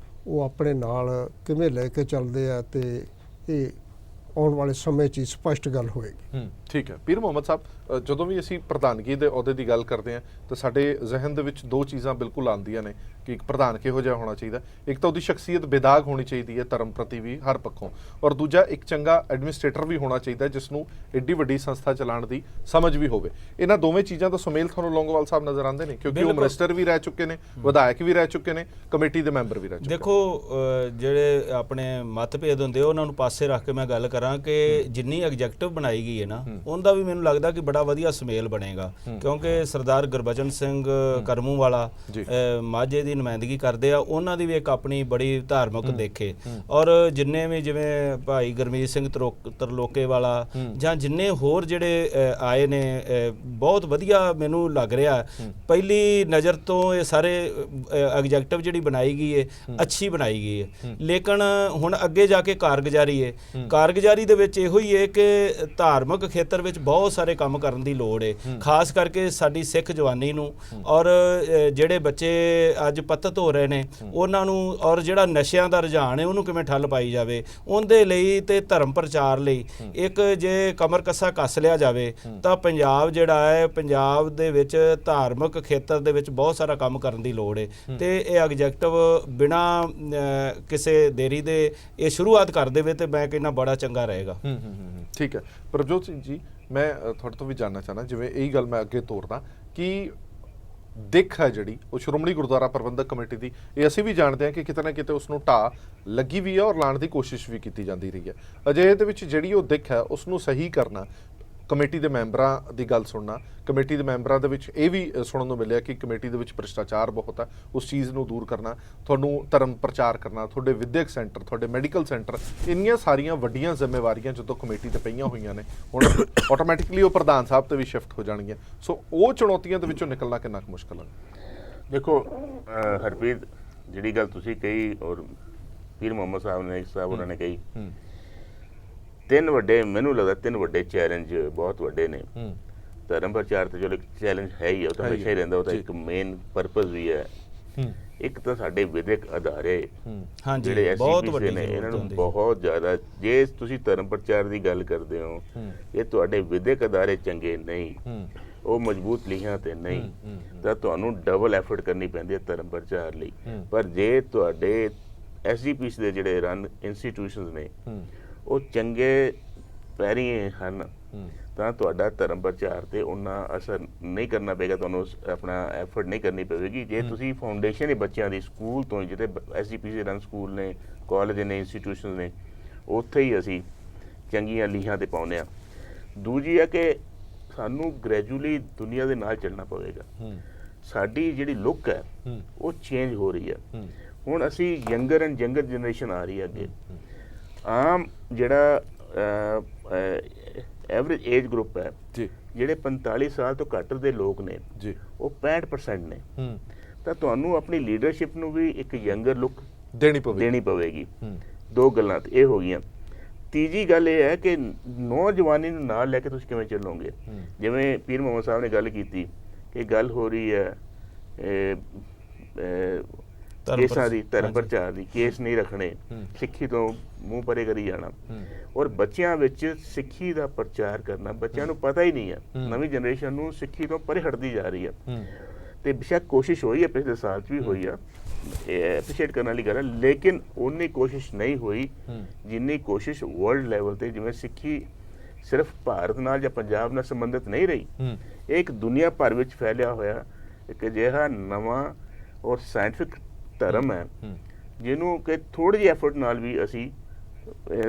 ਉਹ ਆਪਣੇ ਨਾਲ ਕਿਵੇਂ ਲੈ ਕੇ ਚੱਲਦੇ ਆ, ਤੇ ਇਹ ਆਉਣ ਵਾਲੇ ਸਮੇਂ 'ਚ ਸਪਸ਼ਟ ਗੱਲ ਹੋਏਗੀ। ਠੀਕ ਹੈ ਪੀਰ ਮੁਹੰਮਦ ਸਾਹਿਬ, ਜਦੋਂ ਵੀ ਅਸੀਂ ਪ੍ਰਧਾਨਗੀ ਦੇ ਅਹੁਦੇ ਦੀ ਗੱਲ ਕਰਦੇ ਹਾਂ ਤਾਂ ਸਾਡੇ ਜ਼ਿਹਨ ਦੇ ਵਿੱਚ ਦੋ ਚੀਜ਼ਾਂ ਬਿਲਕੁਲ ਆਉਂਦੀਆਂ ਨੇ ਕਿ ਇੱਕ ਪ੍ਰਧਾਨ ਕਿਹੋ ਜਿਹਾ ਹੋਣਾ ਚਾਹੀਦਾ। ਇੱਕ ਤਾਂ ਉਹਦੀ ਸ਼ਖਸੀਅਤ ਬੇਦਾਗ ਹੋਣੀ ਚਾਹੀਦੀ ਹੈ ਧਰਮ ਪ੍ਰਤੀ ਵੀ ਹਰ ਪੱਖੋਂ, ਔਰ ਦੂਜਾ ਇੱਕ ਚੰਗਾ ਐਡਮਿਨਿਸਟ੍ਰੇਟਰ ਵੀ ਹੋਣਾ ਚਾਹੀਦਾ ਜਿਸ ਨੂੰ ਏਡੀ ਵੱਡੀ ਸੰਸਥਾ ਚਲਾਉਣ ਦੀ ਸਮਝ ਵੀ ਹੋਵੇ। ਇਹਨਾਂ ਦੋਵੇਂ ਚੀਜ਼ਾਂ ਦਾ ਸੁਮੇਲ ਤੁਹਾਨੂੰ ਲੌਂਗੋਵਾਲ ਸਾਹਿਬ ਨਜ਼ਰ ਆਉਂਦੇ ਨੇ? ਕਿਉਂਕਿ ਉਹ ਮਿਨਿਸਟਰ ਵੀ ਰਹਿ ਚੁੱਕੇ ਨੇ, ਵਿਧਾਇਕ ਵੀ ਰਹਿ ਚੁੱਕੇ ਨੇ, ਕਮੇਟੀ ਦੇ ਮੈਂਬਰ ਵੀ ਰਹਿ ਚੁੱਕੇ ਨੇ। ਦੇਖੋ, ਜਿਹੜੇ ਆਪਣੇ ਮਤਭੇਦ ਹੁੰਦੇ ਉਹਨਾਂ ਨੂੰ ਪਾਸੇ ਰੱਖ ਕੇ ਮੈਂ ਗੱਲ ਕਰਾਂ ਕਿ ਜਿੰਨੀ ਐਗਜੈਕਟਿਵ ਬਣਾਈ ਗਈ ਹੈ ਨਾ ਉਹਦਾ ਵੀ ਮੈਨੂੰ ਲੱਗਦਾ ਕਿ ਬੜਾ ਵਧੀਆ ਸੁਮੇਲ ਬਣੇਗਾ, ਕਿਉਂਕਿ ਸਰਦਾਰ ਗੁਰਬਚਨ ਸਿੰਘ ਕਰਮੂ ਵਾਲਾ ਮਾਝੇ ਦੀ ਨੁਮਾਇੰਦਗੀ ਕਰਦੇ ਆ, ਉਹਨਾਂ ਦੀ ਵੀ ਇੱਕ ਆਪਣੀ ਬੜੀ ਧਾਰਮਿਕ ਦੇਖੇ। ਔਰ ਜਿੰਨੇ ਵੀ ਜਿਵੇਂ ਭਾਈ ਗੁਰਮੀਤ ਸਿੰਘ ਤਰਲੋਕੇ ਵਾਲਾ ਜਾਂ ਜਿੰਨੇ ਹੋਰ ਜਿਹੜੇ ਆਏ ਨੇ, ਬਹੁਤ ਵਧੀਆ ਮੈਨੂੰ ਲੱਗ ਰਿਹਾ। ਪਹਿਲੀ ਨਜ਼ਰ ਤੋਂ ਇਹ ਸਾਰੇ ਐਗਜੈਕਟਿਵ ਜਿਹੜੀ ਬਣਾਈ ਗਈ ਹੈ ਅੱਛੀ ਬਣਾਈ ਗਈ ਹੈ, ਲੇਕਿਨ ਹੁਣ ਅੱਗੇ ਜਾ ਕੇ ਕਾਰਗੁਜ਼ਾਰੀ ਹੈ। ਕਾਰਗੁਜ਼ਾਰੀ ਦੇ ਵਿੱਚ ਇਹੋ ਹੀ ਹੈ ਕਿ ਧਾਰਮਿਕ ਖੇਤਰ ਵਿੱਚ ਬਹੁਤ ਸਾਰੇ ਕੰਮ ਕਰਨ ਦੀ ਲੋੜ ਹੈ, ਖਾਸ ਕਰਕੇ ਸਾਡੀ ਸਿੱਖ ਜਵਾਨੀ ਨੂੰ, ਔਰ ਜਿਹੜੇ ਬੱਚੇ ਅੱਜ ਪਤਤ ਹੋ ਰਹੇ ਨੇ ਉਹਨਾਂ ਨੂੰ, ਔਰ ਜਿਹੜਾ ਨਸ਼ਿਆਂ ਦਾ ਰੁਝਾਨ ਹੈ ਉਹਨੂੰ ਕਿਵੇਂ ਠੱਲ ਪਾਈ ਜਾਵੇ, ਉਹਦੇ ਲਈ ਤੇ ਧਰਮ ਪ੍ਰਚਾਰ ਲਈ ਇੱਕ ਜੇ ਕਮਰ ਕੱਸਾ ਕੱਸ ਲਿਆ ਜਾਵੇ ਤਾਂ ਪੰਜਾਬ ਜਿਹੜਾ ਹੈ, ਪੰਜਾਬ ਦੇ ਵਿੱਚ ਧਾਰਮਿਕ ਖੇਤਰ ਦੇ ਵਿੱਚ ਬਹੁਤ ਸਾਰਾ ਕੰਮ ਕਰਨ ਦੀ ਲੋੜ ਹੈ। ਤੇ ਇਹ ਐਗਜੈਕਟਿਵ ਬਿਨਾਂ ਕਿਸੇ ਦੇਰੀ ਦੇ ਇਹ ਸ਼ੁਰੂਆਤ ਕਰ ਦੇਵੇ ਤੇ ਮੈਂ ਕਹਿੰਦਾ ਬੜਾ ਚੰਗਾ ਰਹੇਗਾ। ਠੀਕ ਹੈ ਪ੍ਰਭਜੋਤ ਸਿੰਘ ਜੀ, ਮੈਂ ਤੁਹਾਡੇ ਤੋਂ ਵੀ ਜਾਣਨਾ ਚਾਹਨਾ, ਜਿਵੇਂ ਇਹੀ ਗੱਲ ਮੈਂ ਅੱਗੇ ਤੋਰਦਾ ਕਿ ਦਿੱਖ ਹੈ ਜਿਹੜੀ ਉਹ ਸ਼੍ਰੋਮਣੀ ਗੁਰਦੁਆਰਾ ਪ੍ਰਬੰਧਕ ਕਮੇਟੀ ਦੀ, ਇਹ ਅਸੀਂ ਵੀ ਜਾਣਦੇ ਹਾਂ ਕਿ ਕਿਤੇ ਨਾ ਕਿਤੇ ਉਸ ਨੂੰ ਢਾਹ ਲੱਗੀ ਵੀ ਹੈ ਔਰ ਲਾਉਣ ਦੀ ਕੋਸ਼ਿਸ਼ ਵੀ ਕੀਤੀ ਜਾਂਦੀ ਰਹੀ ਹੈ। ਅਜਿਹੇ ਦੇ ਵਿੱਚ ਜਿਹੜੀ ਉਹ ਦਿੱਖ ਹੈ ਉਸ ਨੂੰ ਸਹੀ ਕਰਨਾ, ਕਮੇਟੀ ਦੇ ਮੈਂਬਰਾਂ ਦੀ ਗੱਲ ਸੁਣਨਾ, ਕਮੇਟੀ ਦੇ ਮੈਂਬਰਾਂ ਦੇ ਵਿੱਚ ਇਹ ਵੀ ਸੁਣਨ ਨੂੰ ਮਿਲਿਆ ਕਿ ਕਮੇਟੀ ਦੇ ਵਿੱਚ ਭ੍ਰਿਸ਼ਟਾਚਾਰ ਬਹੁਤ ਹੈ, ਉਸ ਚੀਜ਼ ਨੂੰ ਦੂਰ ਕਰਨਾ, ਤੁਹਾਨੂੰ ਧਰਮ ਪ੍ਰਚਾਰ ਕਰਨਾ, ਤੁਹਾਡੇ ਵਿਦਿਅਕ ਸੈਂਟਰ, ਤੁਹਾਡੇ ਮੈਡੀਕਲ ਸੈਂਟਰ, ਇੰਨੀਆਂ ਸਾਰੀਆਂ ਵੱਡੀਆਂ ਜ਼ਿੰਮੇਵਾਰੀਆਂ ਜਦੋਂ ਕਮੇਟੀ ਤੇ ਪਈਆਂ ਹੋਈਆਂ ਨੇ ਹੁਣ ਆਟੋਮੈਟਿਕਲੀ ਉਹ ਪ੍ਰਧਾਨ ਸਾਹਿਬ ਤੇ ਵੀ ਸ਼ਿਫਟ ਹੋ ਜਾਣਗੀਆਂ। ਸੋ ਉਹ ਚੁਣੌਤੀਆਂ ਦੇ ਵਿੱਚੋਂ ਨਿਕਲਣਾ ਕਿੰਨਾ ਕੁ ਮੁਸ਼ਕਲ ਹੈ? ਦੇਖੋ ਹਰਪ੍ਰੀਤ, ਜਿਹੜੀ ਗੱਲ ਤੁਸੀਂ ਕਹੀ ਔਰ ਪੀਰ ਮੁਹੰਮਦ ਸਾਹਿਬ ਨੇ ਉਹਨਾਂ ਨੇ ਕਹੀ, ਤਿੰਨ ਵੱਡੇ, ਮੈਨੂੰ ਲੱਗਦਾ ਤਿੰਨ ਵੱਡੇ ਚੈਲੰਜ ਬਹੁਤ ਵੱਡੇ ਨੇ। ਹੂੰ ਧਰਮ ਪ੍ਰਚਾਰ ਤੇ ਚਲੋ ਇੱਕ ਚੈਲੰਜ ਹੈ ਹੀ ਹੈ, ਉਹ ਤਾਂ ਹਮੇਸ਼ਾ ਹੀ ਰਹਿੰਦਾ, ਉਹ ਤਾਂ ਇੱਕ ਮੇਨ ਪਰਪਸ ਵੀ ਹੈ। ਹੂੰ ਇੱਕ ਤਾਂ ਸਾਡੇ ਵਿਦਿਅਕ ਅਦਾਰੇ ਹਾਂਜੀ, ਜਿਹੜੇ ਬਹੁਤ SCPC ਵੱਡੀ ਨੇ, ਇਹਨਾਂ ਜ਼ਰੂਰਤ ਨੂੰ ਹੁੰਦੀ। ਬਹੁਤ ਜ਼ਿਆਦਾ, ਜੇ ਤੁਸੀਂ ਧਰਮ ਪ੍ਰਚਾਰ ਦੀ ਗੱਲ ਕਰਦੇ ਹੋ, ਇਹ ਤੁਹਾਡੇ ਵਿਦਿਅਕ ਅਦਾਰੇ ਚੰਗੇ ਨਹੀਂ, ਉਹ ਮਜ਼ਬੂਤ ਲੀਹਾਂ ਤੇ ਨਹੀਂ, ਤਾਂ ਤੁਹਾਨੂੰ ਡਬਲ ਐਫਰਟ ਕਰਨੀ ਪੈਂਦੀ ਹੈ ਧਰਮ ਪ੍ਰਚਾਰ ਲਈ। ਪਰ ਜੇ ਤੁਹਾਡੇ SGPC ਦੇ ਜਿਹੜੇ ਰਨ ਇੰਸਟੀਟਿਊਸ਼ਨਸ ਨੇ ਉਹ ਚੰਗੇ ਪੈਰੀ ਹਨ, ਤਾਂ ਤੁਹਾਡਾ ਧਰਮ ਪ੍ਰਚਾਰ ਤੇ ਉਹਨਾਂ ਅਸਰ ਨਹੀਂ ਕਰਨਾ ਪਏਗਾ, ਤੁਹਾਨੂੰ ਆਪਣਾ ਐਫਰਟ ਨਹੀਂ ਕਰਨੀ ਪਵੇਗੀ। ਜੇ ਤੁਸੀਂ ਫਾਊਂਡੇਸ਼ਨ ਹੀ ਬੱਚਿਆਂ ਦੀ ਸਕੂਲ ਤੋਂ, ਜਿੱਥੇ SGPC ਰਨ ਸਕੂਲ ਨੇ, ਕਾਲਜ ਨੇ, ਇੰਸਟੀਟਿਊਸ਼ਨ ਨੇ, ਉੱਥੇ ਹੀ ਅਸੀਂ ਚੰਗੀਆਂ ਲੀਹਾਂ ਤੇ ਪਾਉਂਦੇ ਹਾਂ। ਦੂਜੀ ਹੈ ਕਿ ਸਾਨੂੰ ਗ੍ਰੈਜੂਅਲੀ ਦੁਨੀਆ ਦੇ ਨਾਲ ਚੱਲਣਾ ਪਵੇਗਾ। ਸਾਡੀ ਜਿਹੜੀ ਲੁੱਕ ਹੈ ਉਹ ਚੇਂਜ ਹੋ ਰਹੀ ਹੈ। ਹੁਣ ਅਸੀਂ ਯੰਗਰ ਐਂਡ ਯੰਗਰ ਜਨਰੇਸ਼ਨ ਆ ਰਹੀ ਹੈ ਅੱਗੇ। ਆਮ ਜਿਹੜਾ ਐਵਰੇਜ ਏਜ ਗਰੁੱਪ ਹੈ ਜੀ, ਜਿਹੜੇ 45 ਸਾਲ ਤੋਂ ਘੱਟ ਦੇ ਲੋਕ ਨੇ, ਜੀ, ਉਹ 65% ਨੇ। ਤਾਂ ਤੁਹਾਨੂੰ ਆਪਣੀ ਲੀਡਰਸ਼ਿਪ ਨੂੰ ਵੀ ਇੱਕ ਯੰਗਰ ਲੁੱਕ ਦੇਣੀ ਪਵੇਗੀ। ਦੋ ਗੱਲਾਂ ਤੇ ਇਹ ਹੋ ਗਈਆਂ। ਤੀਜੀ ਗੱਲ ਇਹ ਹੈ ਕਿ ਨੌਜਵਾਨੀ ਨੂੰ ਨਾਲ ਲੈ ਕੇ ਤੁਸੀਂ ਕਿਵੇਂ ਚੱਲੋਗੇ। ਜਿਵੇਂ ਪੀਰ ਮੁਹੰਮਦ ਸਾਹਿਬ ਨੇ ਗੱਲ ਕੀਤੀ ਕਿ ਗੱਲ ਹੋ ਰਹੀ ਹੈ ਕੇਸਾਂ ਦੀ, ਧਰਮ ਪ੍ਰਚਾਰ ਦੀ, ਕੇਸ ਨਹੀਂ ਰੱਖਣੇ, ਸਿੱਖੀ ਤੋਂ ਮੂੰਹ ਪਰੇ ਕਰੀ ਜਾਣਾ, ਔਰ ਬੱਚਿਆਂ ਵਿੱਚ ਸਿੱਖੀ ਦਾ ਪ੍ਰਚਾਰ ਕਰਨਾ। ਬੱਚਿਆਂ ਨੂੰ ਪਤਾ ਹੀ ਨਹੀਂ ਹੈ, ਨਵੀਂ ਜਨਰੇਸ਼ਨ ਨੂੰ ਸਿੱਖੀ ਤੋਂ ਪਰੇ ਹਟਦੀ ਜਾ ਰਹੀ ਹੈ। ਤੇ ਬੇਸ਼ੱਕ ਕੋਸ਼ਿਸ਼ ਹੋਈ ਹੈ, ਪਿਛਲੇ ਸਾਲ 'ਚ ਵੀ ਹੋਈ ਆ, ਐਪਰੀਸ਼ੀਏਟ ਕਰਨ ਵਾਲੀ ਗੱਲ ਹੈ, ਲੇਕਿਨ ਉਨੀ ਕੋਸ਼ਿਸ਼ ਨਹੀਂ ਹੋਈ ਜਿੰਨੀ ਕੋਸ਼ਿਸ਼ ਵਰਲਡ ਲੈਵਲ ਤੇ, ਜਿਵੇਂ ਸਿੱਖੀ ਸਿਰਫ ਭਾਰਤ ਨਾਲ ਜਾਂ ਪੰਜਾਬ ਨਾਲ ਸੰਬੰਧਿਤ ਨਹੀਂ ਰਹੀ, ਇਹ ਇੱਕ ਦੁਨੀਆ ਭਰ ਵਿੱਚ ਫੈਲਿਆ ਹੋਇਆ ਇੱਕ ਅਜਿਹਾ ਨਵਾਂ ਔਰ ਸਾਇੰਟਿਫਿਕ ਧਰਮ ਹੈ ਜਿਹਨੂੰ ਕਿ ਥੋੜੀ ਜਿਹੀ ਐਫਰਟ ਨਾਲ ਵੀ ਅਸੀਂ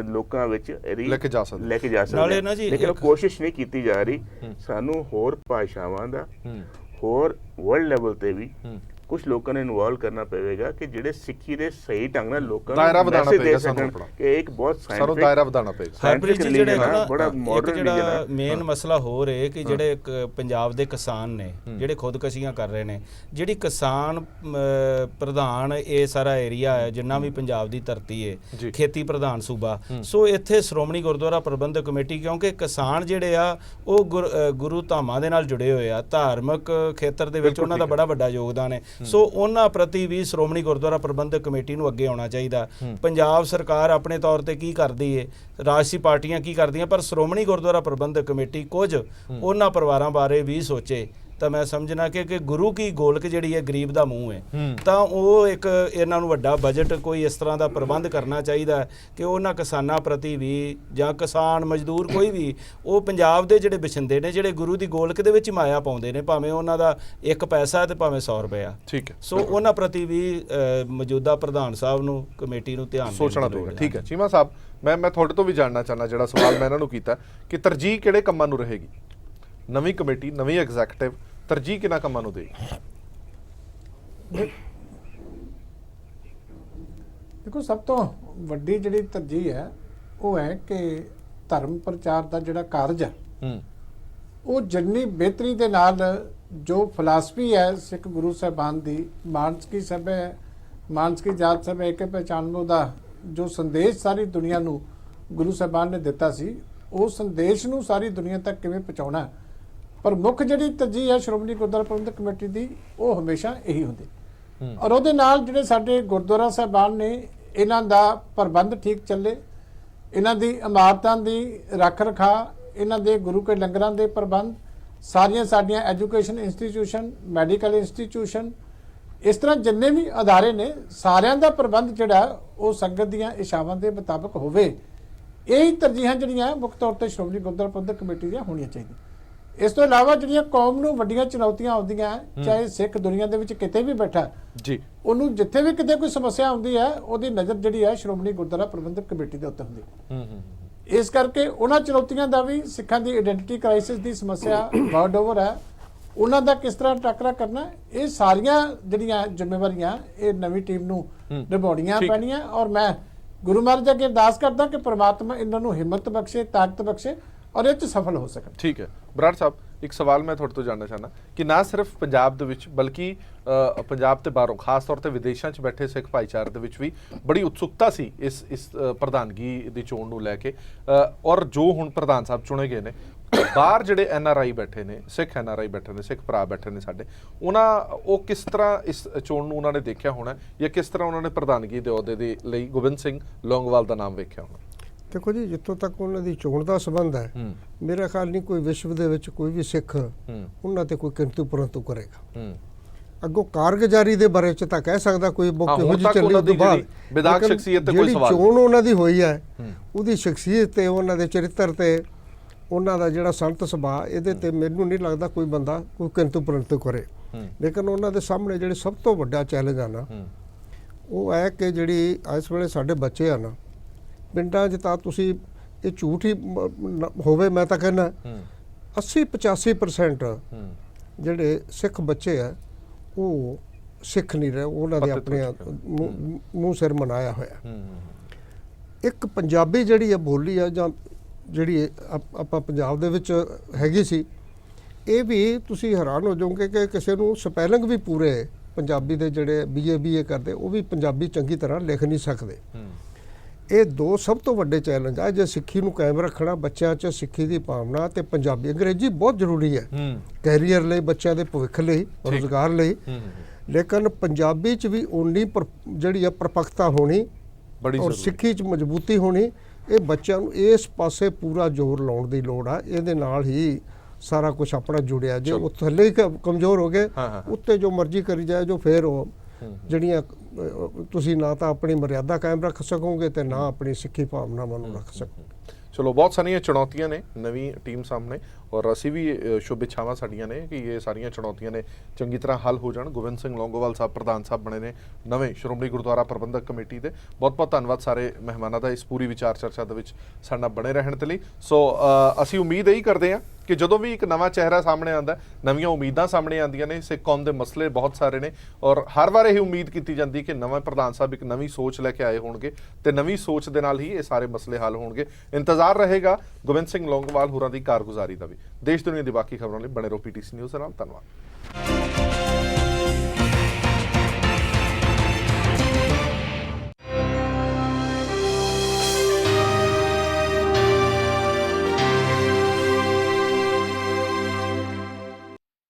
ਲੋਕਾਂ ਵਿੱਚ ਲੈ ਕੇ ਜਾ ਸਕਦੇ ਨਾਲੇ ਨਾ ਜੀ ਲੇਕਿਨ ਕੋਸ਼ਿਸ਼ ਨਹੀਂ ਕੀਤੀ ਜਾ ਰਹੀ। ਸਾਨੂੰ ਹੋਰ ਭਾਸ਼ਾਵਾਂ ਦਾ, ਹੋਰ ਵਰਲਡ ਲੈਵਲ ਤੇ ਵੀ ਕੁਝ ਲੋਕਾਂ ਨੂੰ ਇਨਵੋਲਵ ਕਰਨਾ ਪਵੇਗਾ ਕਿ ਜਿਹੜੇ ਸਿੱਖੀ ਦੇ ਸਹੀ ਢੰਗ ਨਾਲ ਲੋਕਾਂ ਦਾਇਰਾ ਨੂੰ ਵਧਾਉਣਾ ਮੈਸੇਜ ਦੇ ਪਏਗਾ ਸਕਣ ਸਾਨੂੰ ਕਿ ਇੱਕ ਬਹੁਤ ਸਾਨੂੰ ਦਾਇਰਾ ਵਧਾਉਣਾ ਪਏਗਾ। ਹਰਪ੍ਰੀਤ ਜੀ ਜਿਹੜੇ ਬੜਾ ਮਾਡਰਨ ਜਿਹੜਾ ਮੇਨ ਮਸਲਾ ਹੋ ਰਿਹਾ ਕਿ ਜਿਹੜੇ ਪੰਜਾਬ ਦੇ ਕਿਸਾਨ ਨੇ ਜਿਹੜੇ ਖੁਦਕਸ਼ੀਆਂ ਕਰ ਰਹੇ ਨੇ, ਜਿਹੜੀ ਕਿਸਾਨ ਪ੍ਰਧਾਨ ਇਹ ਸਾਰਾ ਏਰੀਆ ਹੈ ਜਿੰਨਾ ਵੀ ਪੰਜਾਬ ਦੀ ਧਰਤੀ ਹੈ, ਖੇਤੀ ਪ੍ਰਧਾਨ ਸੂਬਾ, ਸੋ ਇੱਥੇ ਸ਼੍ਰੋਮਣੀ ਗੁਰਦੁਆਰਾ ਪ੍ਰਬੰਧਕ ਕਮੇਟੀ, ਕਿਉਂਕਿ ਕਿਸਾਨ ਜਿਹੜੇ ਆ ਉਹ ਗੁਰੂ ਧਾਮਾਂ ਦੇ ਨਾਲ ਜੁੜੇ ਹੋਏ ਆ, ਧਾਰਮਿਕ ਖੇਤਰ ਦੇ ਵਿੱਚ ਉਹਨਾਂ ਦਾ ਬੜਾ ਵੱਡਾ ਯੋਗਦਾਨ ਹੈ। ਸੋ ਉਹਨਾਂ ਪ੍ਰਤੀ ਵੀ ਸ਼੍ਰੋਮਣੀ ਗੁਰਦੁਆਰਾ ਪ੍ਰਬੰਧਕ ਕਮੇਟੀ ਨੂੰ ਅੱਗੇ ਆਉਣਾ ਚਾਹੀਦਾ। ਪੰਜਾਬ ਸਰਕਾਰ ਆਪਣੇ ਤੌਰ ਤੇ ਕੀ ਕਰਦੀ ਹੈ, ਰਾਜਸੀ ਪਾਰਟੀਆਂ ਕੀ ਕਰਦੀਆਂ, ਪਰ ਸ਼੍ਰੋਮਣੀ ਗੁਰਦੁਆਰਾ ਪ੍ਰਬੰਧਕ ਕਮੇਟੀ ਕੁਝ ਉਹਨਾਂ ਪਰਿਵਾਰਾਂ ਬਾਰੇ ਵੀ ਸੋਚੇ। ਤਾਂ ਮੈਂ ਸਮਝਣਾ ਕਿ ਗੁਰੂ ਕੀ ਗੋਲਕ ਜਿਹੜੀ ਹੈ ਗਰੀਬ ਦਾ ਮੂੰਹ ਹੈ, ਤਾਂ ਉਹ ਇੱਕ ਇਹਨਾਂ ਨੂੰ ਵੱਡਾ ਬਜਟ ਕੋਈ ਇਸ ਤਰ੍ਹਾਂ ਦਾ ਪ੍ਰਬੰਧ ਕਰਨਾ ਚਾਹੀਦਾ ਕਿ ਉਹਨਾਂ ਕਿਸਾਨਾਂ ਪ੍ਰਤੀ ਵੀ, ਜਾਂ ਕਿਸਾਨ ਮਜ਼ਦੂਰ ਕੋਈ ਵੀ, ਉਹ ਪੰਜਾਬ ਦੇ ਜਿਹੜੇ ਵਸਿੰਦੇ ਨੇ, ਜਿਹੜੇ ਗੁਰੂ ਦੀ ਗੋਲਕ ਦੇ ਵਿੱਚ ਮਾਇਆ ਪਾਉਂਦੇ ਨੇ, ਭਾਵੇਂ ਉਹਨਾਂ ਦਾ 1 ਪੈਸਾ ਤੇ ਭਾਵੇਂ 100 ਰੁਪਇਆ। ਠੀਕ ਹੈ, ਸੋ ਉਹਨਾਂ ਪ੍ਰਤੀ ਵੀ ਮੌਜੂਦਾ ਪ੍ਰਧਾਨ ਸਾਹਿਬ ਨੂੰ, ਕਮੇਟੀ ਨੂੰ ਧਿਆਨ ਸੋਚਣਾ ਪਏਗਾ। ਠੀਕ ਹੈ ਚੀਮਾ ਸਾਹਿਬ, ਮੈਂ ਤੁਹਾਡੇ ਤੋਂ ਵੀ ਜਾਣਨਾ ਚਾਹੁੰਦਾ, ਜਿਹੜਾ ਸਵਾਲ ਮੈਂ ਇਹਨਾਂ ਨੂੰ ਕੀਤਾ ਕਿ ਤਰਜੀਹ ਕਿਹੜੇ ਕੰਮਾਂ ਨੂੰ ਰਹੇਗੀ, ਨਵੀਂ ਕਮੇਟੀ, ਨਵੀਂ ਐਗਜ਼ੈਕਟਿਵ ਤਰਜੀਹ ਕਿਹਨਾਂ ਕੰਮਾਂ ਨੂੰ ਦੇਗੀ? ਦੇਖੋ, ਸਭ ਤੋਂ ਵੱਡੀ ਜਿਹੜੀ ਤਰਜੀਹ ਹੈ ਉਹ ਹੈ ਕਿ ਧਰਮ ਪ੍ਰਚਾਰ ਦਾ ਜਿਹੜਾ ਕਾਰਜ ਹੈ ਉਹ ਜਿੰਨੀ ਬਿਹਤਰੀ ਦੇ ਨਾਲ ਜੋ ਫਿਲਾਸਫੀ ਹੈ ਸਿੱਖ ਗੁਰੂ ਸਾਹਿਬਾਨ ਦੀ, ਮਾਨਸਕੀ ਜਾਤ ਸਭ ਏਕੇ ਪਹਿਚਾਨਬੋ ਦਾ ਜੋ ਸੰਦੇਸ਼ ਸਾਰੀ ਦੁਨੀਆ ਨੂੰ ਗੁਰੂ ਸਾਹਿਬਾਨ ਨੇ ਦਿੱਤਾ ਸੀ, ਉਹ ਸੰਦੇਸ਼ ਨੂੰ ਸਾਰੀ ਦੁਨੀਆ ਤੱਕ ਕਿਵੇਂ ਪਹੁੰਚਾਉਣਾ। ਪਰ ਮੁੱਖ ਜਿਹੜੀ ਤਰਜੀਹ ਹੈ ਸ਼੍ਰੋਮਣੀ ਗੁਰਦੁਆਰਾ ਪ੍ਰਬੰਧਕ ਕਮੇਟੀ ਦੀ, ਉਹ ਹਮੇਸ਼ਾ ਇਹੀ ਹੁੰਦੀ। ਔਰ ਉਹਦੇ ਨਾਲ ਜਿਹੜੇ ਸਾਡੇ ਗੁਰਦੁਆਰਾ ਸਾਹਿਬਾਨ ਨੇ, ਇਹਨਾਂ ਦਾ ਪ੍ਰਬੰਧ ਠੀਕ ਚੱਲੇ, ਇਹਨਾਂ ਦੀ ਇਮਾਰਤਾਂ ਦੀ ਰੱਖ ਰਖਾਅ, ਇਹਨਾਂ ਦੇ ਗੁਰੂ ਕੇ ਲੰਗਰਾਂ ਦੇ ਪ੍ਰਬੰਧ, ਸਾਰੀਆਂ ਸਾਡੀਆਂ ਐਜੂਕੇਸ਼ਨ ਇੰਸਟੀਟਿਊਸ਼ਨ, ਮੈਡੀਕਲ ਇੰਸਟੀਟਿਊਸ਼ਨ, ਇਸ ਤਰ੍ਹਾਂ ਜਿੰਨੇ ਵੀ ਅਦਾਰੇ ਨੇ, ਸਾਰਿਆਂ ਦਾ ਪ੍ਰਬੰਧ ਜਿਹੜਾ ਉਹ ਸੰਗਤ ਦੀਆਂ ਇਛਾਵਾਂ ਦੇ ਮੁਤਾਬਕ ਹੋਵੇ। ਇਹ ਤਰਜੀਹਾਂ ਜਿਹੜੀਆਂ ਮੁੱਖ ਤੌਰ ਤੇ ਸ਼੍ਰੋਮਣੀ ਗੁਰਦੁਆਰਾ ਪ੍ਰਬੰਧਕ ਕਮੇਟੀ ਦੀਆਂ ਹੋਣੀਆਂ ਚਾਹੀਦੀਆਂ। ਇਸ ਤੋਂ ਇਲਾਵਾ ਜਿਹੜੀਆਂ ਕੌਮ ਨੂੰ ਵੱਡੀਆਂ ਚੁਣੌਤੀਆਂ ਆਉਂਦੀਆਂ, ਚਾਹੇ ਸਿੱਖ ਦੁਨੀਆ ਦੇ ਵਿੱਚ ਕਿਤੇ ਵੀ ਬੈਠਾ ਜੀ, ਉਹਨੂੰ ਜਿੱਥੇ ਵੀ ਕਿਤੇ ਕੋਈ ਸਮੱਸਿਆ ਆਉਂਦੀ ਹੈ, ਉਹਦੀ ਨਜ਼ਰ ਜਿਹੜੀ ਹੈ ਸ਼੍ਰੋਮਣੀ ਗੁਰਦੁਆਰਾ ਪ੍ਰਬੰਧਕ ਕਮੇਟੀ ਦੇ ਉੱਤੇ ਹੁੰਦੀ। ਇਸ ਕਰਕੇ ਉਹਨਾਂ ਚੁਣੌਤੀਆਂ ਦਾ ਵੀ, ਸਿੱਖਾਂ ਦੀ ਆਇਡੈਂਟੀਟੀ ਕ੍ਰਾਈਸਿਸ ਦੀ ਸਮੱਸਿਆ ਵਰਲਡ ਓਵਰ ਹੈ, ਉਹਨਾਂ ਦਾ ਕਿਸ ਤਰ੍ਹਾਂ ਟਾਕਰਾ ਕਰਨਾ, ਇਹ ਸਾਰੀਆਂ ਜਿਹੜੀਆਂ ਜ਼ਿੰਮੇਵਾਰੀਆਂ ਇਹ ਨਵੀਂ ਟੀਮ ਨੂੰ ਨਿਭਾਉਣੀਆਂ ਪੈਣੀਆਂ। ਔਰ ਮੈਂ ਗੁਰੂ ਮਹਾਰਾਜ ਅੱਗੇ ਅਰਦਾਸ ਕਰਦਾ ਕਿ ਪ੍ਰਮਾਤਮਾ ਇਹਨਾਂ ਨੂੰ ਹਿੰਮਤ ਬਖਸ਼ੇ, ਤਾਕਤ ਬਖਸ਼ੇ ਔਰ ਇਹ 'ਚ ਸਫਲ ਹੋ ਸਕਣ। ਠੀਕ ਹੈ ਬਰਾੜ ਸਾਹਿਬ, ਇੱਕ ਸਵਾਲ ਮੈਂ ਤੁਹਾਡੇ ਤੋਂ ਜਾਣਨਾ ਚਾਹੁੰਦਾ ਕਿ ਨਾ ਸਿਰਫ ਪੰਜਾਬ ਦੇ ਵਿੱਚ ਬਲਕਿ ਪੰਜਾਬ ਤੇ ਬਾਹਰੋਂ ਖਾਸ ਤੌਰ ਤੇ ਵਿਦੇਸ਼ਾਂ 'ਚ ਬੈਠੇ ਸਿੱਖ ਭਾਈਚਾਰੇ ਦੇ ਵਿੱਚ ਵੀ ਬੜੀ ਉਤਸੁਕਤਾ ਸੀ ਇਸ ਪ੍ਰਧਾਨਗੀ ਦੀ ਚੋਣ ਨੂੰ ਲੈ ਕੇ ਔਰ ਜੋ ਹੁਣ ਪ੍ਰਧਾਨ ਸਾਹਿਬ ਚੁਣੇ ਗਏ ਨੇ ਬਾਹਰ ਜਿਹੜੇ NRI ਬੈਠੇ ਨੇ ਸਿੱਖ NRI ਬੈਠੇ ਨੇ ਸਿੱਖ ਭਰਾ ਬੈਠੇ ਨੇ ਸਾਡੇ ਉਹ ਕਿਸ ਤਰ੍ਹਾਂ ਇਸ ਚੋਣ ਨੂੰ ਉਹਨਾਂ ਨੇ ਦੇਖਿਆ ਹੋਣਾ ਜਾਂ ਕਿਸ ਤਰ੍ਹਾਂ ਉਹਨਾਂ ਨੇ ਪ੍ਰਧਾਨਗੀ ਦੇ ਅਹੁਦੇ ਦੇ ਲਈ ਗੋਬਿੰਦ ਸਿੰਘ ਲੌਂਗੋਵਾਲ ਦਾ ਨਾਮ ਵੇਖਿਆ ਹੋਣਾ? ਦੇਖੋ ਜੀ, ਜਿੱਥੋਂ ਤੱਕ ਉਹਨਾਂ ਦੀ ਚੋਣ ਦਾ ਸੰਬੰਧ ਹੈ, ਮੇਰਾ ਖਿਆਲ ਨਹੀਂ ਕੋਈ ਵਿਸ਼ਵ ਦੇ ਵਿੱਚ ਕੋਈ ਵੀ ਸਿੱਖ ਉਹਨਾਂ ਤੇ ਕੋਈ ਕਿੰਤੂ ਪਰੰਤੂ ਕਰੇਗਾ। ਅੱਗੋਂ ਕਾਰਗੁਜ਼ਾਰੀ ਦੇ ਬਾਰੇ ਚ ਤਾਂ ਕਹਿ ਸਕਦਾ ਕੋਈ ਕਿਹੋ ਜਿਹੀ ਚੱਲੀ ਉਹਦੇ ਬਾਅਦ ਵਿਧਾਇਕ ਸ਼ਖਸੀਅਤ ਤੇ ਕੋਈ ਸਵਾਲ ਜਿਹੜੀ ਚੋਣ ਉਹਨਾਂ ਦੀ ਹੋਈ ਹੈ ਉਹਦੀ ਸ਼ਖਸੀਅਤ ਤੇ ਉਹਨਾਂ ਦੇ ਚਰਿੱਤਰ ਤੇ ਉਹਨਾਂ ਦਾ ਜਿਹੜਾ ਸੰਤ ਸੁਭਾਅ ਇਹਦੇ ਤੇ ਮੈਨੂੰ ਨਹੀਂ ਲੱਗਦਾ ਕੋਈ ਬੰਦਾ ਕੋਈ ਕਿੰਤੂ ਪਰੰਤੂ ਕਰੇ। ਲੇਕਿਨ ਉਹਨਾਂ ਦੇ ਸਾਹਮਣੇ ਜਿਹੜੇ ਸਭ ਤੋਂ ਵੱਡਾ ਚੈਲੰਜ ਆ ਨਾ ਉਹ ਹੈ ਕਿ ਜਿਹੜੀ ਇਸ ਵੇਲੇ ਸਾਡੇ ਬੱਚੇ ਆ ਨਾ ਪਿੰਡਾਂ 'ਚ ਤਾਂ ਤੁਸੀਂ ਇਹ ਝੂਠ ਹੀ ਹੋਵੇ ਮੈਂ ਤਾਂ ਕਹਿੰਦਾ 80-85% ਜਿਹੜੇ ਸਿੱਖ ਬੱਚੇ ਆ ਉਹ ਸਿੱਖ ਨਹੀਂ ਰਹੇ, ਉਹਨਾਂ ਦੇ ਆਪਣੇ ਮੂੰਹ ਸਿਰ ਮਨਾਇਆ ਹੋਇਆ। ਇੱਕ ਪੰਜਾਬੀ ਜਿਹੜੀ ਆ ਬੋਲੀ ਆ ਜਾਂ ਜਿਹੜੀ ਆਪਾਂ ਪੰਜਾਬ ਦੇ ਵਿੱਚ ਹੈਗੀ ਸੀ, ਇਹ ਵੀ ਤੁਸੀਂ ਹੈਰਾਨ ਹੋ ਜਾਓਗੇ ਕਿ ਕਿਸੇ ਨੂੰ ਸਪੈਲਿੰਗ ਵੀ ਪੂਰੇ ਪੰਜਾਬੀ ਦੇ ਜਿਹੜੇ BA ਕਰਦੇ ਉਹ ਵੀ ਪੰਜਾਬੀ ਚੰਗੀ ਤਰ੍ਹਾਂ ਲਿਖ ਨਹੀਂ ਸਕਦੇ। ਇਹ ਦੋ ਸਭ ਤੋਂ ਵੱਡੇ ਚੈਲੰਜ ਆ ਜੇ ਸਿੱਖੀ ਨੂੰ ਕਾਇਮ ਰੱਖਣਾ, ਬੱਚਿਆਂ 'ਚ ਸਿੱਖੀ ਦੀ ਭਾਵਨਾ ਤੇ ਪੰਜਾਬੀ। ਅੰਗਰੇਜ਼ੀ ਬਹੁਤ ਜ਼ਰੂਰੀ ਹੈ ਕੈਰੀਅਰ ਲਈ, ਬੱਚਿਆਂ ਦੇ ਭਵਿੱਖ ਲਈ, ਰੁਜ਼ਗਾਰ ਲਈ, ਲੇਕਿਨ ਪੰਜਾਬੀ 'ਚ ਵੀ ਉਨੀ ਜਿਹੜੀ ਆ ਪਰਪੱਕਤਾ ਹੋਣੀ ਔਰ ਸਿੱਖੀ 'ਚ ਮਜ਼ਬੂਤੀ ਹੋਣੀ। ਇਹ ਬੱਚਿਆਂ ਨੂੰ ਇਸ ਪਾਸੇ ਪੂਰਾ ਜ਼ੋਰ ਲਾਉਣ ਦੀ ਲੋੜ ਆ। ਇਹਦੇ ਨਾਲ ਹੀ ਸਾਰਾ ਕੁਝ ਆਪਣਾ ਜੁੜਿਆ। ਜੇ ਉਹ ਥੱਲੇ ਹੀ ਕਮਜ਼ੋਰ ਹੋ ਗਏ, ਉੱਤੇ ਜੋ ਮਰਜ਼ੀ ਕਰੀ ਜਾਏ ਜੋ, ਫਿਰ ਉਹ ਜਿਹੜੀਆਂ ਤੁਸੀਂ ਨਾ ਤਾਂ ਆਪਣੀ ਮਰਿਆਦਾ ਕਾਇਮ ਰੱਖ ਸਕੋਗੇ ਤੇ ਨਾ ਆਪਣੀ ਸਿੱਖੀ ਭਾਵਨਾਵਾਂ ਨੂੰ ਰੱਖ ਸਕੋਗੇ। ਚਲੋ, ਬਹੁਤ ਸਾਰੀਆਂ ਚੁਣੌਤੀਆਂ ਨੇ ਨਵੀਂ ਟੀਮ ਸਾਹਮਣੇ ਔਰ ਅਸੀਂ ਵੀ ਸ਼ੁਭ ਇੱਛਾਵਾਂ ਸਾਡੀਆਂ ਨੇ ਕਿ ਇਹ ਸਾਰੀਆਂ ਚੁਣੌਤੀਆਂ ਨੇ ਚੰਗੀ ਤਰ੍ਹਾਂ ਹੱਲ ਹੋ ਜਾਣ। ਗੋਬਿੰਦ ਸਿੰਘ ਲੌਂਗੋਵਾਲ ਸਾਹਿਬ ਪ੍ਰਧਾਨ ਸਾਹਿਬ ਬਣੇ ਨੇ ਨਵੇਂ ਸ਼੍ਰੋਮਣੀ ਗੁਰਦੁਆਰਾ ਪ੍ਰਬੰਧਕ ਕਮੇਟੀ ਦੇ। ਬਹੁਤ ਬਹੁਤ ਧੰਨਵਾਦ ਸਾਰੇ ਮਹਿਮਾਨਾਂ ਦਾ ਇਸ ਪੂਰੀ ਵਿਚਾਰ ਚਰਚਾ ਦੇ ਵਿੱਚ ਸਾਡੇ ਨਾਲ ਬਣੇ ਰਹਿਣ ਦੇ ਲਈ। ਸੋ ਅਸੀਂ ਉਮੀਦ ਇਹੀ ਕਰਦੇ ਹਾਂ ਕਿ ਜਦੋਂ ਵੀ ਇੱਕ ਨਵਾਂ ਚਿਹਰਾ ਸਾਹਮਣੇ ਆਉਂਦਾ, ਨਵੀਆਂ ਉਮੀਦਾਂ ਸਾਹਮਣੇ ਆਉਂਦੀਆਂ ਨੇ। ਸਿੱਖ ਕੌਮ ਦੇ ਮਸਲੇ ਬਹੁਤ ਸਾਰੇ ਨੇ ਔਰ ਹਰ ਵਾਰ ਇਹ ਉਮੀਦ ਕੀਤੀ ਜਾਂਦੀ ਕਿ ਨਵਾਂ ਪ੍ਰਧਾਨ ਸਾਹਿਬ ਇੱਕ ਨਵੀਂ ਸੋਚ ਲੈ ਕੇ ਆਏ ਹੋਣਗੇ ਤੇ ਨਵੀਂ ਸੋਚ ਦੇ ਨਾਲ ਹੀ ਇਹ ਸਾਰੇ ਮਸਲੇ ਹੱਲ ਹੋਣਗੇ। ਇੰਤਜ਼ਾਰ ਰਹੇਗਾ ਗੋਬਿੰਦ ਸਿੰਘ ਲੌਂਗੋਵਾਲ ਹੋਰਾਂ ਦੀ ਕਾਰਗੁਜ਼ਾਰੀ ਦਾ ਵੀ। ਦੇਸ਼ ਦੁਨੀਆ ਦੀ ਬਾਕੀ ਖਬਰਾਂ ਲਈ ਬਣੇ ਰਹੋ PTC ਨਿਊਜ਼ ਦੇ ਨਾਲ। ਧੰਨਵਾਦ।